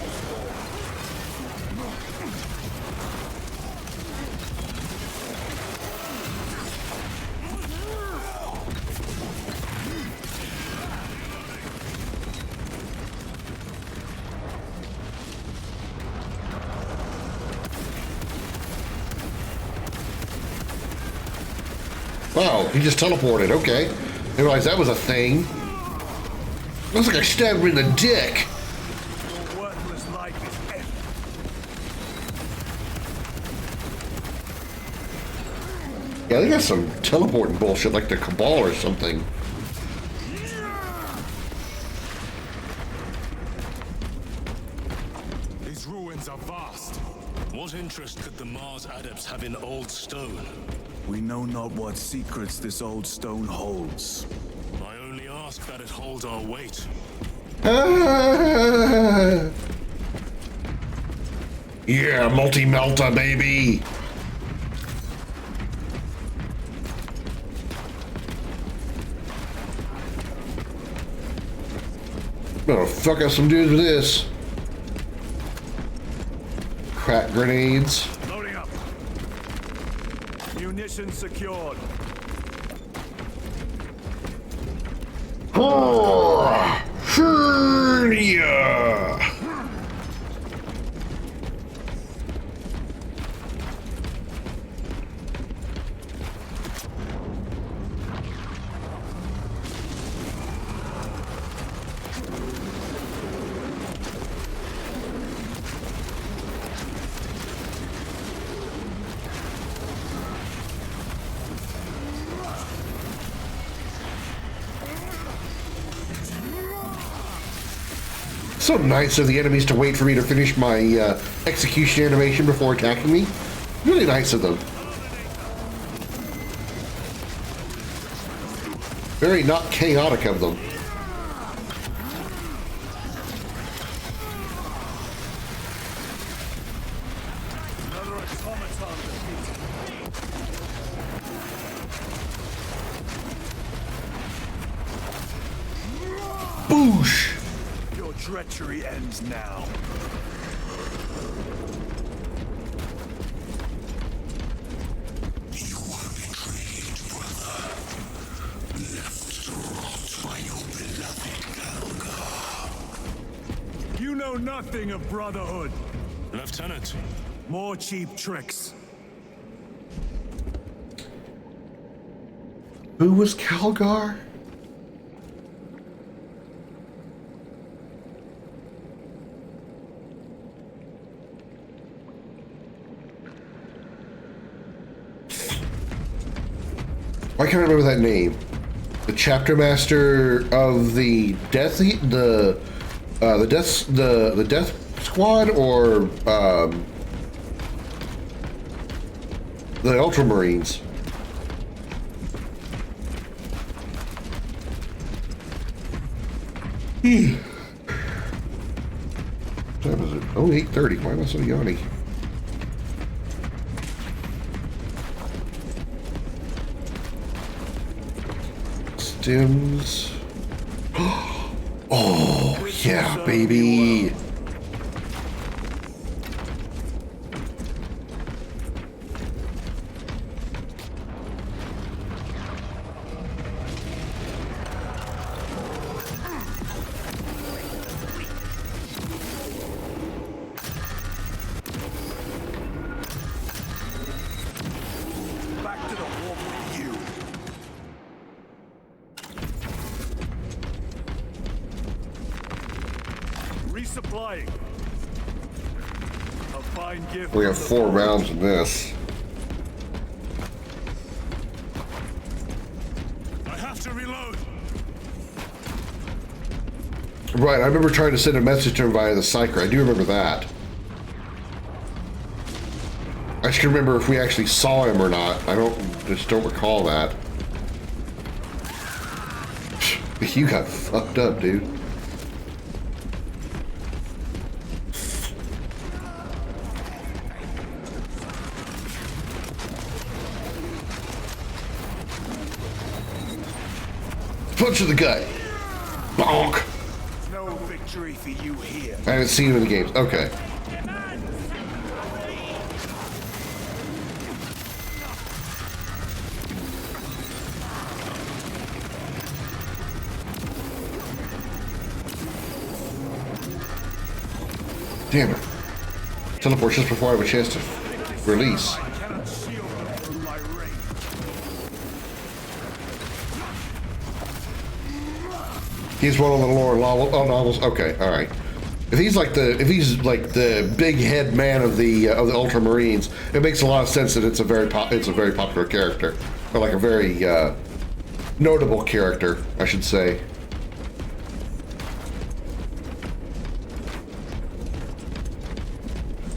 Wow, he just teleported. Okay. Didn't realize that was a thing. Looks like I stabbed him in the dick. Your worthless life is empty. Yeah, they got some teleporting bullshit like the Cabal or something. These ruins are vast. What interest could the Mars adepts have in old stone? We know not what secrets this old stone holds. I only ask that it holds our weight. Yeah, multi-melta, baby. Gonna fuck up some dudes with this. Crack grenades. Loading up. Munitions secured. Yeah. So nice of the enemies to wait for me to finish my execution animation before attacking me. Really nice of them. Very not chaotic of them. Another automaton defeated. Boosh! Your treachery ends now. You were betrayed, brother. Left to rot by your beloved Galga. You know nothing of brotherhood. Lieutenant. More cheap tricks. Who was Calgar? I can't remember that name. The chapter master of the Death Squad, or the Ultramarines. What time is it? Oh, 8:30. Why am I so yawny? Stims. Oh, yeah, baby. Resupplying. A fine gift. We have 4 rounds in this. I have to reload. Right, I remember trying to send a message to him via the psyker. I do remember that. I just can remember if we actually saw him or not. I just don't recall that. You got fucked up, dude. Punch to the gut. Bonk. No victory for you here. I haven't seen him in the games. Okay. Damn it. Teleport just before I have a chance to release. He's one of the lower novels. Okay, all right. If he's like the big head man of the Ultramarines, it makes a lot of sense that it's a very popular character, or like a very notable character, I should say.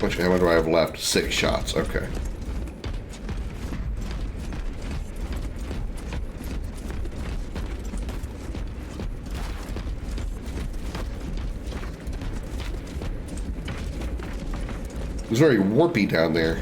How much ammo do I have left? 6 shots. Okay. It's very warpy down there.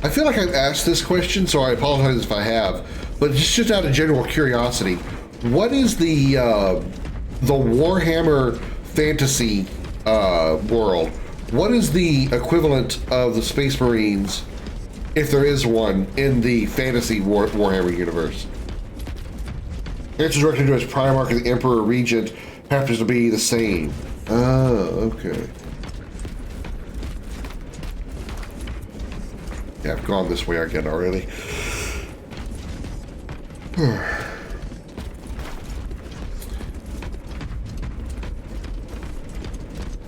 I feel like I've asked this question, so I apologize if I have, but just out of general curiosity, what is the Warhammer fantasy world? What is the equivalent of the Space Marines, if there is one, in the fantasy Warhammer universe? Answer directly to his Primarch of the Emperor Regent happens to be the same. Oh, okay. Yeah, I've gone this way again already.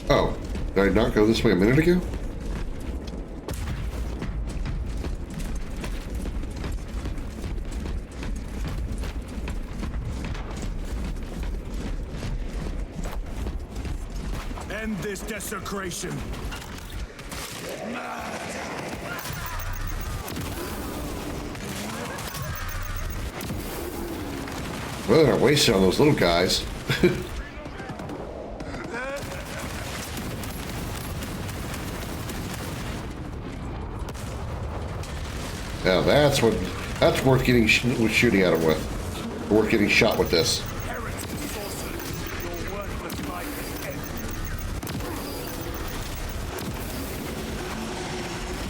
Oh, did I not go this way a minute ago? End this desecration. Well, they're not wasting on those little guys. Now that's worth getting shooting at him with. Worth getting shot with this.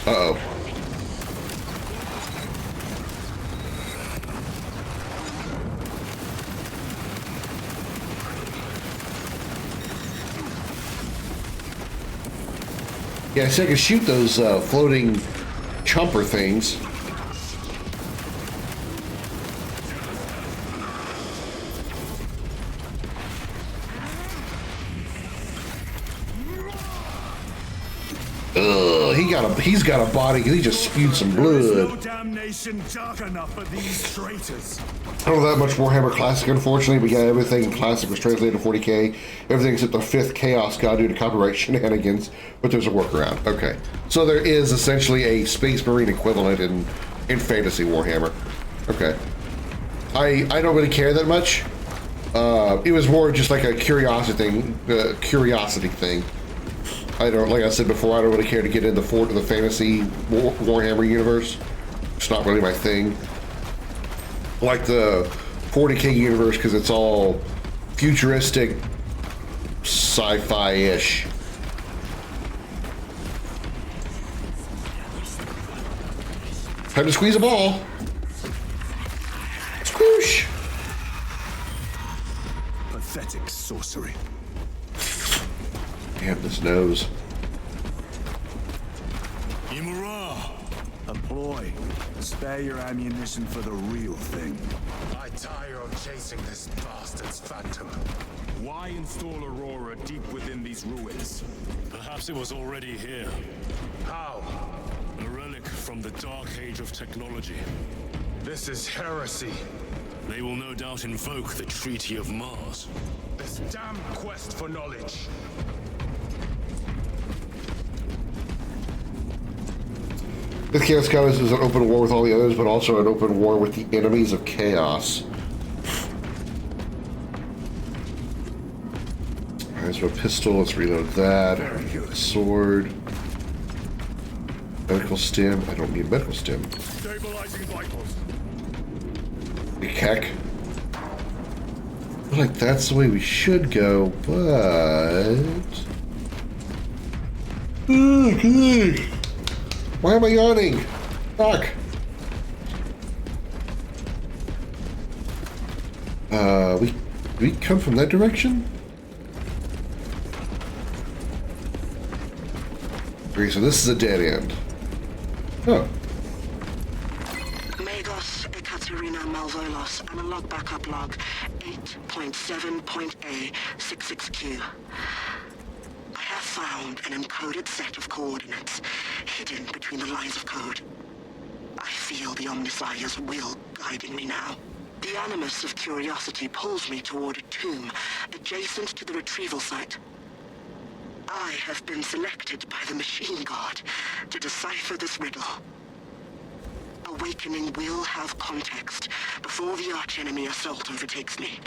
Uh-oh. Yeah, so I can shoot those floating chomper things. Ugh. Well, he's got a body. He just spewed some blood. There is no damnation dark enough for these traitors. I don't know that much Warhammer Classic, unfortunately, but yeah, everything in Classic was translated to 40k. Everything except the 5th Chaos God due to copyright shenanigans, but there's a workaround. Okay. So there is essentially a Space Marine equivalent in Fantasy Warhammer. Okay. I don't really care that much. It was more just like a curiosity thing. I don't, like I said before, I don't really care to get into the fantasy Warhammer universe. It's not really my thing. I like the 40k universe because it's all futuristic, sci-fi-ish. Time to squeeze a ball. Squoosh. Pathetic sorcery. Damn, this nose. Imura! Employ. Spare your ammunition for the real thing. I tire of chasing this bastard's phantom. Why install Aurora deep within these ruins? Perhaps it was already here. How? A relic from the dark age of technology. This is heresy. They will no doubt invoke the Treaty of Mars. This damn quest for knowledge. This Chaos Goddess is an open war with all the others, but also an open war with the enemies of chaos. Alright, so a pistol, let's reload that. Sword. Medical stim. I don't need medical stim. Stabilizing vitals. The heck. I feel like that's the way we should go, but... Okay. Why am I yawning? Fuck. We come from that direction? Okay, so this is a dead end. Oh. Magos Ekaterina Malvolos, analog backup log 8.7.A66Q. I have found an encoded set of coordinates hidden between the lines of code. I feel the Omnissiah's will guiding me now. The animus of curiosity pulls me toward a tomb adjacent to the retrieval site. I have been selected by the Machine God to decipher this riddle. Awakening will have context before the archenemy assault overtakes me.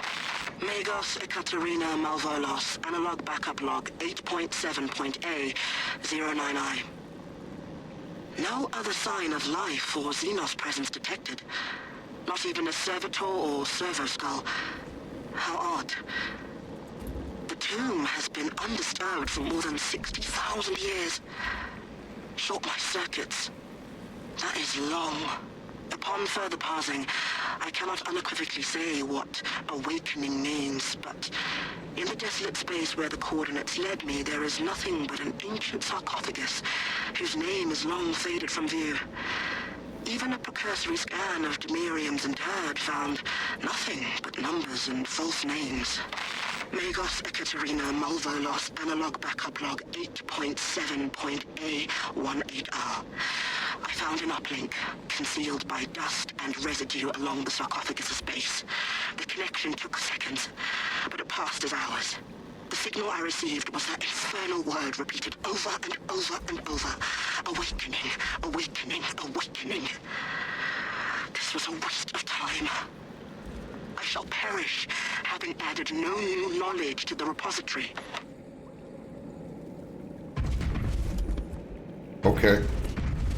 Magos Ekaterina Malvolos, analog backup log 8.7.A099. No other sign of life or Xenos presence detected. Not even a servitor or servo skull. How odd. The tomb has been undisturbed for more than 60,000 years. Short my circuits. That is long. Upon further parsing, I cannot unequivocally say what awakening means, but in the desolate space where the coordinates led me, there is nothing but an ancient sarcophagus whose name is long faded from view. Even a precursory scan of Demirium's interred found nothing but numbers and false names. Magos Ekaterina Malvolos, analog backup log 8.7.A18R. I found an uplink, concealed by dust and residue along the sarcophagus's base. The connection took seconds, but it passed as hours. The signal I received was that infernal word repeated over and over and over. Awakening, awakening, awakening. This was a waste of time. I shall perish, having added no new knowledge to the repository. Okay.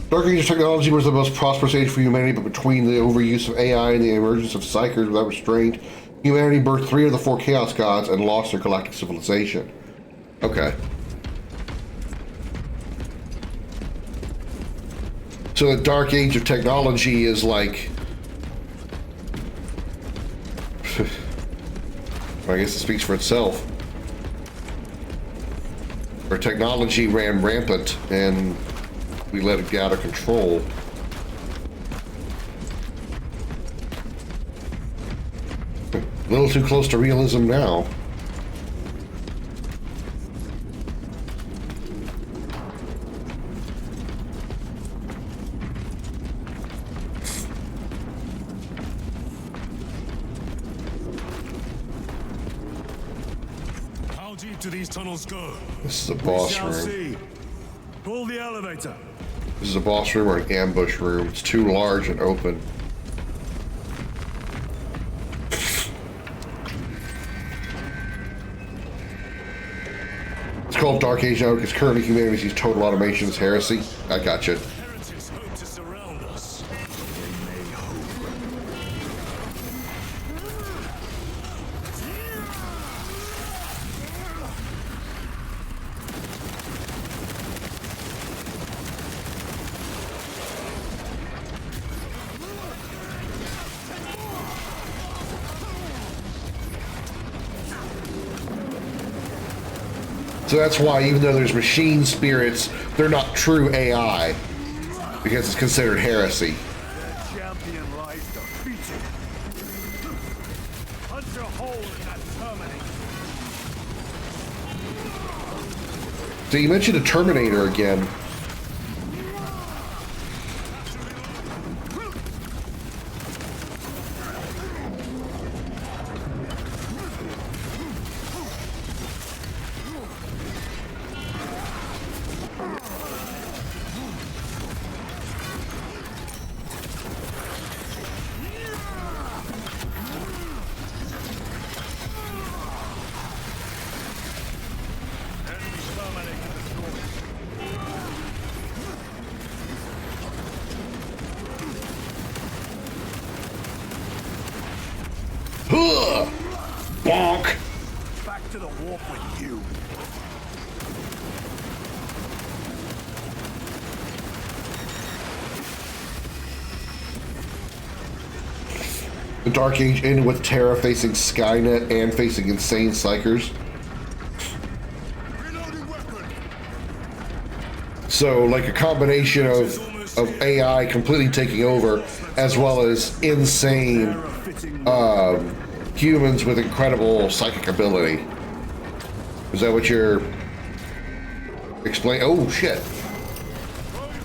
Dark Age technology was the most prosperous age for humanity, but between the overuse of AI and the emergence of psychers without restraint, humanity birthed 3 of the 4 Chaos Gods and lost their galactic civilization. Okay. So the Dark Age of technology is like... I guess it speaks for itself. Where technology ran rampant and we let it get out of control. A little too close to realism now. do these tunnels go? This is a boss room. See. Pull the elevator. This is a boss room or an ambush room. It's too large and open. It's called Dark Age now because currently humanity sees total automation as heresy. I gotcha. Heretics hope to surround us. So that's why, even though there's machine spirits, they're not true AI, because it's considered heresy. The champion lies defeated. Punch a hole in that Terminator. So you mentioned a Terminator again. Bonk! Back to the warp with you. The Dark Age ended with Terra facing Skynet and facing insane psychers. So, like a combination of AI completely taking over, as well as insane humans with incredible psychic ability. Is that what you're explaining? Oh, shit.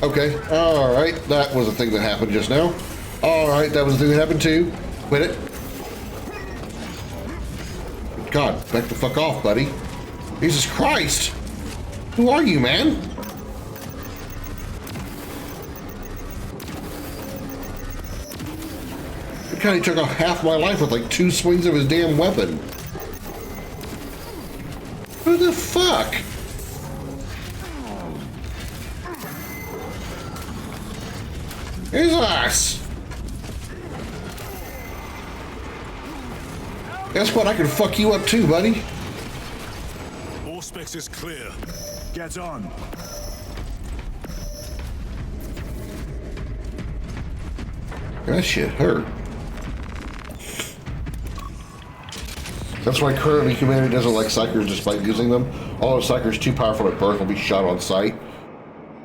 Okay, alright, that was a thing that happened just now. Alright, that was a thing that happened too. Quit it. God, back the fuck off, buddy. Jesus Christ! Who are you, man? He kind of took off half my life with like 2 swings of his damn weapon. What the fuck? His ass! Guess what? I can fuck you up too, buddy. All specs is clear. Get on. That shit hurt. That's why currently humanity doesn't like psychers despite using them. All the psychers too powerful at birth will be shot on sight.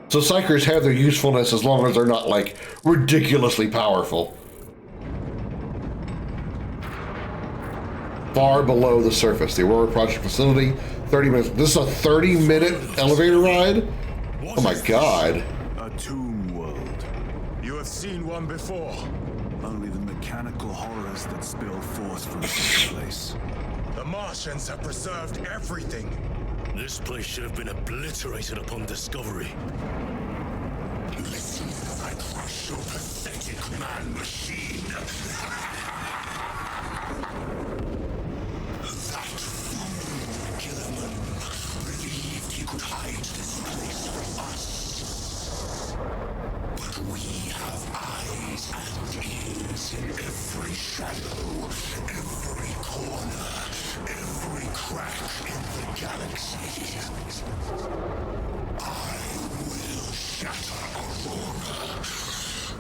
So psychers have their usefulness as long as they're not like ridiculously powerful. Far below the surface. The Aurora Project facility, 30 minutes. This is a 30-minute elevator ride? Oh my god. A tomb world. You have seen one before. Only the mechanical horrors that spill forth from this place. The Martians have preserved everything. This place should have been obliterated upon discovery. Listen as I crush your pathetic man-machine. That fool, Gilliman, believed he could hide this place from us. But we have eyes and ears in every shadow, every corner, every crack in the galaxy. I will shatter Aurora,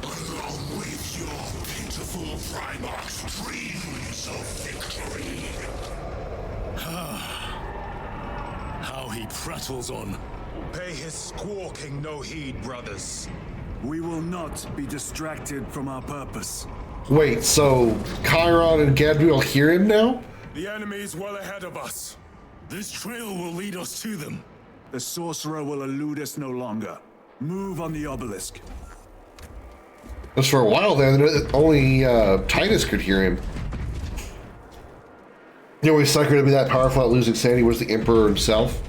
along with your pitiful Primarch's dreams of victory. How he prattles on. Pay his squawking no heed, brothers. We will not be distracted from our purpose. Wait, so Chiron and Gabriel hear him now? The enemy is well ahead of us. This trail will lead us to them. The sorcerer will elude us no longer. Move on the obelisk. Because for a while there, only Titus could hear him. The only sucker to be that powerful at losing sanity was the Emperor himself.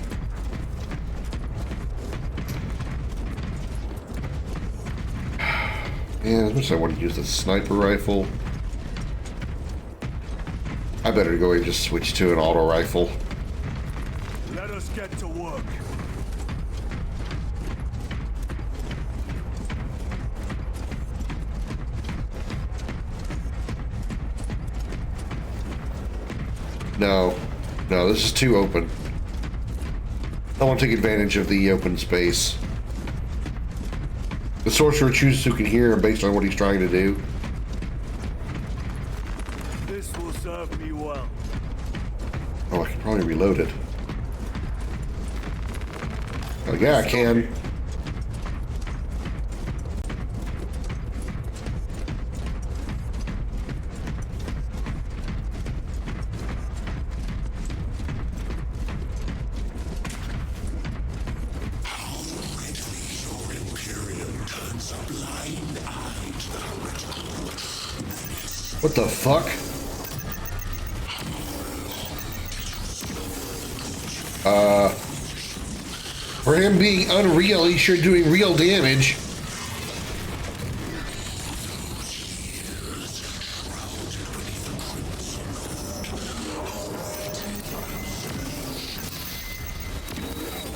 Man, as much as I want to use the sniper rifle, I better go and just switch to an auto rifle. Let us get to work. No, this is too open. I want to take advantage of the open space. The sorcerer chooses who can hear him based on what he's trying to do. This will serve me well. Oh, I can probably reload it. Oh, yeah, I can. What the fuck? For him being unreal, he's sure doing real damage.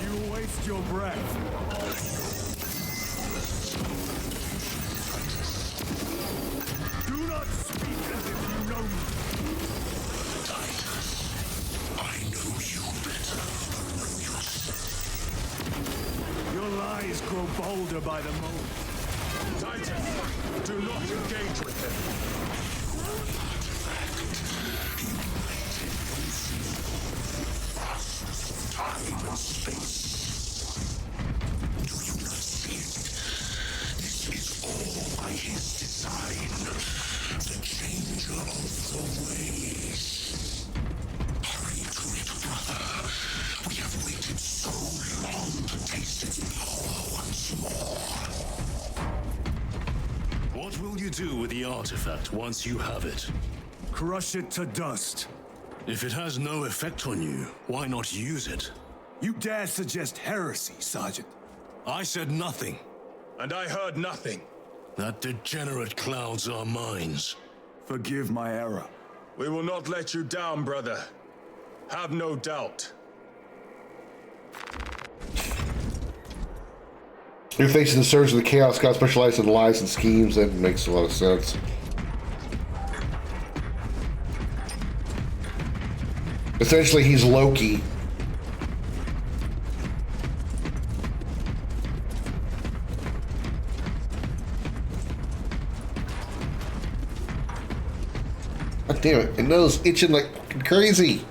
You waste your breath. Do not speak as if you know me. I know you better than yourself. Your lies grow bolder by the moment. Titan, do not engage with him. Time and space. Do you not see it? This is all by his design. The changer of the ways. Hurry to it, brother. We have waited so long to taste its power once more. What will you do with the artifact once you have it? Crush it to dust. If it has no effect on you, why not use it? You dare suggest heresy, Sergeant? I said nothing. And I heard nothing. That degenerate clouds our minds. Forgive my error. We will not let you down, brother. Have no doubt. You're facing the surge of the Chaos God specialized in lies and schemes. That makes a lot of sense. Essentially, he's Loki. God damn it, my nose itching like crazy.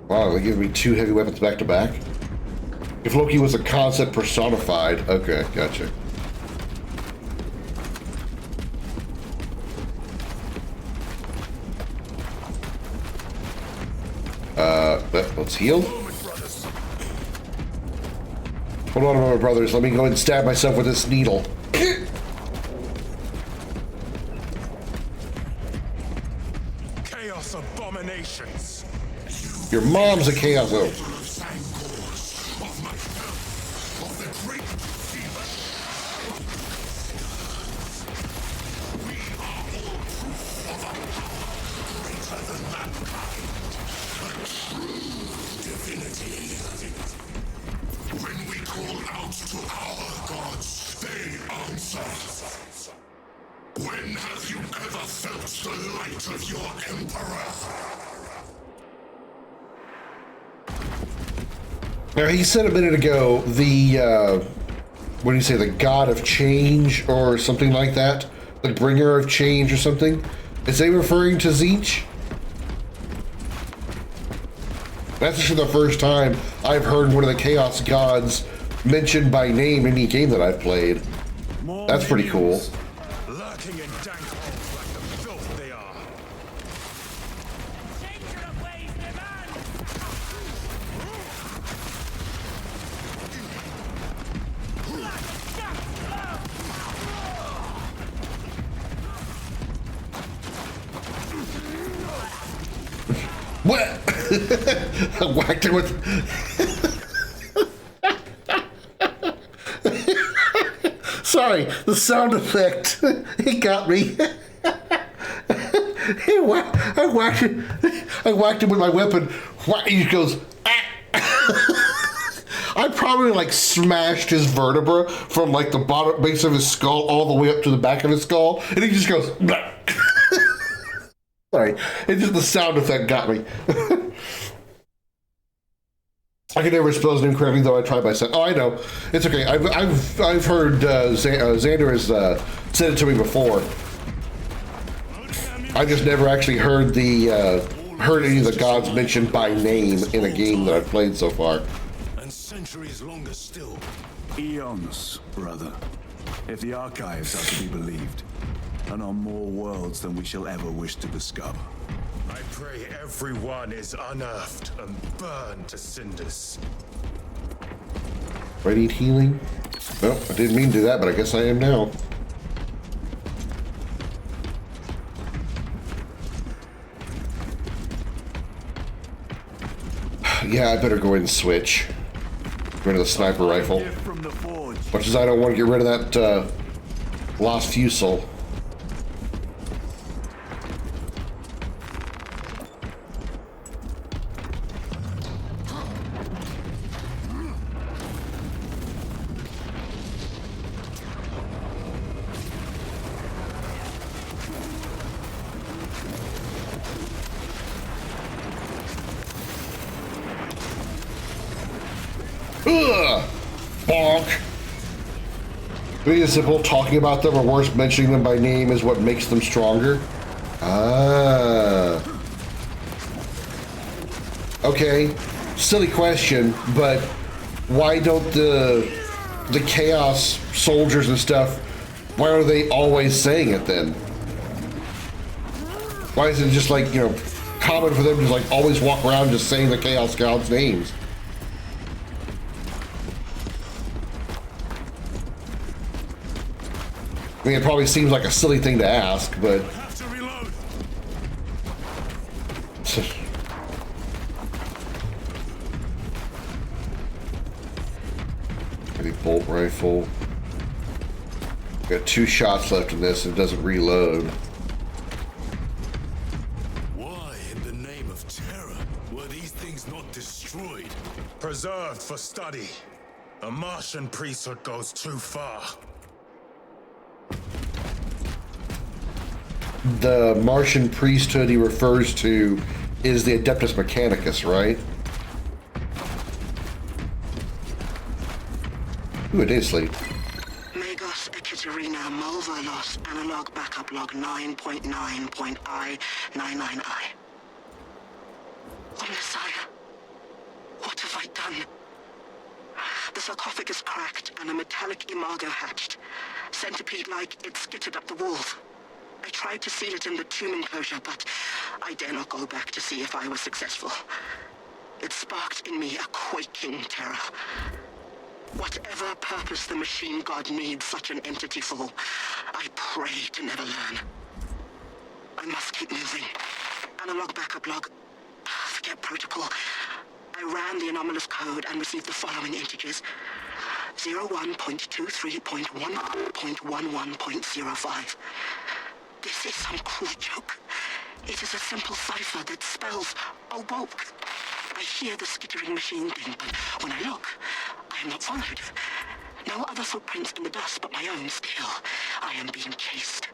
Wow, they give me two heavy weapons back to back? If Loki was a concept personified. Okay, gotcha. Let's heal. Hold on a moment, brothers. Let me go ahead and stab myself with this needle. Chaos abominations. Your mom's a chaos. Oh. When we call out to our gods, they answer. When have you ever felt the light of your emperor? Now, he said a minute ago, what do you say, the god of change or something like that? The bringer of change or something? Is they referring to Zeech? That's just the first time I've heard one of the Chaos Gods mentioned by name in any game that I've played. That's pretty cool. Lurking in dank holes like the filth they are. What? I whacked him with... Sorry, the sound effect. It got me. I whacked him with my weapon. He goes... I probably like smashed his vertebra from like the bottom base of his skull all the way up to the back of his skull. And he just goes... Sorry, it's just the sound effect got me. I can never spell his name correctly, though I try by saying. Oh, I know. It's okay. I've heard Xander has said it to me before. I just never actually heard heard any of the gods mentioned by name in a game that I've played so far. And centuries longer still. Eons, brother. If the archives are to be believed. And on more worlds than we shall ever wish to discover. I pray everyone is unearthed and burned to cinders. Do I need healing? No, I didn't mean to do that, but I guess I am now. Yeah, I better go ahead and switch. Get rid of the sniper rifle. Much as I don't want to get rid of that lost fusel. Bonk. Being simple, talking about them or worse, mentioning them by name is what makes them stronger. Ah. Okay. Silly question, but why don't the Chaos soldiers and stuff, why are they always saying it then? Why is it just like, you know, common for them to like always walk around just saying the Chaos Gods' names? I mean, it probably seems like a silly thing to ask, but... Maybe bolt rifle. Got 2 shots left in this and it doesn't reload. Why, in the name of terror, were these things not destroyed? Preserved for study. A Martian priesthood goes too far. The Martian priesthood he refers to is the Adeptus Mechanicus, right? Ooh, it is late. Magos Ekaterina Mulverlos Analog Backup Log 9.9.I99I. Oh, Messiah. What have I done? The sarcophagus cracked and a metallic imago hatched. Centipede-like, it skittered up the walls. I tried to seal it in the tomb enclosure, but I dare not go back to see if I was successful. It sparked in me a quaking terror. Whatever purpose the machine god needs such an entity for, I pray to never learn. I must keep moving. Analog backup log. Forget protocol. I ran the anomalous code and received the following integers. 01.23.1.11.05. This is some cruel joke. It is a simple cipher that spells awoke. I hear the skittering machine thing, but when I look, I am not followed. No other footprints in the dust but my own still. I am being chased.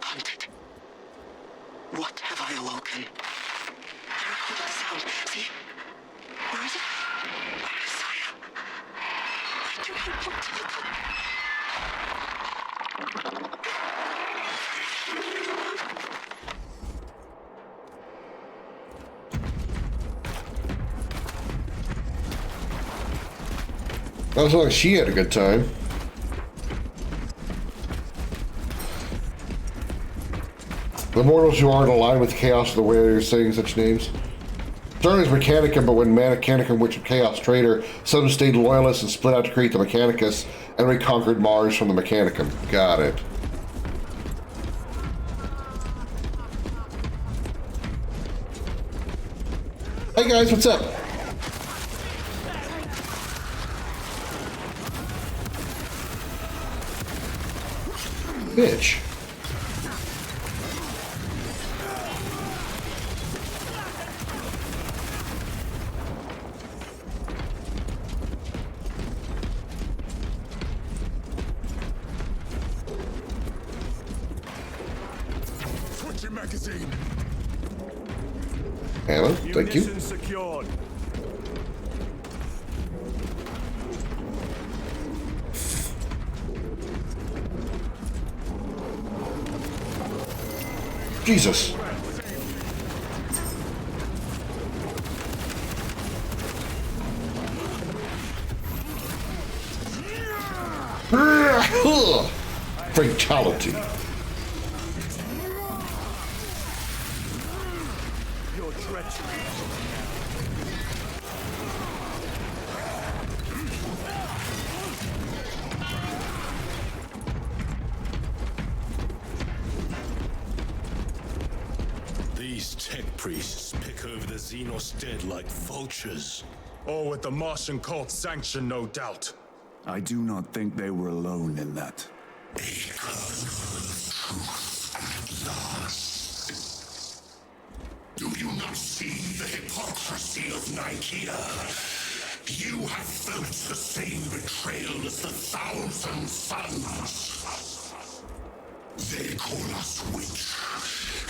Hunted. What have I awoken? I recorded the sound. See? Where is it? Messiah. I do not want to look. Sounds like she had a good time. The mortals who aren't aligned with chaos are the warriors saying such names. Starting as Mechanicum, but when Mechanicum, which of Chaos Traitor, some stayed loyalists and split out to create the Mechanicus, and reconquered Mars from the Mechanicum. Got it. Hey guys, what's up? Bitch. Switching magazine. Ammo, thank you. Munitions secured. Jesus. Fatality. Your treachery. These tech priests pick over the Xenos dead like vultures. All with the Martian cult's sanction, no doubt. I do not think they were alone in that. Do you not see the hypocrisy of Nicaea? You have felt the same betrayal as the Thousand Sons. They call us witch,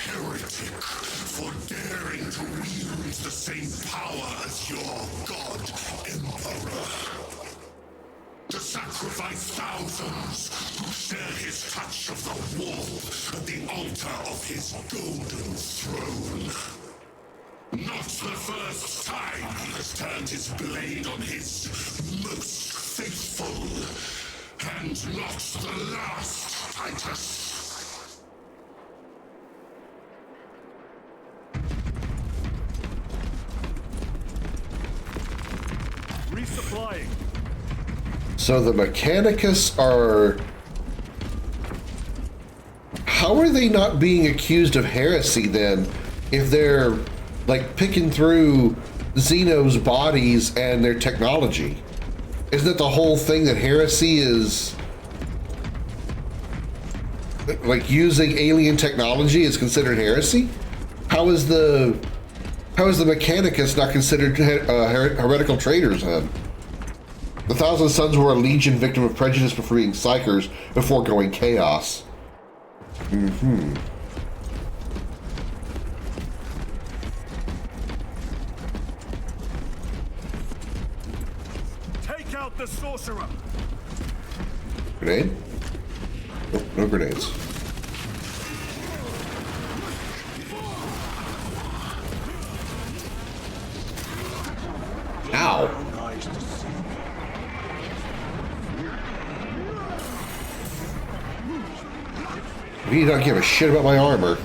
heretic, for daring to wield the same power as your god emperor. To sacrifice thousands who share his touch of the warp at the altar of his golden throne. Not the first time he has turned his blade on his most faithful, and not the last, Titus. Resupplying. So the Mechanicus are... How are they not being accused of heresy then, if they're like picking through Xeno's bodies and their technology? Isn't it the whole thing that heresy is like using alien technology is considered heresy? How is the Mechanicus not considered heretical traitors then? The Thousand Sons were a legion victim of prejudice before being psychers before going chaos. Mm-hmm. Take out the sorcerer. Grenade? Nope, no grenades. Ow. You don't give a shit about my armor.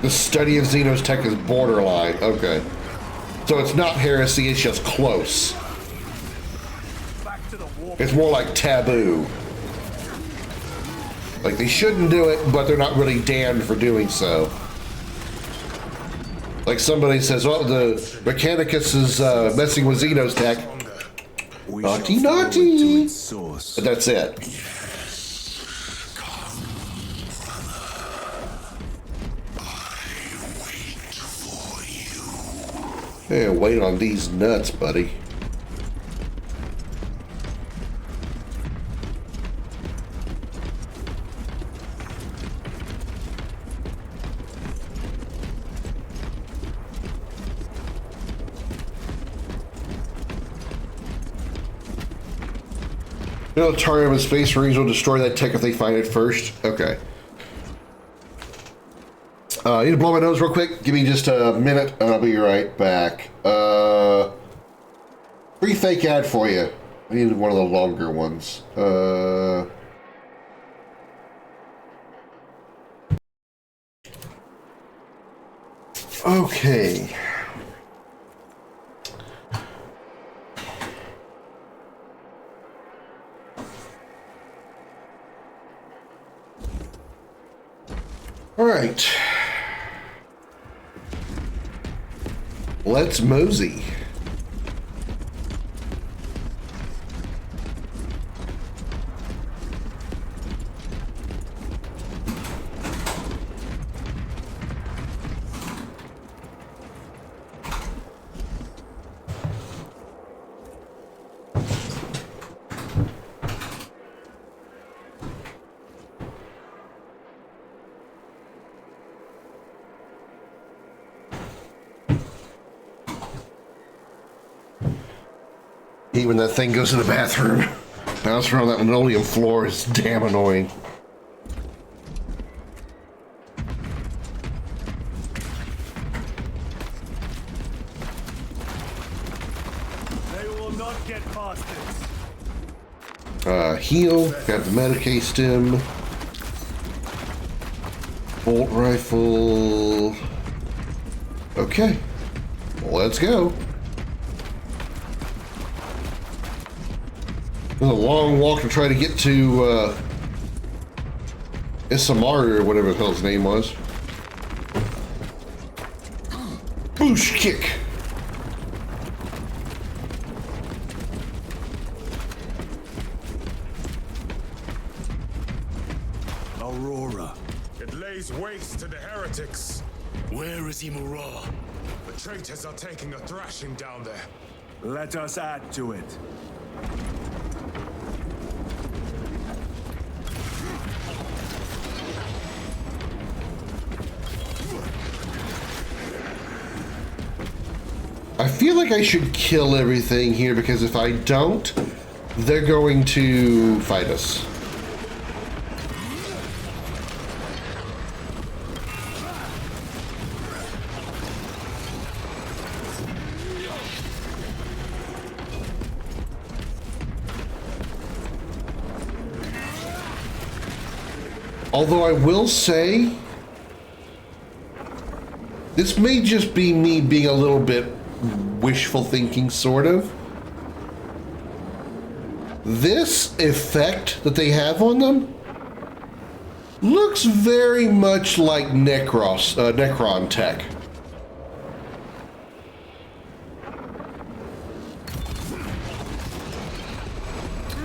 The study of Xeno's tech is borderline. Okay. So it's not heresy, it's just close. It's more like taboo. Like they shouldn't do it, but they're not really damned for doing so. Like somebody says, oh, the Mechanicus is messing with Xeno's tech. Naughty, naughty. But that's it. Hey, wait on these nuts, buddy. Militarium and Space Marines will destroy that tech if they find it first. Okay. I need to blow my nose real quick. Give me just a minute and I'll be right back. Free fake ad for you. I need one of the longer ones. Okay. All right. Let's mosey. When that thing goes to the bathroom, bouncing around that linoleum floor is damn annoying. They will not get past this. Heal, got the Medicaid stem, bolt rifle. Okay, let's go. It was a long walk to try to get to SMR or whatever the hell his name was. Boosh kick. Aurora. It lays waste to the heretics. Where is Imura? The traitors are taking a thrashing down there. Let us add to it. I feel like I should kill everything here because if I don't, they're going to fight us. Although I will say, this may just be me being a little bit wishful thinking, sort of. This effect that they have on them looks very much like Necron tech.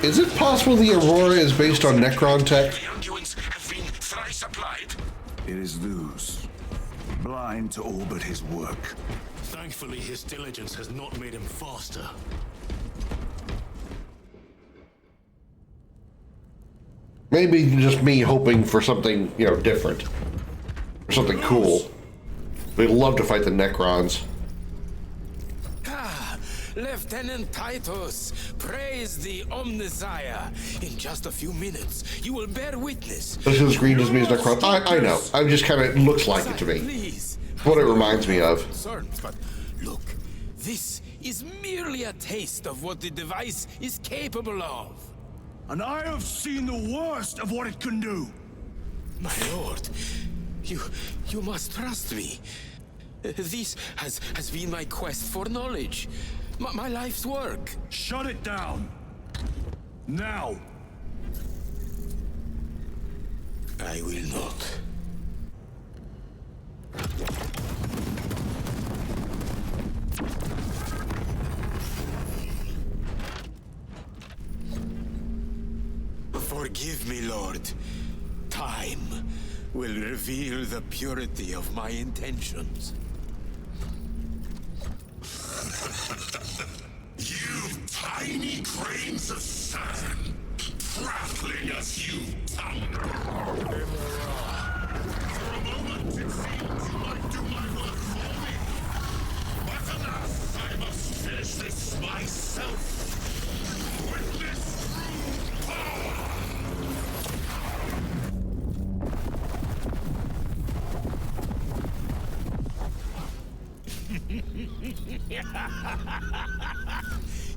Is it possible the Aurora is based on Necron tech? It is loose. Blind to all but his work. Thankfully, his diligence has not made him faster. Maybe just me hoping for something, you know, different. Or something cool. They'd love to fight the Necrons. Lieutenant Titus, praise the Omnissiah. In just a few minutes, you will bear witness. This is green as me as Necron. I know. I'm just kind of, it looks like it to me. Please. What it reminds me of. But look, this is merely a taste of what the device is capable of. And I have seen the worst of what it can do. My lord, you must trust me. This has been my quest for knowledge. My life's work. Shut it down. Now. I will not. Forgive me, Lord. Time will reveal the purity of my intentions. You tiny grains of sand, prattling as you tumble. For a moment, it seemed you might do my work for me. But alas, I must finish this myself. Witness true power.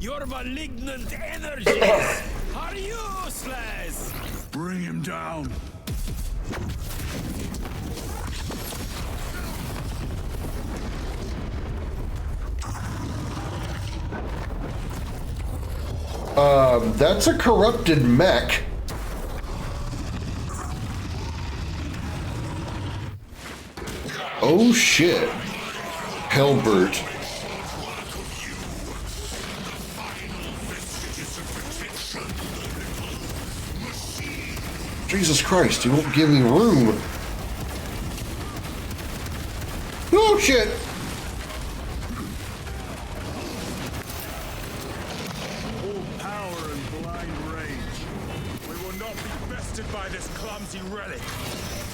Your malignant energies are useless! Bring him down. That's a corrupted mech. Oh shit. Helbert. Jesus Christ, you won't give me room. Oh shit. All power and blind rage. We will not be bested by this clumsy relic.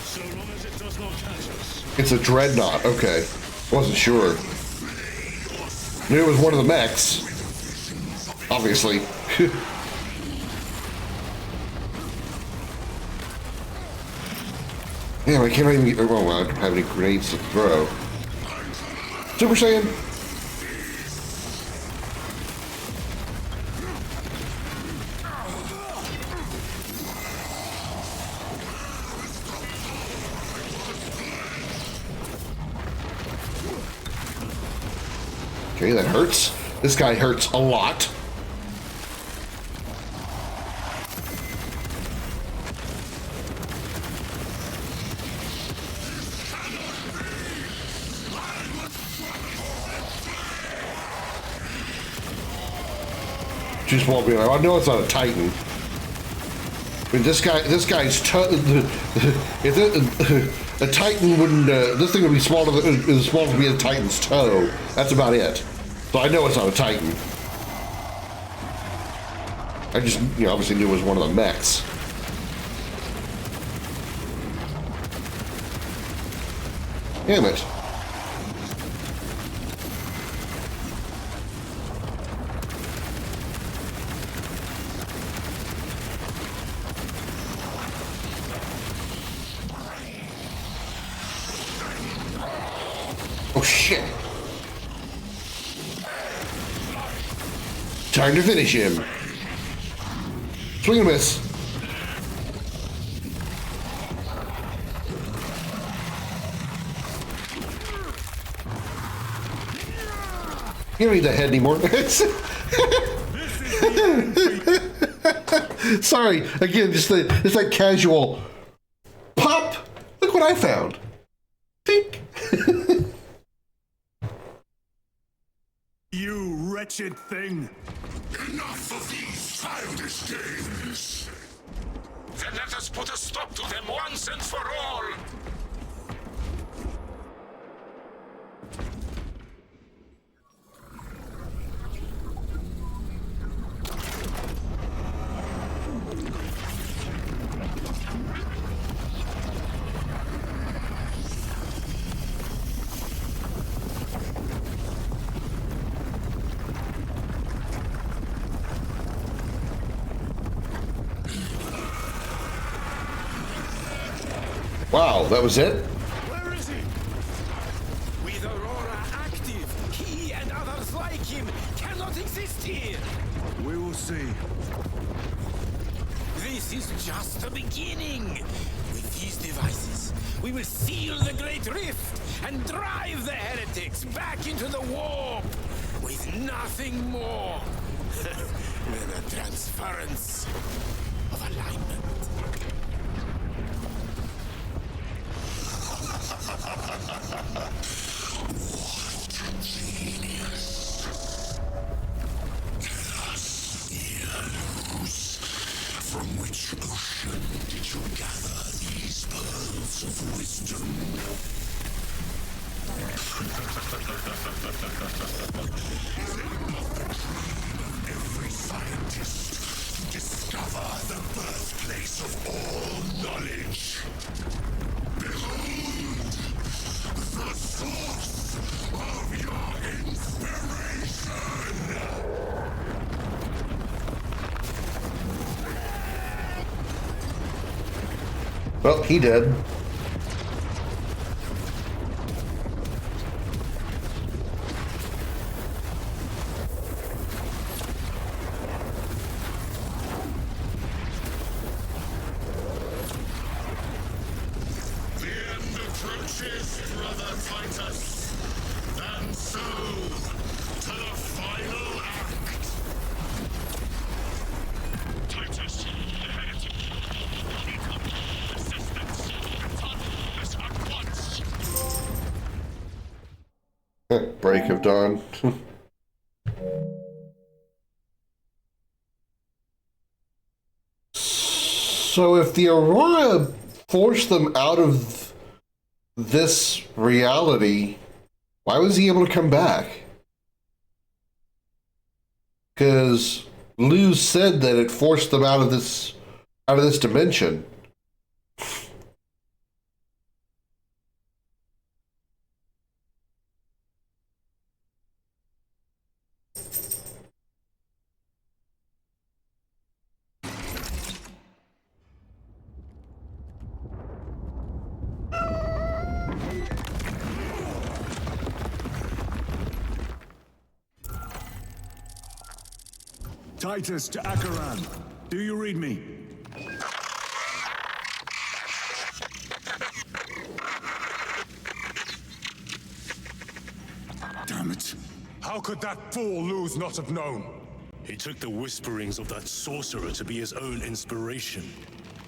So long as it does not catch us. It's a dreadnought, okay. Wasn't sure. Knew it was one of the mechs. Obviously. Damn, I can't even get. Oh, well, I don't have any grenades to throw. Super Saiyan! Okay, that hurts. This guy hurts a lot. Just won't be like, I know it's not a Titan. I mean, this guy's if a Titan wouldn't, this thing would be small to be a Titan's toe. That's about it. So I know it's not a Titan. I just, obviously knew it was one of the mechs. Damn it. Oh shit. Time to finish him. Swing and miss. You don't need that head anymore. Sorry, again, just that casual pop. Look what I found. Think. You wretched thing. Enough of these childish games. Then let us put a stop to them once and for all. Wow, that was it? Where is he? With Aurora active, he and others like him cannot exist here. We will see. This is just the beginning. With these devices, we will seal the Great Rift and drive the heretics back into the warp with nothing more than a transference of alignment. What genius. Castiellos. From which ocean did you gather these pearls of wisdom? Every scientist to discover the birthplace of all knowledge. Behold, the source of your inspiration! Well, he did. Titus. And so, to the final act. Titus, the heretic. Keep up resistance. Attack this at once. Break of dawn. So if the Aurora forced them out of this reality, why was he able to come back? Because Luz said that it forced them out of this dimension. Titus to Acheran. Do you read me? Damn it. How could that fool Luz not have known? He took the whisperings of that sorcerer to be his own inspiration.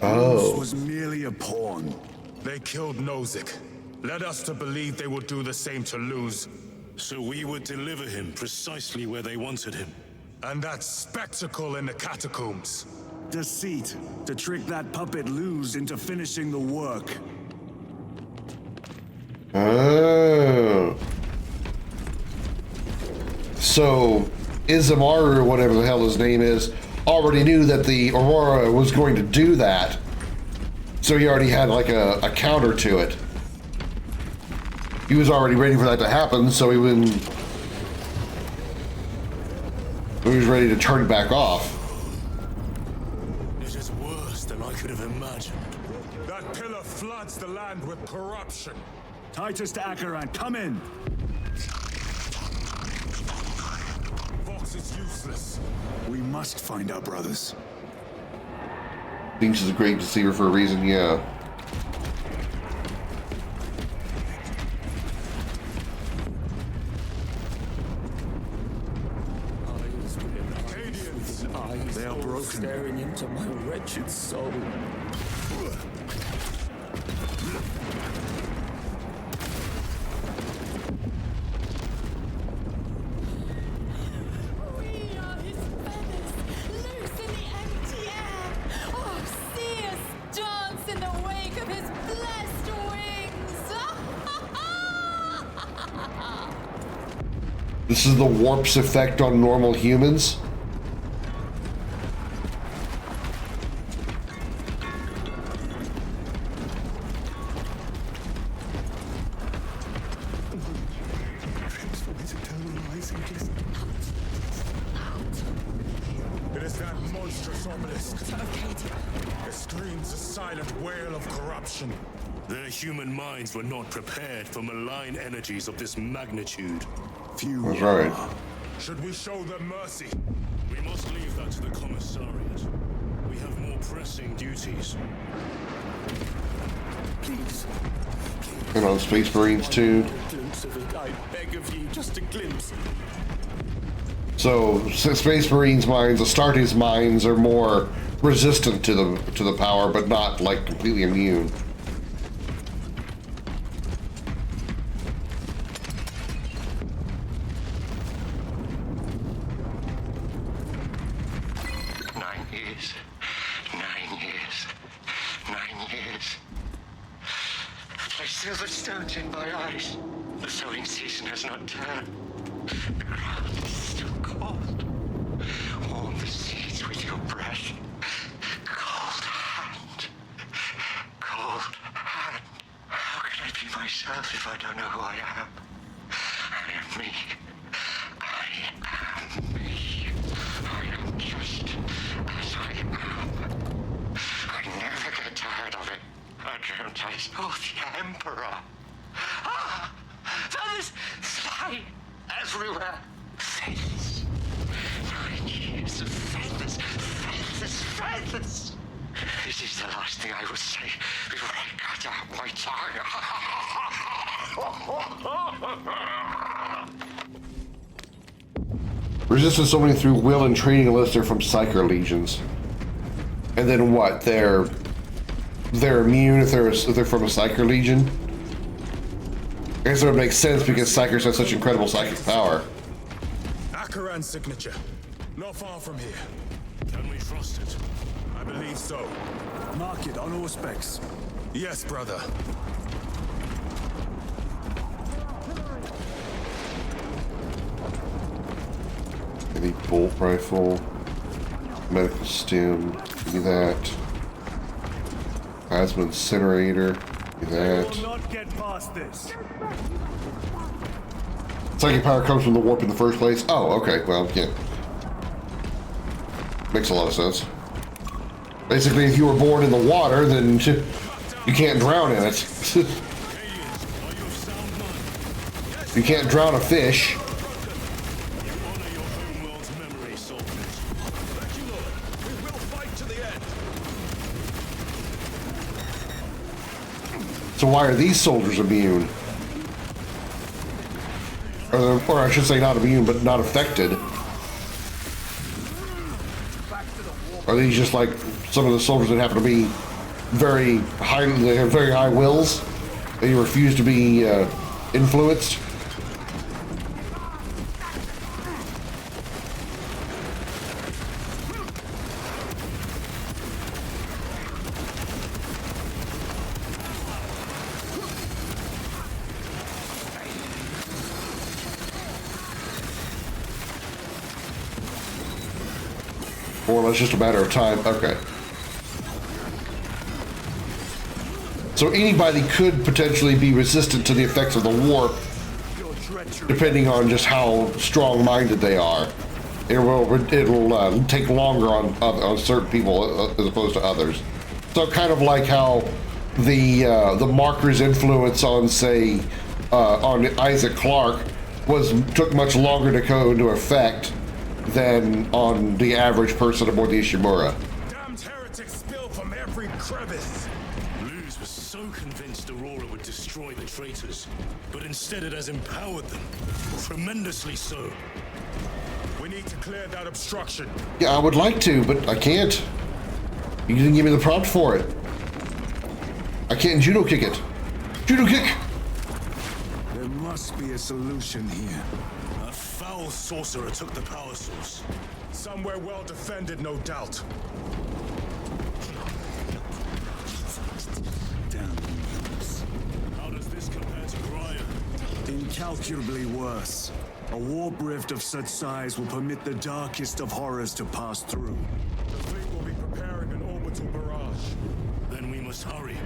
Luz was merely a pawn. They killed Nozick. Led us to believe they would do the same to Luz. So we would deliver him precisely where they wanted him. And that spectacle in the catacombs. Deceit. To trick that puppet Luz into finishing the work. Oh. So, Izamaru, whatever the hell his name is, already knew that the Aurora was going to do that. So he already had like a counter to it. He was already ready for that to happen, so he was ready to turn it back off. It is worse than I could have imagined. That pillar floods the land with corruption. Titus to Acheran, come in. Vox is useless. We must find our brothers. Thinks she's a great deceiver for a reason, yeah. They are broken. Staring into my wretched soul. We are his feathers, loose in the empty air. Oh, see us dance in the wake of his blessed wings. This is the warp's effect on normal humans. It is that monstrous obelisk. It screams a silent wail of corruption. Their human minds were not prepared for malign energies of this magnitude. Few. That's right. Should we show them mercy? We must leave that to the commissariat. We have more pressing duties. Please. And on Space Marines too. A glimpse of it, I beg of you, just a glimpse. So Space Marines' minds, Astartes' minds, are more resistant to the power, but not like completely immune. Silver stones in my eyes. The sowing season has not turned. The ground is still cold. Warm the seeds with your breath. Cold hand. Cold hand. How can I be myself if I don't know who I am? I am me. I am me. I am just as I am. I never get tired of it. I dreamt I saw the Emperor. Ah! Feathers fly everywhere. Feathers. 9 years of feathers. Feathers. Feathers. This is the last thing I will say before I cut out my tongue. Resistance only through will and training unless they're from Psyker legions. And then what? They're immune if they're from a Psyker legion? I guess that would make sense because Psykers have such incredible psychic power. Akaran's signature. Not far from here. Can we trust it? I believe so. Mark it on all specs. Yes, brother. Any bolt rifle, medical stem, give me that. Plasma incinerator, give me that. Will not get past this. Psychic power comes from the warp in the first place. Oh, okay. Well, yeah. Makes a lot of sense. Basically, if you were born in the water, then you can't drown in it. You can't drown a fish. So why are these soldiers immune? Or I should say not immune, but not affected. Are these just like some of the soldiers that happen to be very high, they have very high wills? They refuse to be influenced? Or it's just a matter of time. Okay. So anybody could potentially be resistant to the effects of the warp, depending on just how strong-minded they are. It'll take longer on certain people as opposed to others. So kind of like how the marker's influence on, say, on Isaac Clarke took much longer to go into effect than on the average person aboard the Ishimura. Damned heretics spill from every crevice. Luz was so convinced Aurora would destroy the traitors, but instead it has empowered them. Tremendously so. We need to clear that obstruction. Yeah, I would like to, but I can't. You didn't give me the prompt for it. I can't judo kick it. Judo kick! There must be a solution here. A foul sorcerer took the power source. Somewhere well defended, no doubt. Damn. How does this compare to Graya? Incalculably worse. A warp rift of such size will permit the darkest of horrors to pass through. The fleet will be preparing an orbital barrage. Then we must hurry.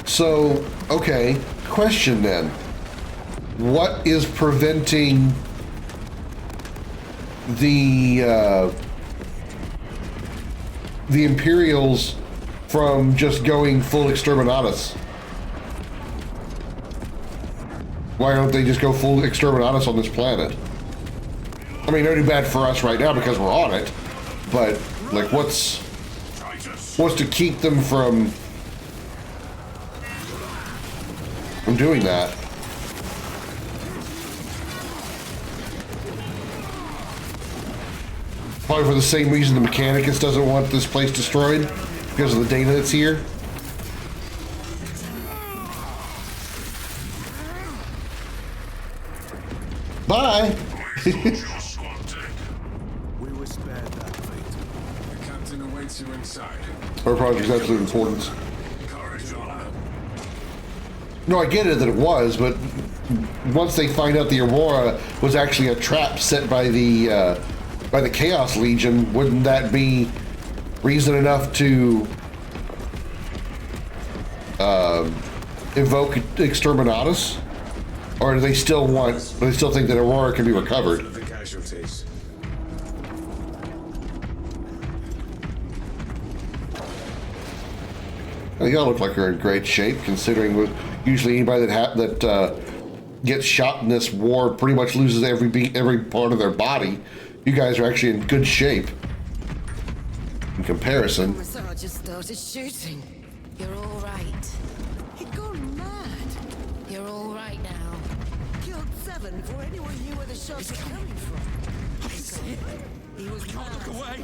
So, okay, question then. What is preventing the Imperials from just going full exterminatus? Why don't they just go full exterminatus on this planet? I mean, it'd be bad for us right now because we're on it, but like, what's to keep them from doing that? Probably for the same reason the Mechanicus doesn't want this place destroyed, because of the data that's here. Bye! We were spared that fate. The captain awaits you inside. Our project's absolute importance. No, I get it that it was, but once they find out the Aurora was actually a trap set by the Chaos Legion, wouldn't that be reason enough to evoke Exterminatus? Or do they still think that Aurora can be recovered? The casualties. Well, y'all look like you're in great shape, considering usually anybody that gets shot in this war pretty much loses every part of their body. You guys are actually in good shape in comparison. Commissar just started shooting. You're all right. He'd gone mad. You're all right now. Killed 7 before anyone knew where the shots were coming from. He was mad. Look away!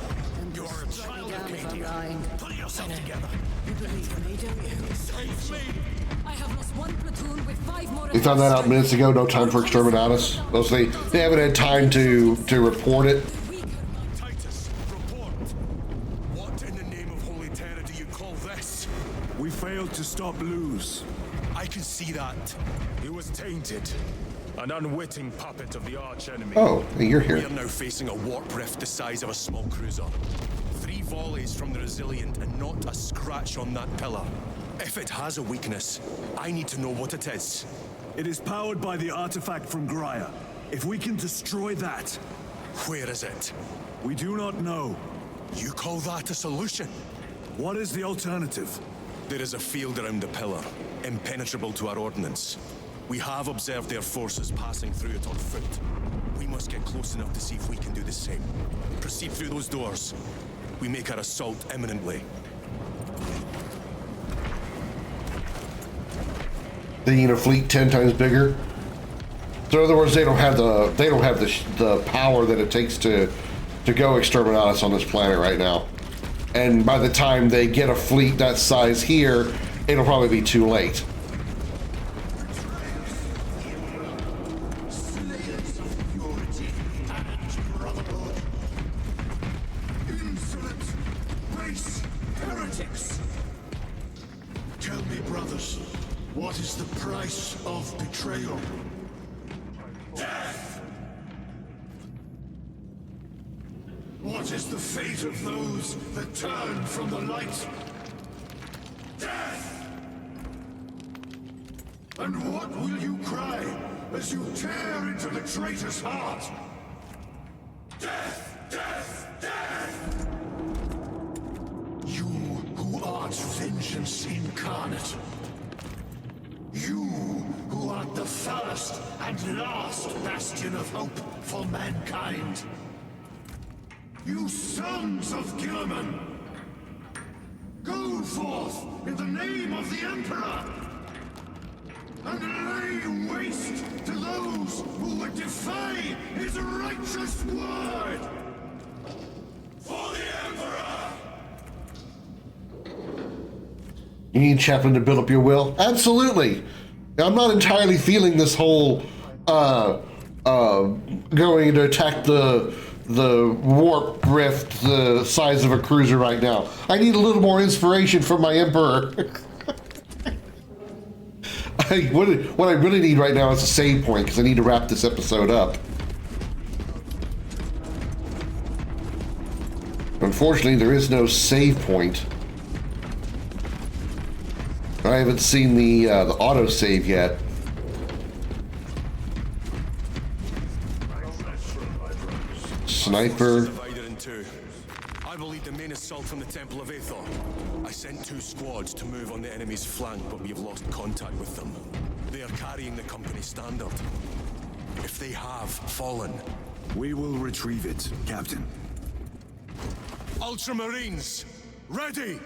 You're a child of Katie. Pull yourself together. You believe me, don't you? Save me! I have lost 1 platoon with 5 more. We found that out minutes ago. No time for exterminatus. They haven't had time to report it. Titus, report. What in the name of Holy Terror do you call this? We failed to stop Luz. I can see that. It was tainted. An unwitting puppet of the arch-enemy. Oh, hey, you're here. We are now facing a warp rift the size of a small cruiser. 3 volleys from the Resilient and not a scratch on that pillar. If it has a weakness, I need to know what it is. It is powered by the artifact from Graia. If we can destroy that... Where is it? We do not know. You call that a solution? What is the alternative? There is a field around the pillar, impenetrable to our ordnance. We have observed their forces passing through it on foot. We must get close enough to see if we can do the same. Proceed through those doors. We make our assault imminently. They need a fleet 10 times bigger. So in other words, they don't have the power that it takes to go exterminatus on this planet right now. And by the time they get a fleet that size here, it'll probably be too late. Tell me, brothers, what is the price of betrayal? Death! What is the fate of those that turn from the light? Death! And what will you cry as you tear into the traitor's heart? Death! Death! Death! You who art vengeance incarnate. You who art the first and last bastion of hope for mankind. You sons of Gilliman! Go forth in the name of the Emperor! And lay waste to those who would defy his righteous word! For the Emperor! You need Chaplain to build up your will? Absolutely! I'm not entirely feeling this whole going to attack the warp rift the size of a cruiser right now. I need a little more inspiration from my Emperor. What I really need right now is a save point, because I need to wrap this episode up. Unfortunately, there is no save point. I haven't seen the auto-save yet. Sniper. I will lead the main assault from the Temple of Aethor. I sent 2 squads to move on the enemy's flank, but we have lost contact with them. They are carrying the company standard. If they have fallen, we will retrieve it, Captain. Ultramarines, ready!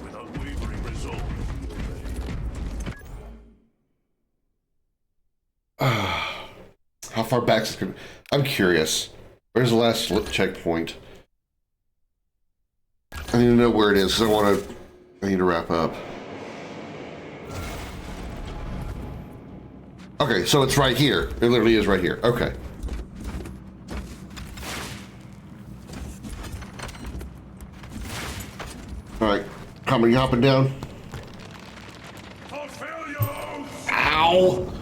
With unwavering resolve. How far back is it? I'm curious. Where's the last checkpoint? I need to know where it is, because I need to wrap up. Okay, so it's right here. It literally is right here. Okay. Alright. Are you hopping down? Ow!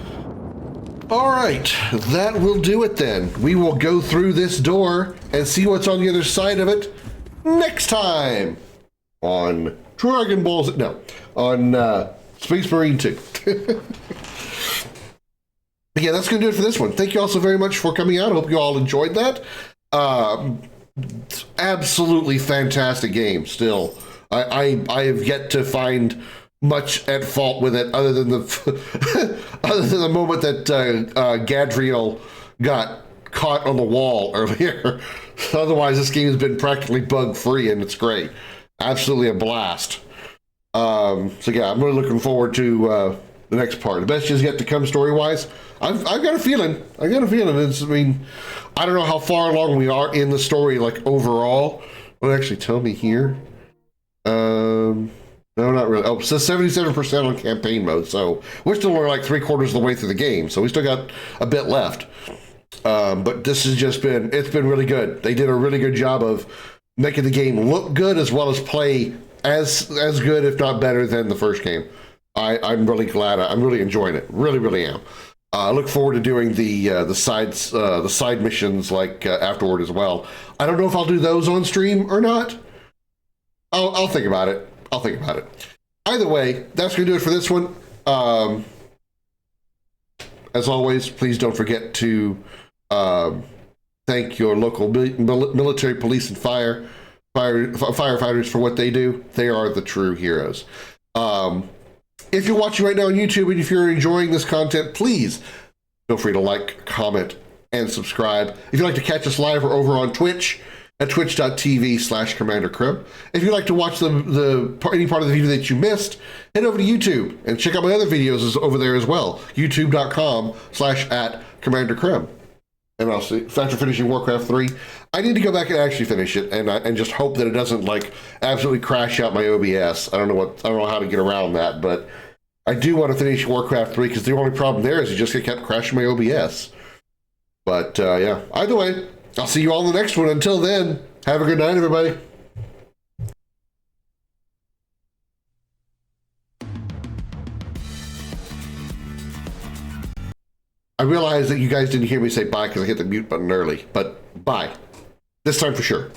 Alright, that will do it then. We will go through this door and see what's on the other side of it next time on Dragon Ball Z. No, on Space Marine 2. But yeah, that's going to do it for this one. Thank you all so very much for coming out. I hope you all enjoyed that. Absolutely fantastic game still. I have yet to find much at fault with it, other than the other than the moment that Gadriel got caught on the wall earlier. Otherwise, this game has been practically bug-free, and it's great. Absolutely a blast. So yeah, I'm really looking forward to the next part. The best is yet to come story-wise. I've got a feeling. I got a feeling. I don't know how far along we are in the story, like overall. Will it actually tell me here? No, not really. Oh, it says 77% on campaign mode. So we're still only like 3/4 of the way through the game. So we still got a bit left. But this has just been, it's been really good. They did a really good job of making the game look good as well as play as good, if not better, than the first game. I'm really glad. I'm really enjoying it. Really, really am. I look forward to doing the side missions like afterward as well. I don't know if I'll do those on stream or not. I'll think about it. I'll think about it. Either way, that's going to do it for this one. As always, please don't forget to thank your local military, police, and firefighters for what they do. They are the true heroes. If you're watching right now on YouTube and if you're enjoying this content, please feel free to like, comment, and subscribe. If you'd like to catch us live, we're over on Twitch at twitch.tv/Commander Krim. If you'd like to watch any part of the video that you missed, head over to YouTube and check out my other videos over there as well. youtube.com/@Commander Krim. And I'll see, after finishing Warcraft 3, I need to go back and actually finish it and just hope that it doesn't like absolutely crash out my OBS. I don't know how to get around that, but I do want to finish Warcraft 3 because the only problem there is it just kept crashing my OBS. But yeah, either way, I'll see you all in the next one. Until then, have a good night, everybody. I realize that you guys didn't hear me say bye because I hit the mute button early, but bye. This time for sure.